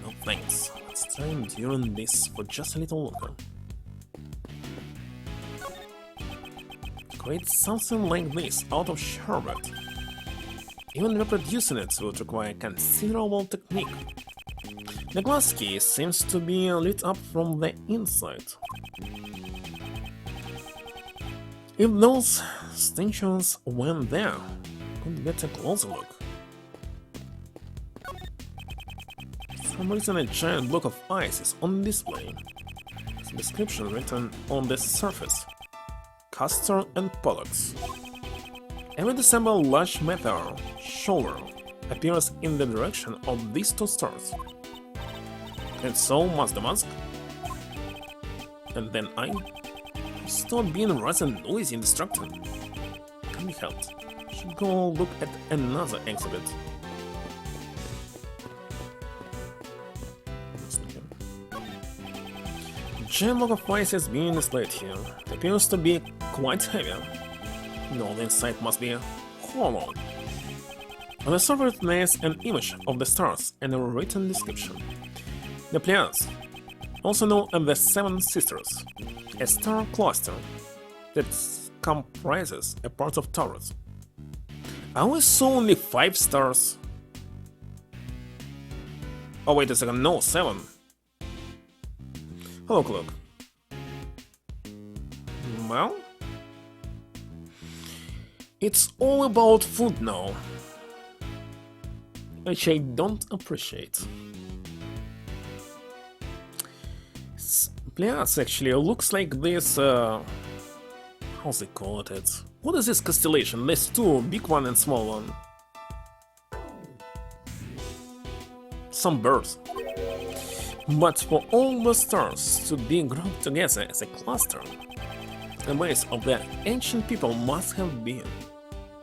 No thanks. Let's try enduring this for just a little longer. create something like this out of sherbet. Even reproducing it would require considerable technique. The glass key seems to be lit up from the inside. If those stanchions weren't there, could get a closer look. For some reason a giant block of ice is on display. There's a description written on the surface. Castor and Pollux. Every December large meteor shower appears in the direction of these two stars. And so must the mask. And then I start being rather noisy and distracting. Can be helped. Should go look at another exhibit. Giant block of ice is being displayed here. It appears to be quite heavy. No, the inside must be hollow. On the surface there's an image of the stars and a written description. The Pleiades, also known as the Seven Sisters, a star cluster that comprises a part of Taurus. I always saw only 5 stars. Oh wait a second, no, 7. Hello, clock. Well, it's all about food now, which I don't appreciate. Pleiades actually looks like this, how's they call it? What is this constellation? There's 2, big one and small one. Some birds. But for all the stars to be grouped together as a cluster, the base of the ancient people must have been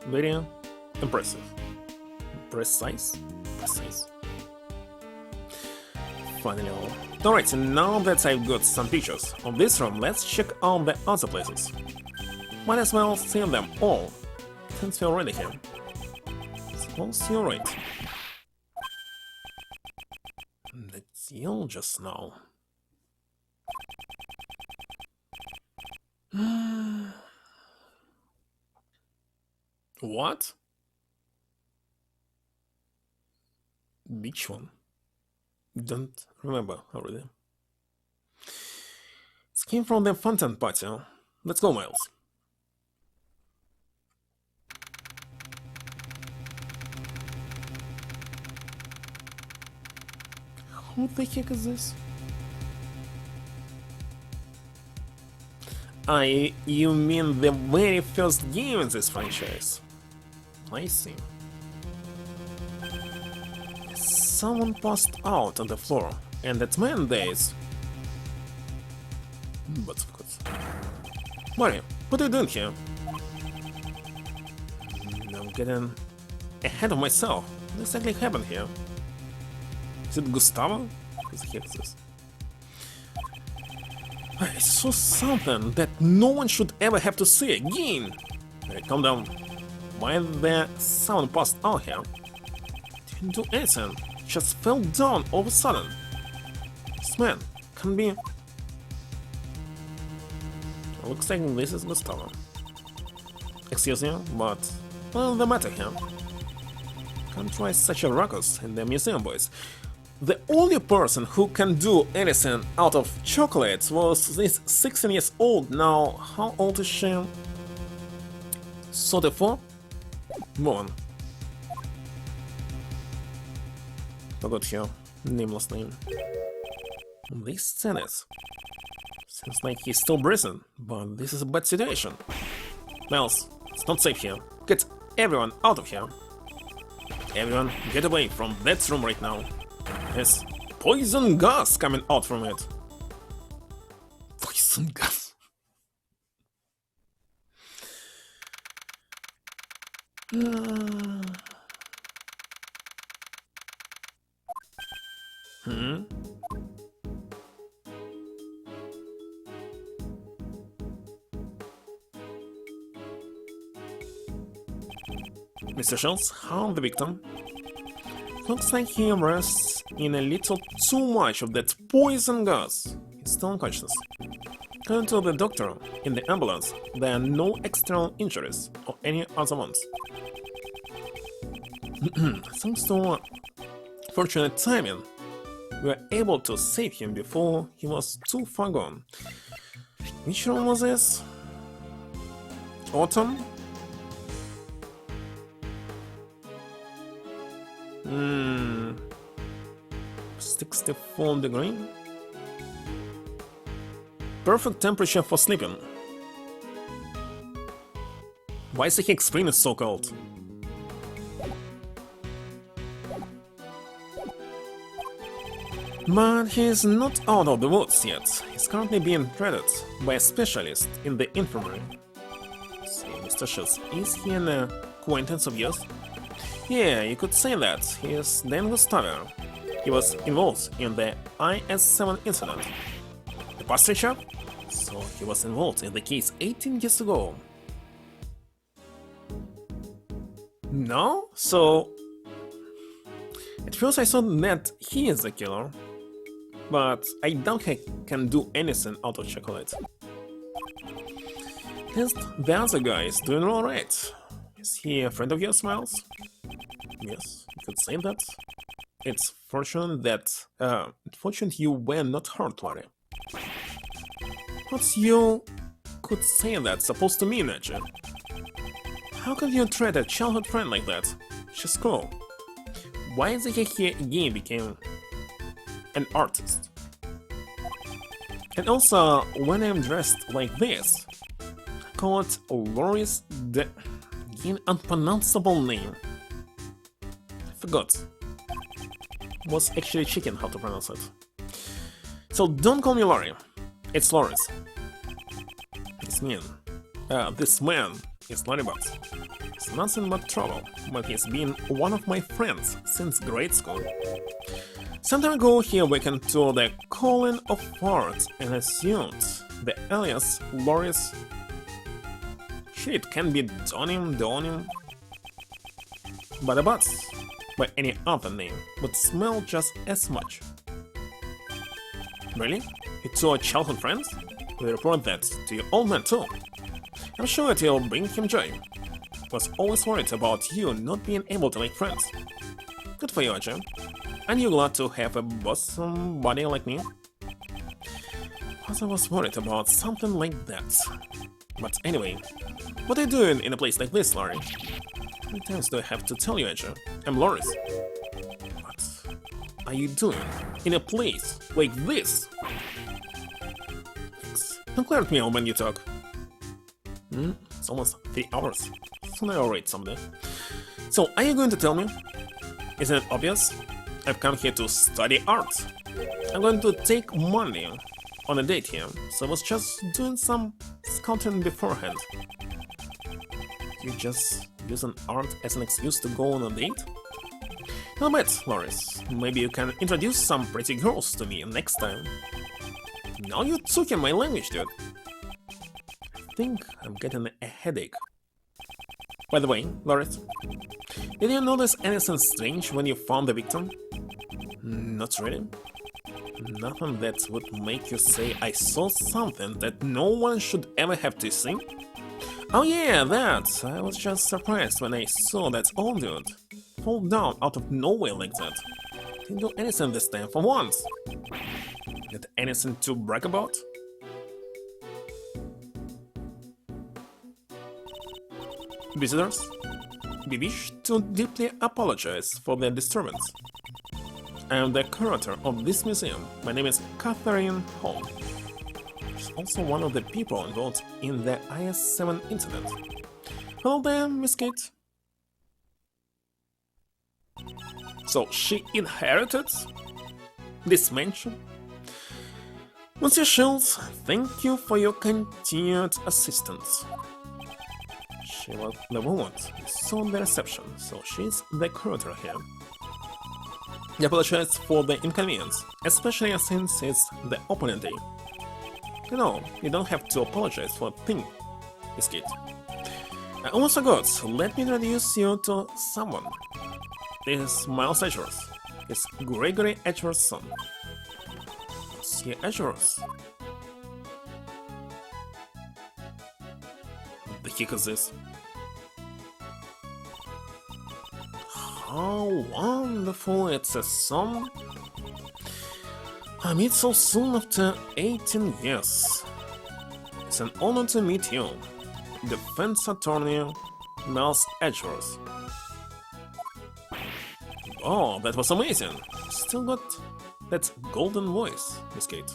very impressive. Precise? Finally. Alright, now that I've got some pictures of this room, let's check out the other places. Might as well see them all, since we're already here. Suppose you're right. The deal just now. What? Which one? Don't remember already. It came from the fountain party. Let's go, Miles. Who the heck is this? You mean the very first game in this franchise? I see. Someone passed out on the floor, and that man days. But of course. Mario, what are you doing here? I'm getting ahead of myself. What exactly happened here? Is it Gustavo? What the heck is this? I saw something that no one should ever have to see again. Calm down. Why the someone passed out here? Didn't do anything. Just fell down all of a sudden. This man can be. Looks like this is Gustavo. Excuse me, but what's the matter here? Can't try such a ruckus in the museum, boys. The only person who can do anything out of chocolates was this 16 years old. Now, how old is she? 34? Woman. Forgot her nameless name. This tennis. Seems like he's still breathing, but this is a bad situation. Miles, it's not safe here. Get everyone out of here. Everyone, get away from that room right now. There's poison gas coming out from it. Poison gas. Mr. Schultz, how the victim? Looks like he rests in a little too much of that poison gas. He's still unconscious. According to the doctor in the ambulance, there are no external injuries or any other ones. Thanks to fortunate timing, we were able to save him before he was too far gone. Which room was this? Autumn? 64 degree? Perfect temperature for sleeping. Why is the heat screen so cold? But he's not out of the woods yet. He's currently being treated by a specialist in the infirmary. See, Mr. Schultz, is he an acquaintance of yours? Yeah, you could say that. He's Dan Gustaver. He was involved in the IS-7 incident. The pastry chef? So he was involved in the case 18 years ago. No? So... At first I thought that he is the killer. But I doubt he can do anything out of chocolate. Just the other guy is doing alright. Is he a friend of yours, Miles? Yes, you could say that. It's fortunate you were not hurt, Larry. What you could say that supposed to mean, Neji? How could you treat a childhood friend like that? She's cool. Why is he here again became an artist? And also, when I'm dressed like this, I call it Lori's an unpronounceable name. I forgot. Was actually checking how to pronounce it. So don't call me Lori. It's Loris. This man is Lori Bugs. It's nothing but trouble, but he's been one of my friends since grade school. Some time ago he awakened to the calling of art and assumed the alias Loris. Shit, can be Donim, but the bots by any other name would smell just as much. Really? You two are childhood friends? We report that to your old man too. I'm sure it will bring him joy. Was always worried about you not being able to make friends. Good for you, Aja. Aren't you glad to have a bosom body like me? I was worried about something like that. But anyway, what are you doing in a place like this, Larry? How many times do I have to tell you, Aja? I'm Loris. What are you doing in a place like this? Don't clear at me when you talk. It's almost 3 hours. Soon I'll read someday. So, are you going to tell me? Isn't it obvious? I've come here to study art. I'm going to take money on a date here, so I was just doing some scouting beforehand. You just using art as an excuse to go on a date? I'll bet, Loris. Maybe you can introduce some pretty girls to me next time. Now you're talking my language, dude. I think I'm getting a headache. By the way, Loris, did you notice anything strange when you found the victim? Not really. Nothing that would make you say I saw something that no one should ever have to see? Oh yeah, that! I was just surprised when I saw that old dude fall down out of nowhere like that. Didn't do anything this time for once. Got anything to brag about? Visitors, we wish to deeply apologize for the disturbance. I am the curator of this museum. My name is Catherine Hall. She's also one of the people involved in the IS-7 incident. Hello there, Miss Kate. So she inherited this mansion? Monsieur Schultz, thank you for your continued assistance. She was the woman who saw the reception, so she's the curator here. I apologize for the inconvenience, especially since it's the opening day. You know, you don't have to apologize for a thing, Miss Kate. I almost forgot, let me introduce you to someone. This is Miles Edgeworth. It's Gregory Edgeworth's son. Monsieur Edgeworth. the heck is this? How wonderful, it's a song. I meet so soon after 18 years. It's an honor to meet you, defense attorney Miles Edgeworth. Oh, that was amazing. Still got that golden voice, Miss Kate.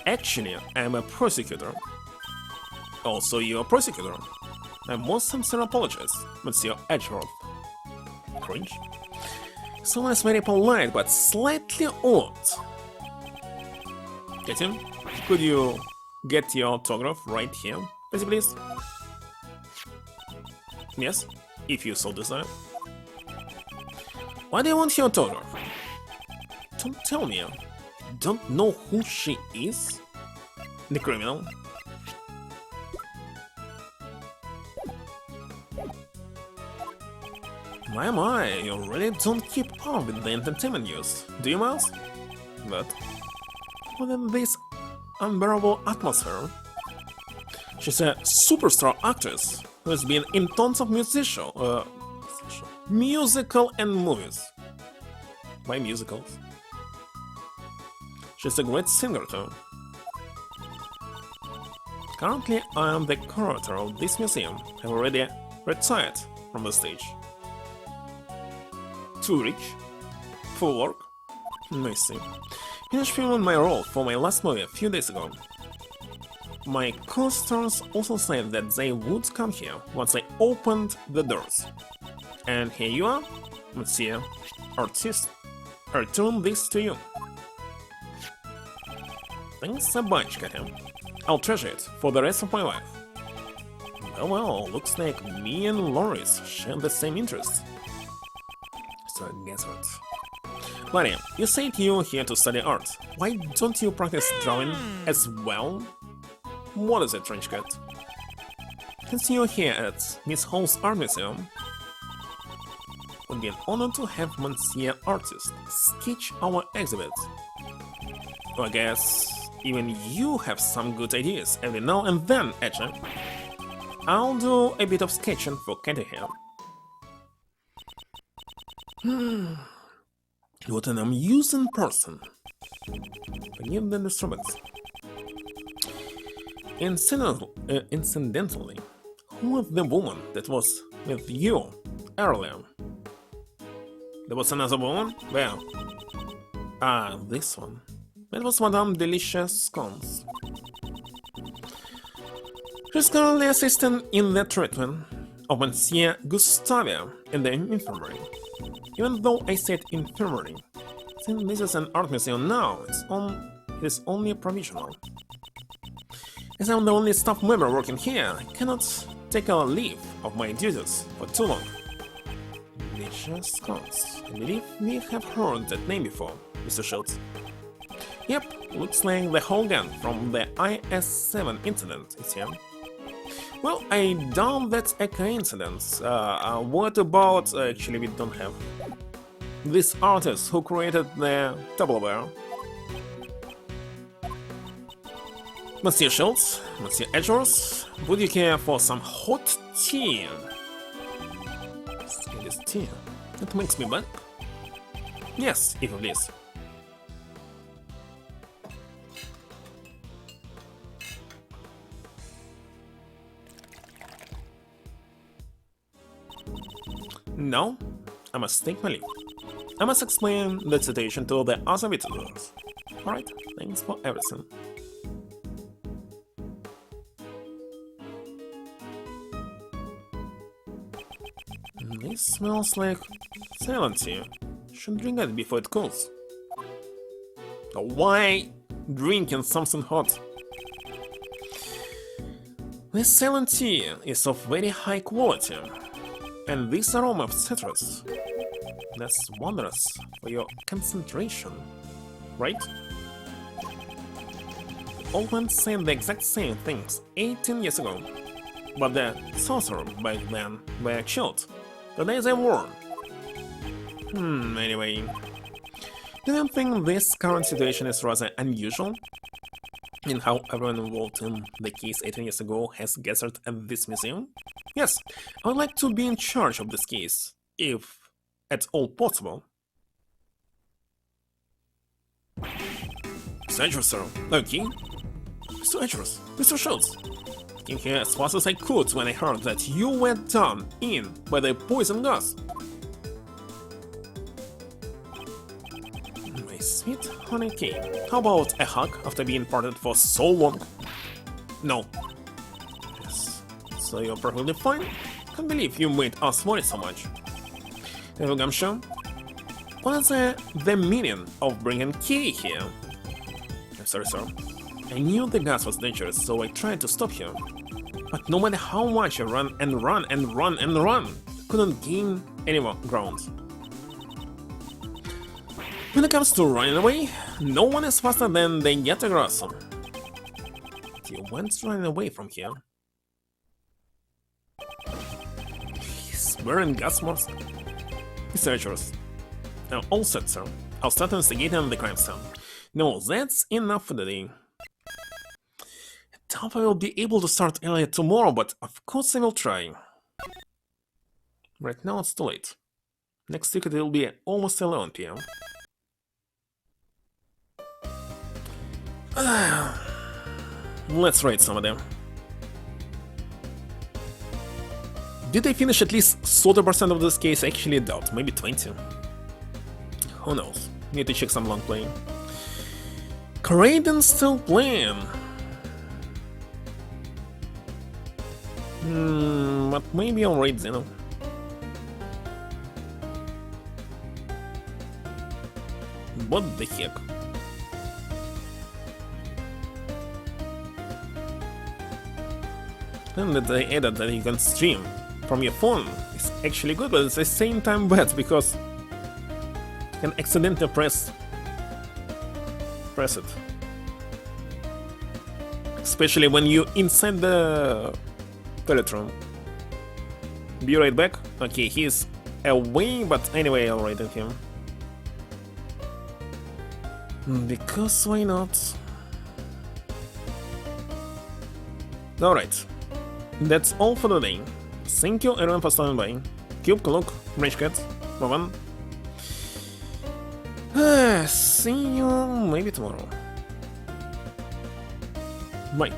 Actually, I'm a prosecutor. Also, you're a prosecutor. I most sincere apologize, Monsieur Edgeworth. Cringe. Someone is very polite, but slightly odd. Get him? Could you get your autograph right here, please? Yes, if you so desire. Why do you want your autograph? Don't tell me. Don't know who she is? The criminal? My, you really don't keep up with the entertainment news, do you, Miles? But within this unbearable atmosphere, she's a superstar actress who has been in tons of musical and movies. Why musicals? She's a great singer too. Currently, I am the curator of this museum. I've already retired from the stage. Too rich? For work? I see. Finished filming my role for my last movie a few days ago. My co-stars also said that they would come here once I opened the doors. And here you are, Monsieur Artist. I return this to you. Thanks a bunch, Katia. I'll treasure it for the rest of my life. Well, looks like me and Loris share the same interests. So guess what? Larry, you said you're here to study art. Why don't you practice drawing as well? What is it, Trenchcat? Since you're here at Miss Hall's Art Museum, it would be an honor to have Monsieur Artist sketch our exhibit. I guess even you have some good ideas every now and then, Etcher. I'll do a bit of sketching for Kenji here. What an amusing person. Forgive the disturbance. Incidentally, who was the woman that was with you earlier? There was another woman? Where? Ah, this one. That was Madame Delicious Scones. She's currently assisting in the treatment of Monsieur Gustavia in the infirmary. Even though I said infirmary, since this is an art museum now, it is only provisional. As I'm the only staff member working here, I cannot take a leave of my duties for too long. Delicious Scones. I believe we have heard that name before, Mr. Schultz. Yep, looks like the whole gang from the IS-7 incident is here. Well, I doubt that's a coincidence. What about... actually, we don't have... this artist who created the Tupperware. Monsieur Schultz, Monsieur Edgeworth, would you care for some hot tea? It is tea. It makes me back. Yes, if you please. No, I must take my leave. I must explain the situation to the other visitors. Alright, thanks for everything. This smells like Ceylon tea. Should drink it before it cools. Why drinking something hot? This Ceylon tea is of very high quality. And this aroma of citrus, that's wondrous for your concentration, right? All men said the exact same things 18 years ago, but the sorcerer back then were killed. Today they were. Anyway, do you think this current situation is rather unusual? And how everyone involved in the case 18 years ago has gathered at this museum? Yes, I would like to be in charge of this case, if at all possible. Mr. sir. Okay. Mr. Edgeworth, Mr. Schultz. I came here as fast as I could when I heard that you were done in by the poison gas. My sweet honey cake. How about a hug after being parted for so long? No. Yes. So you're perfectly fine? Can't believe you made us worry so much. I'm sure. What is the meaning of bringing Kitty here? I'm sorry, sir. I knew the gas was dangerous, so I tried to stop you. But no matter how much I ran and ran and ran and ran, couldn't gain any more ground. When it comes to running away, no one is faster than the Gyakuten. But you went running away from here. He's wearing gas mask. Researchers. All set, sir. I'll start investigating the crime scene. No, that's enough for the day. I doubt I will be able to start earlier tomorrow, but of course I will try. Right now it's too late. Next week it will be almost 11 PM. Let's rate some of them. Did I finish at least 30% of this case? I actually doubt, maybe 20. Who knows? Need to check some long playing. Kraden's still playing. But maybe I'll rate Zeno. What the heck? And that they added that you can stream from your phone is actually good, but it's the same time bad because you can accidentally press it. Especially when you're inside the toilet room. Be right back. Okay, he's away, but anyway, I'll rate him. Because why not? Alright. That's all for today. Thank you everyone for stopping by. Cube, Cloak, Rage Cat, Movan. See you maybe tomorrow. Bye.